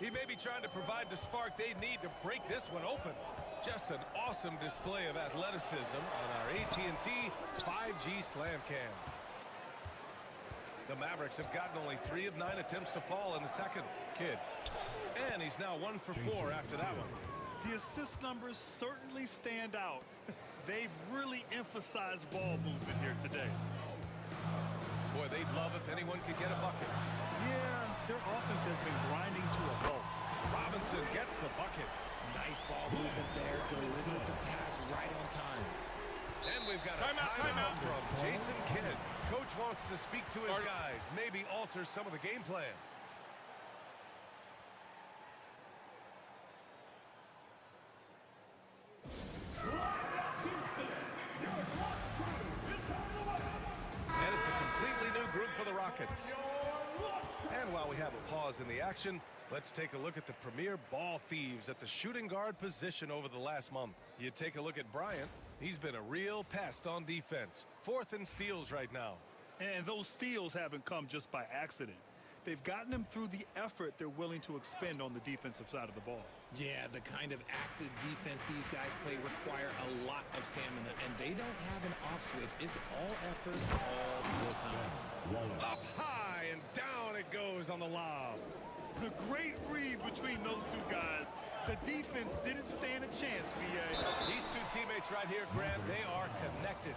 He may be trying to provide the spark they need to break this one open. Just an awesome display of athleticism on our AT&T 5G Slam Cam. The Mavericks have gotten only 3 of 9 attempts to fall in the second. Kid. And he's now 1 for 4 after that one. The assist numbers certainly stand out. They've really emphasized ball movement here today. Boy, they'd love if anyone could get a bucket. Yeah, their offense has been grinding to a halt. Robinson gets the bucket. Nice ball movement there. Delivered the pass right on time. And we've got a timeout from Jason Kidd. Coach wants to speak to his guys, maybe alter some of the game plan. And it's a completely new group for the Rockets. And while we have a pause in the action, let's take a look at the premier ball thieves at the shooting guard position over the last month. You take a look at Bryant. He's been a real pest on defense. 4th in steals right now. And those steals haven't come just by accident. They've gotten them through the effort they're willing to expend on the defensive side of the ball. Yeah, the kind of active defense these guys play require a lot of stamina, and they don't have an off switch. It's all effort all the time. Up high and down it goes on the lob. A great read between those two guys. The defense didn't stand a chance, B.A. These two teammates right here, Grant, they are connected.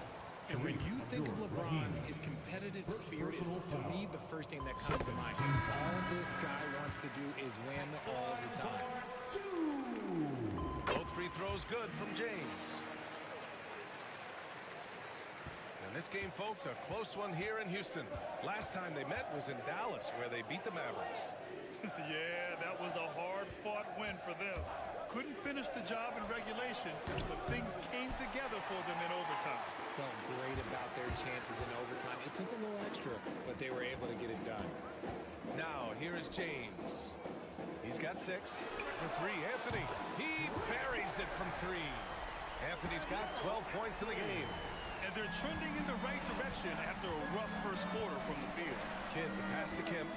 And when you think of LeBron, his competitive spirit is, to me, the first thing that comes to mind. All this guy wants to do is win all the time. Both free throws good from James. And this game, folks, a close one here in Houston. Last time they met was in Dallas, where they beat the Mavericks. Yeah, that was a hard-fought win for them. Couldn't finish the job in regulation, but things came together for them in overtime. Felt great about their chances in overtime. It took a little extra, but they were able to get it done. Now, here is James. He's got 6. For 3, Anthony. He buries it from 3. Anthony's got 12 points in the game. And they're trending in the right direction after a rough first quarter from the field. Kidd, the pass to Kim.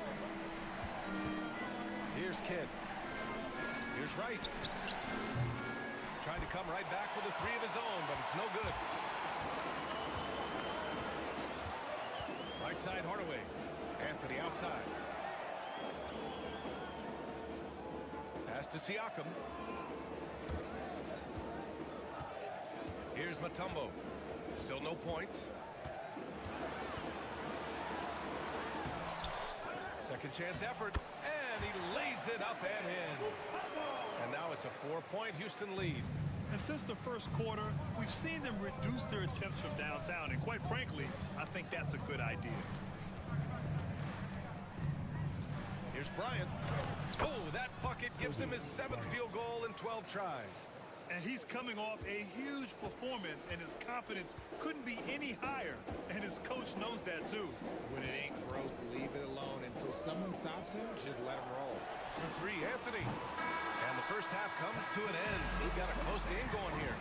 Here's Kidd. Here's Rice. Trying to come right back with a 3 of his own, but it's no good. Right side, Hardaway. Anthony outside. Pass to Siakam. Here's Mutombo. Still no points. Second chance effort. And he lays it up and in. And now it's a 4-point Houston lead. And since the first quarter, we've seen them reduce their attempts from downtown. And quite frankly, I think that's a good idea. Here's Bryant. Oh, that bucket gives him his 7th field goal in 12 tries. And he's coming off a huge performance, and his confidence couldn't be any higher. And his coach knows that, too. When it ain't broke, leave it alone. Until someone stops him, just let him roll. For 3, Anthony. And the first half comes to an end. We've got a close game going here.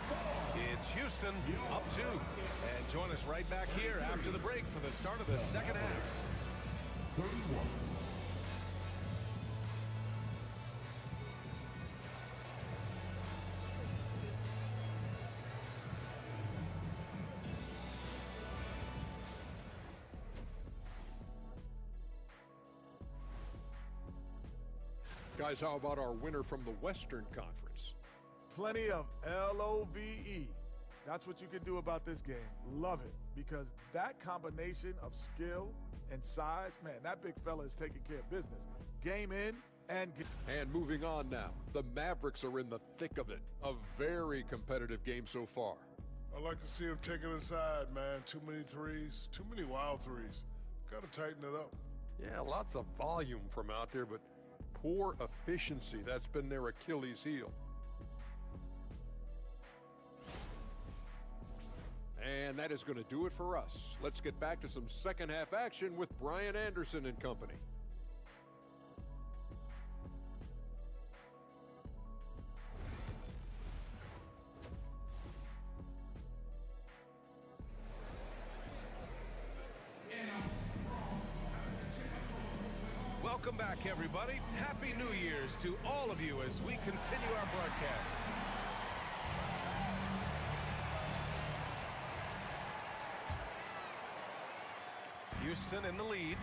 It's Houston up 2. And join us right back here after the break for the start of the second half. 31. Guys, how about our winner from the Western Conference? Plenty of L-O-V-E. That's what you can do about this game. Love it, because that combination of skill and size, man, that big fella is taking care of business. Game in and get. And moving on now, the Mavericks are in the thick of it. A very competitive game so far. I like to see him taking it inside, man. Too many threes, too many wild threes. Got to tighten it up. Yeah, lots of volume from out there, but poor efficiency. That's been their Achilles heel. And that is going to do it for us. Let's get back to some second half action with Brian Anderson and company. Welcome back, everybody. Happy New Year's to all of you as we continue our broadcast. Houston in the lead.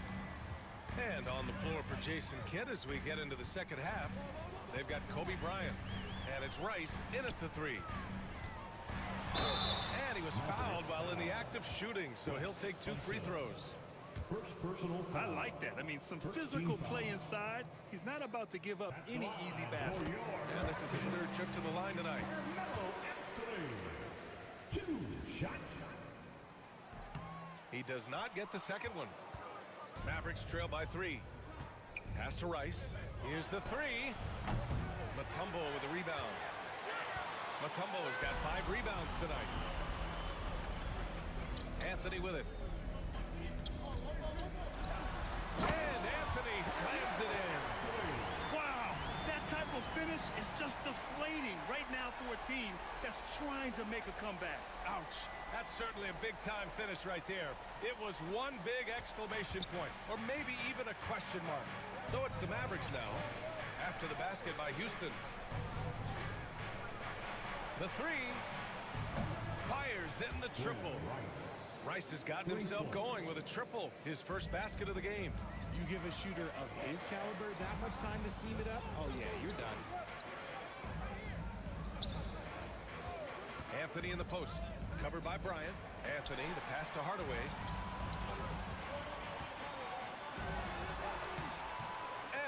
And on the floor for Jason Kidd as we get into the second half. They've got Kobe Bryant. And it's Rice in at the 3. And he was fouled while in the act of shooting, so he'll take 2 free throws. First personal I foul. like that. I mean, some physical play inside. He's not about to give up any easy baskets. And this is his 3rd trip to the line tonight. 2 shots. He does not get the second one. Mavericks trail by 3. Pass to Rice. Here's the 3. Mutombo with a rebound. Mutombo has got 5 rebounds tonight. Anthony with it. And Anthony slams it in. Wow, that type of finish is just deflating right now for a team that's trying to make a comeback. Ouch. That's certainly a big-time finish right there. It was one big exclamation point, or maybe even a question mark. So it's the Mavericks now, after the basket by Houston. The 3 fires in the triple. Rice has gotten himself going with a triple, his first basket of the game. You give a shooter of his caliber that much time to seam it up? Oh, yeah, you're done. Anthony in the post, covered by Bryant. Anthony, the pass to Hardaway.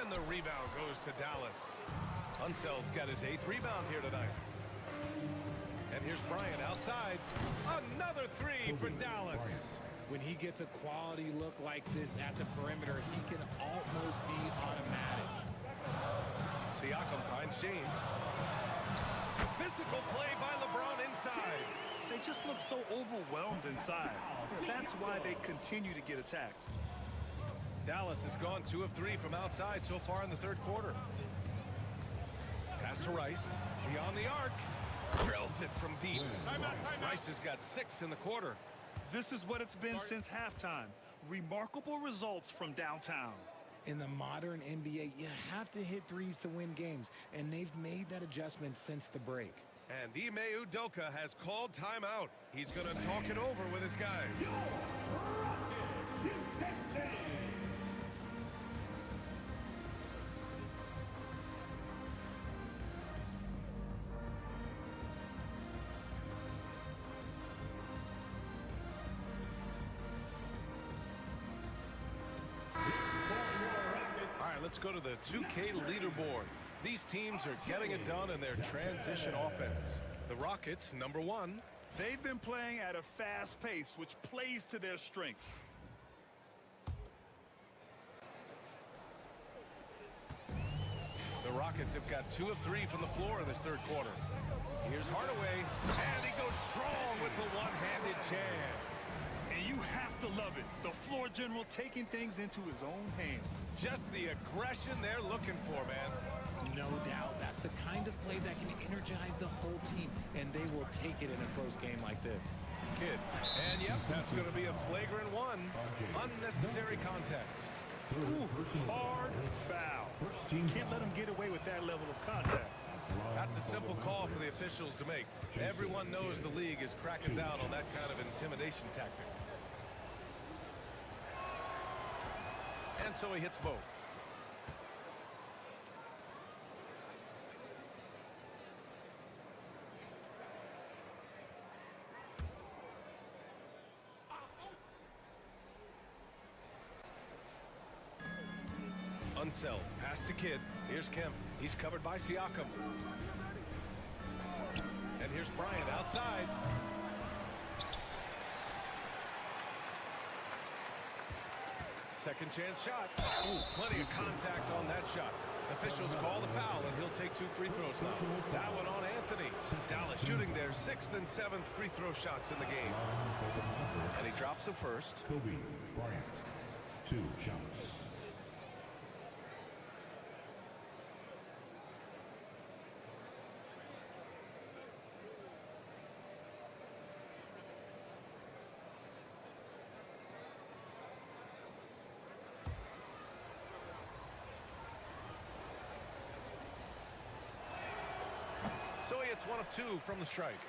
And the rebound goes to Dallas. Unseld's got his 8th rebound here tonight. And here's Bryant outside. Another 3 for Dallas. When he gets a quality look like this at the perimeter, he can almost be automatic. Siakam finds James. Physical play by LeBron inside. They just look so overwhelmed inside. That's why they continue to get attacked. Dallas has gone 2 of 3 from outside so far in the 3rd quarter. Pass to Rice. Beyond the arc. Drills it from deep. Rice has got 6 in the quarter. This is what it's been since halftime. Remarkable results from downtown. In the modern NBA, you have to hit threes to win games, and they've made that adjustment since the break. And Ime Udoka has called timeout. He's going to talk it over with his guys. Let's go to the 2K leaderboard. These teams are getting it done in their transition offense. The Rockets, number 1. They've been playing at a fast pace, which plays to their strengths. The Rockets have got 2 of 3 from the floor in this 3rd quarter. Here's Hardaway, and he goes strong with the one-handed jam. And you have to love it. The floor general taking things into his own hands. Just the aggression they're looking for, man. No doubt. That's the kind of play that can energize the whole team, and they will take it in a close game like this. Kid. And, yep, that's going to be a flagrant 1. Unnecessary contact. Ooh, hard foul. Can't let him get away with that level of contact. That's a simple call for the officials to make. Everyone knows the league is cracking down on that kind of intimidation tactic. And so he hits both. Unseld, pass to Kidd. Here's Kemp. He's covered by Siakam. And here's Bryant outside. Second chance shot. Ooh, plenty of contact on that shot. Officials call the foul, and he'll take 2 free throws now. That one on Anthony. Dallas shooting their 6th and 7th free throw shots in the game. And he drops the first. Kobe Bryant, 2 shots. So he hits 1 of 2 from the strike.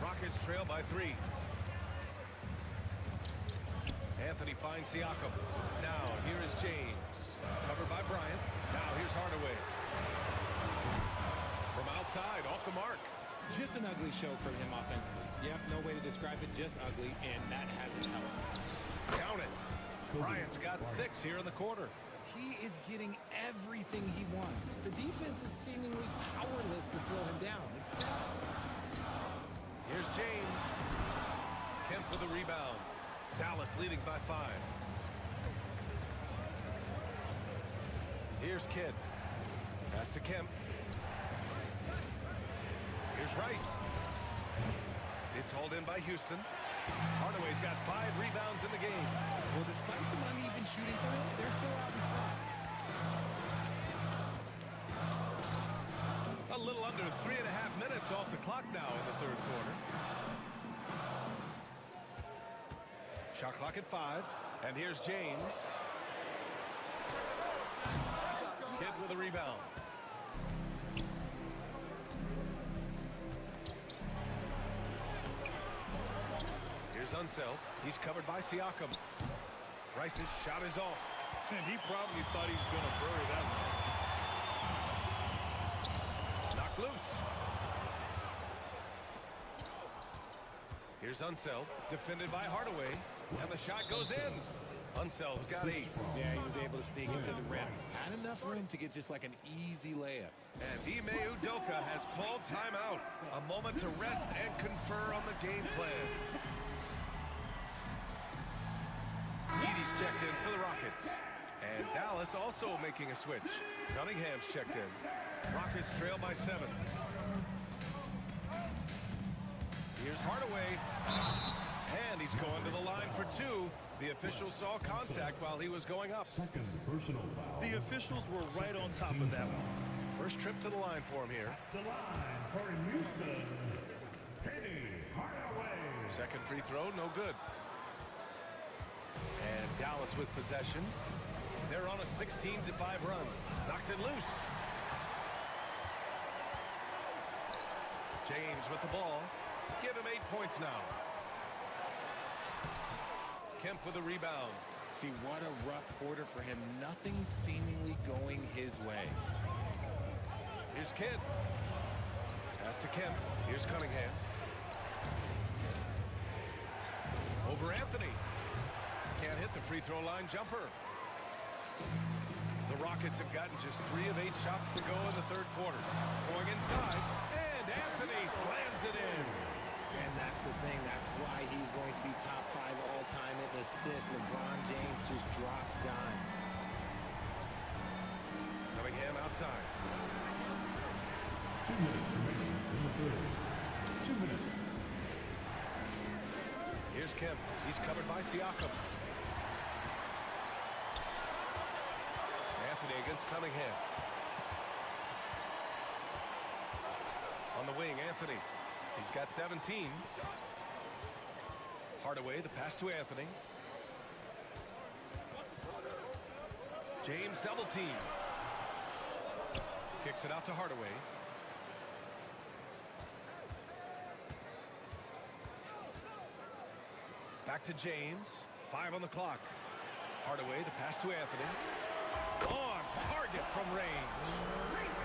Rockets trail by 3. Anthony finds Siakam. Now here is James. Covered by Bryant. Now here's Hardaway. From outside, off the mark. Just an ugly show from him offensively. Yep, no way to describe it, just ugly, and that hasn't helped. Count it. Bryant's got 6 here in the quarter. He is getting everything he wants. The defense is seemingly powerless to slow him down. It's sad. Here's James. Kemp with the rebound. Dallas leading by 5. Here's Kidd. Pass to Kemp. Here's Rice. It's hauled in by Houston. Hardaway's got 5 rebounds in the game. Well, despite some uneven shooting for him, they're still out in front. A little under 3.5 minutes off the clock now in the third quarter. Shot clock at 5. And here's James. Kidd with a rebound. Here's Unseld. He's covered by Siakam. Rice's shot is off. And he probably thought he was going to bury that one. Knocked loose. Here's Unseld. Defended by Hardaway. And the shot goes in. Unseld's got 8. Yeah, he was able to sneak into the rim. Had enough room to get just like an easy layup. And Ime Udoka has called timeout. A moment to rest and confer on the game plan. Edie's checked in for the Rockets. And Dallas also making a switch. Cunningham's checked in. Rockets trail by 7. Here's Hardaway. And he's going to the line for 2. The official saw contact while he was going up. Second personal foul. The officials were right on top of that one. First trip to the line for him here. The line for Houston, Hardaway. Second free throw, no good. And Dallas with possession. They're on a 16-5 run. Knocks it loose. James with the ball. Give him 8 points now. Kemp with a rebound. See, what a rough quarter for him. Nothing seemingly going his way. Here's Kidd. Pass to Kemp. Here's Cunningham. Over Anthony. Can't hit the free throw line jumper. The Rockets have gotten just 3 of 8 shots to go in the third quarter. Going inside, and Anthony slams it in. And that's the thing. That's why he's going to be top 5 all-time in assists. LeBron James just drops dimes. Cunningham outside. 2 minutes remaining in the third. 2 minutes. Here's Kemp. He's covered by Siakam. Anthony against Cunningham. On the wing, Anthony. He's got 17. Hardaway, the pass to Anthony. James double teamed. Kicks it out to Hardaway. Back to James. 5 on the clock. Hardaway, the pass to Anthony. On target from range.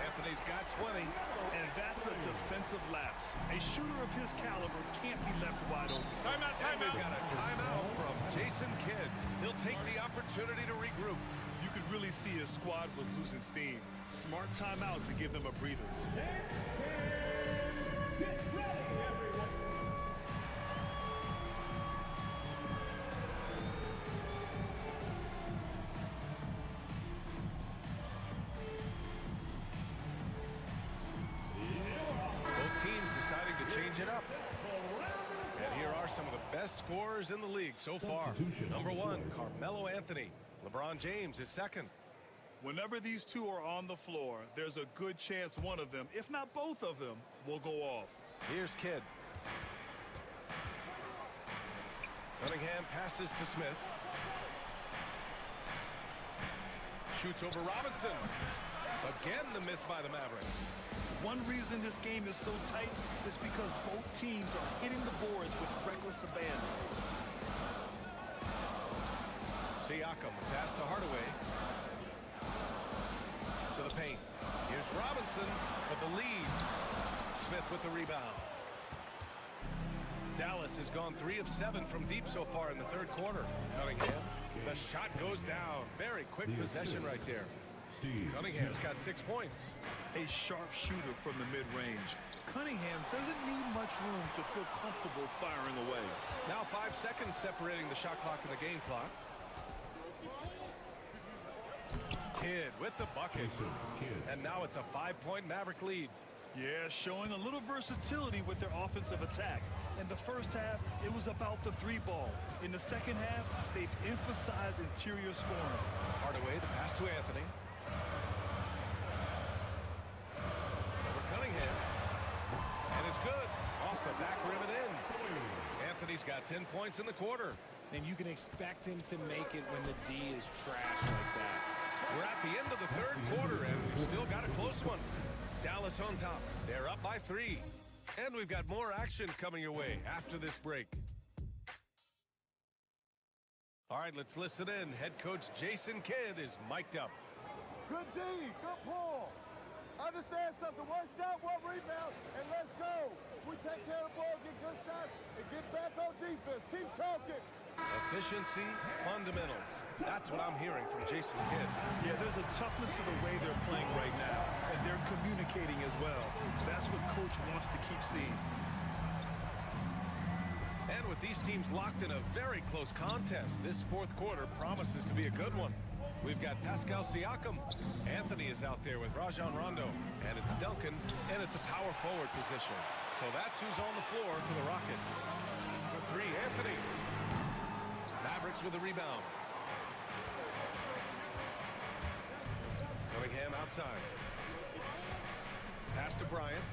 Anthony's got 20. And that's a defensive lapse. A shooter of his caliber can't be left wide open. Timeout, timeout. We've got a timeout from Jason Kidd. He'll take the opportunity to regroup. You could really see his squad was losing steam. Smart timeout to give them a breather. Get ready, everyone. Both teams deciding to change it up. And here are some of the best scorers in the league so far. Number 1, Carmelo Anthony. LeBron James is second. Whenever these two are on the floor, there's a good chance one of them, if not both of them, will go off. Here's Kidd. Cunningham passes to Smith. Shoots over Robinson. Again, the miss by the Mavericks. One reason this game is so tight is because both teams are hitting the boards with reckless abandon. Siakam, the pass to Hardaway. To the paint. Here's Robinson for the lead. Smith with the rebound. Dallas has gone 3 of 7 from deep so far in the third quarter. Cunningham, the shot goes down. Very quick possession right there. Cunningham's got 6 points. A sharp shooter from the mid-range. Cunningham doesn't need much room to feel comfortable firing away. Now 5 seconds separating the shot clock and the game clock. Kidd with the bucket. And now it's a 5-point Maverick lead. Yeah, showing a little versatility with their offensive attack. In the first half, it was about the 3-ball. In the second half, they've emphasized interior scoring. Hardaway, the pass to Anthony. Over Cunningham. And it's good. Off the back rim and in. Anthony's got 10 points in the quarter. And you can expect him to make it when the D is trash like that. We're at the end of the third quarter, and we've still got a close one. Dallas on top. They're up by 3. And we've got more action coming your way after this break. All right, let's listen in. Head coach Jason Kidd is mic'd up. Good D, good pull. Understand something. 1 shot, 1 rebound, and let's go. We take care of the ball, get good shots, and get back on defense. Keep talking. Efficiency, fundamentals. That's what I'm hearing from Jason Kidd. Yeah, there's a toughness to the way they're playing right now, and they're communicating as well. That's what Coach wants to keep seeing. And with these teams locked in a very close contest, this fourth quarter promises to be a good one. We've got Pascal Siakam. Anthony is out there with Rajon Rondo. And it's Duncan in at the power forward position. So that's who's on the floor for the Rockets. For 3, Anthony. Mavericks with a rebound. Cunningham outside. Pass to Bryant.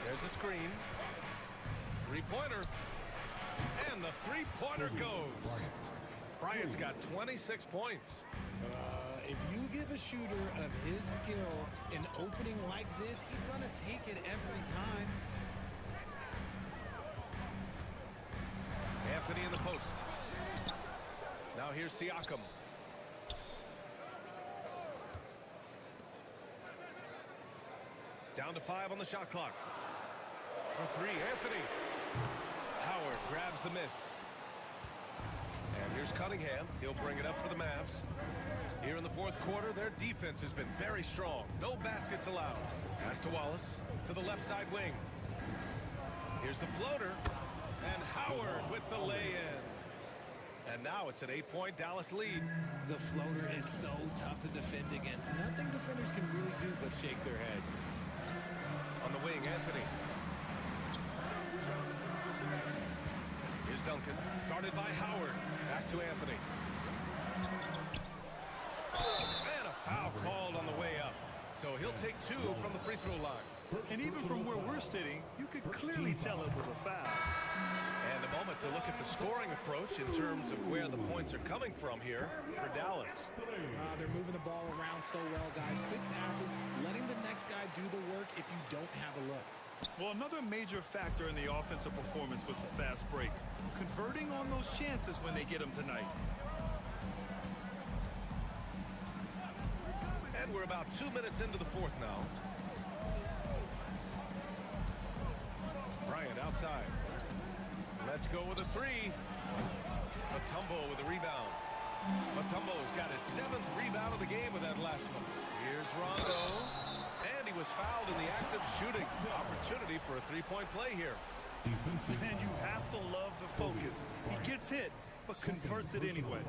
There's a screen. 3-pointer. And the 3-pointer goes. Bryant's got 26 points. If you give a shooter of his skill an opening like this, he's going to take it every time. Anthony in the post. Now here's Siakam. Down to 5 on the shot clock. For 3, Anthony. Howard grabs the miss. And here's Cunningham. He'll bring it up for the Mavs. Here in the fourth quarter, their defense has been very strong. No baskets allowed. Pass to Wallace. To the left side wing. Here's the floater. And Howard with the lay-in. And now it's an 8-point Dallas lead. The floater is so tough to defend against. Nothing defenders can really do but shake their heads. On the wing, Anthony. Here's Duncan. Guarded by Howard. Back to Anthony. And a foul called on the way up. So he'll take 2 from the free throw line. And even from where we're sitting, you could clearly tell it was a foul. And a moment to look at the scoring approach in terms of where the points are coming from here for Dallas. They're moving the ball around so well, guys. Quick passes, letting the next guy do the work if you don't have a look. Well, another major factor in the offensive performance was the fast break. Converting on those chances when they get them tonight. And we're about 2 minutes into the fourth now. Bryant outside. Let's go with a 3. Mutombo with a rebound. Mutombo's got his 7th rebound of the game with that last one. Here's Rondo. And he was fouled in the act of shooting. Opportunity for a 3-point play here. And you have to love the focus. He gets hit, but converts it anyway.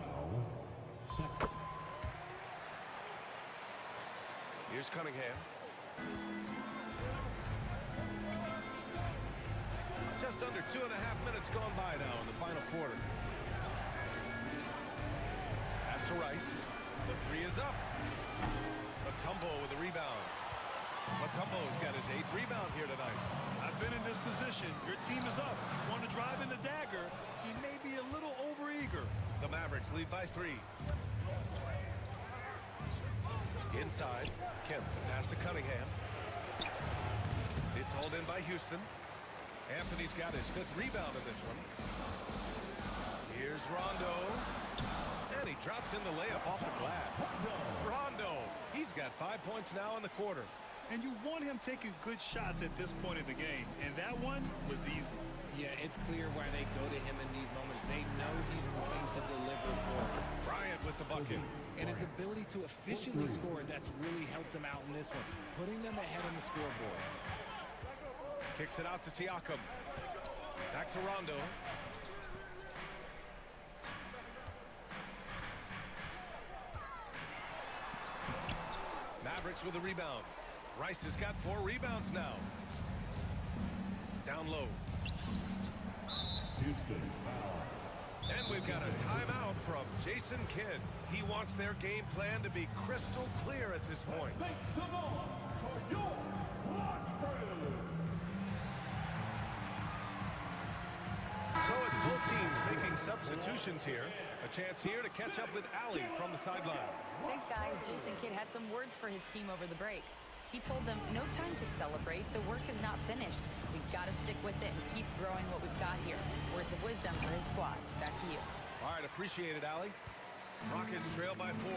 Here's Cunningham. Just under 2.5 minutes gone by now in the final quarter. Pass to Rice. The 3 is up. Mutombo with the rebound. Mutombo's got his 8th rebound here tonight. I've been in this position. Your team is up. You want to drive in the dagger. He may be a little overeager. The Mavericks lead by 3. Inside, Kemp, pass to Cunningham. It's hauled in by Houston. Anthony's got his 5th rebound in this one. Here's Rondo. And he drops in the layup off the glass. Rondo, he's got 5 points now in the quarter. And you want him taking good shots at this point in the game. And that one was easy. Yeah, it's clear why they go to him in these moments. They know he's going to deliver for them. Bryant with the bucket. And his ability to efficiently score, that's really helped him out in this one, putting them ahead on the scoreboard. Kicks it out to Siakam. Back to Rondo. Mavericks with a rebound. Rice has got 4 rebounds now. Down low. Houston foul. And we've got a timeout from Jason Kidd. He wants their game plan to be crystal clear at this point. So it's both teams making substitutions here. A chance here to catch up with Allie from the sideline. Thanks, guys. Jason Kidd had some words for his team over the break. He told them, no time to celebrate. The work is not finished. We've got to stick with it and keep growing what we've got here. Words of wisdom for his squad. Back to you. All right, appreciate it, Allie. Rockets trail by 4.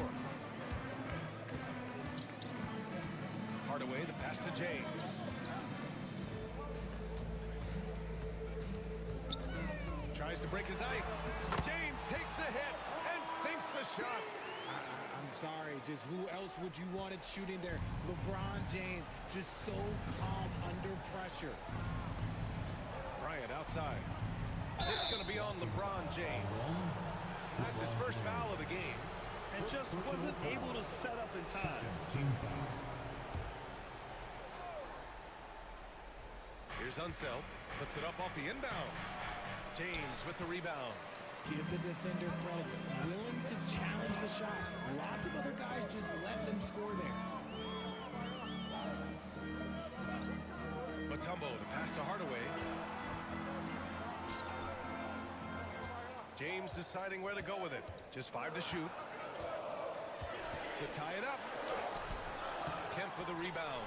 Hardaway, the pass to James. Tries to break his ice. James takes the hit and sinks the shot. I'm sorry, just who else would you want it shooting there? LeBron James, just so calm under pressure. Bryant outside. It's going to be on LeBron James. That's his first foul of the game. And just wasn't able to set up in time. Team foul. Here's Unseld. Puts it up off the inbound. James with the rebound. Give the defender credit. Willing to challenge the shot. Lots of other guys just let them score there. Mutombo, the pass to Hardaway. James deciding where to go with it. Just 5 to shoot. To tie it up. Kemp with a rebound.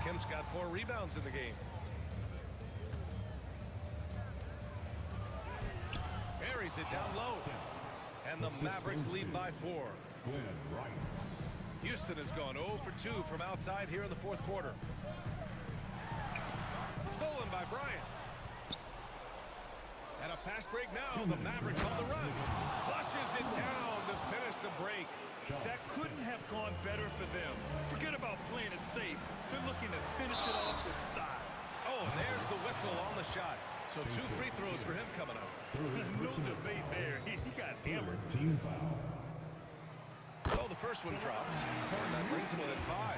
Kemp's got 4 rebounds in the game. Buries it down low. And the Mavericks lead by 4. Houston has gone 0 for 2 from outside here in the 4th quarter. Stolen by Bryant. And a fast break now. The Mavericks on the run. Flushes it down to finish the break. That couldn't have gone better for them. Forget about playing it safe. They're looking to finish it off with style. Oh, and there's the whistle on the shot. So 2 free throws for him coming up. No debate there. He got hammered. Team foul. So the first one drops. And that brings him within 5.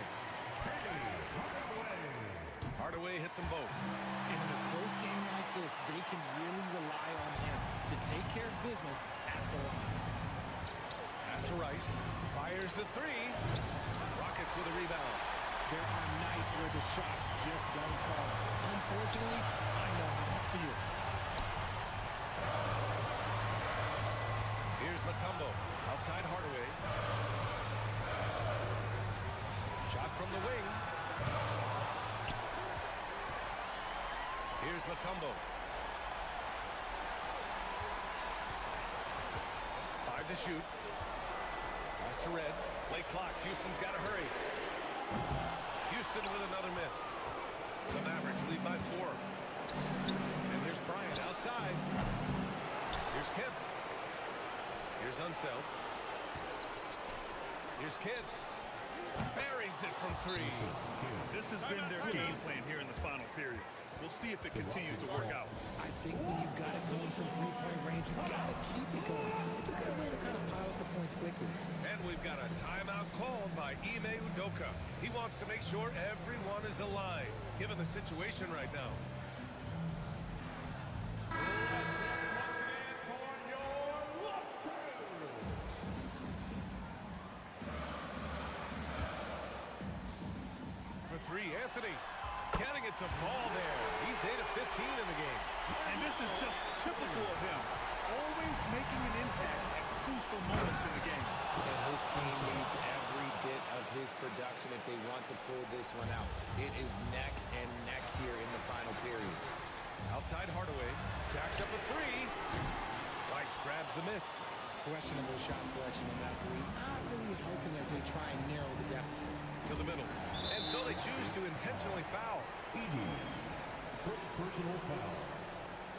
Hardaway hits them both. And in a close game like this, they can really rely on him to take care of business at the line. Pass to Rice. Fires the 3. Rockets with a rebound. There are nights where the shots just don't fall. Unfortunately, I know how it feels. Here's Mutombo. Outside Hardaway. Shot from the wing. Here's Mutombo. 5 to shoot. Pass to Red. Late clock. Houston's got to hurry. Houston with another miss. The Mavericks lead by 4. And here's Bryant outside. Here's Kemp. Here's Unseld. Here's Kidd. Buries it from 3. This has been their game plan here in the final period. We'll see if it continues to work out. I think when you've got it going from 3-point range, you've got to keep it going. It's a good way to kind of pile up the points quickly. And we've got a timeout called by Ime Udoka. He wants to make sure everyone is aligned, given the situation right now. For 3, Anthony. Getting it to fall there. He's 8 of 15 in the game. And this is just typical of him. Always making an impact at crucial moments in the game. And his team needs every bit of his production if they want to pull this one out. It is neck and neck here in the final period. Outside Hardaway. Jacks up a 3. Rice grabs the miss. Questionable shot selection on that 3. Not really helping as they try and narrow the deficit. To the middle. And so they choose to intentionally foul. First personal foul.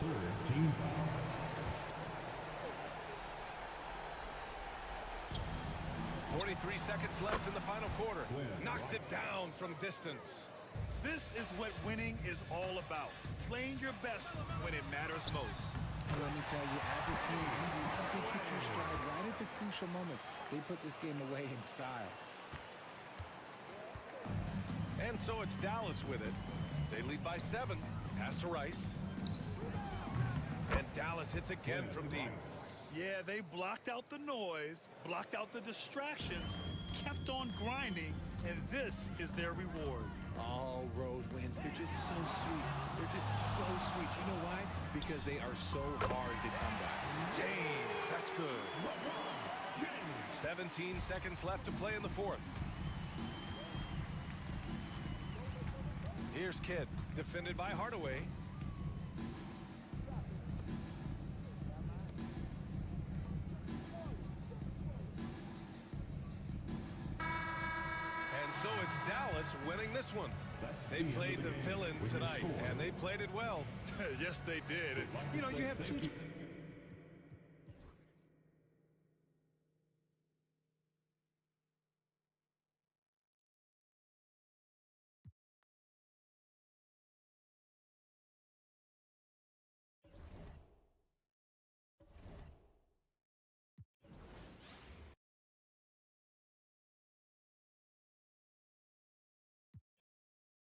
Third team foul. .43 seconds left in the final quarter. Knocks it down from distance. This is what winning is all about. Playing your best when it matters most. And let me tell you, as a team, you have to hit your stride right at the crucial moments. They put this game away in style. And so it's Dallas with it. They lead by 7. Pass to Rice. And Dallas hits again from deep. Yeah, they blocked out the noise, blocked out the distractions, kept on grinding, and this is their reward. All road wins. They're just so sweet. They're just so sweet. You know why? Because they are so hard to come by. James, that's good. 17 seconds left to play in the fourth. Here's Kidd, defended by Hardaway. And so it's Dallas winning this one. They played the villain tonight, and they played it well. Yes, they did. You know, you have two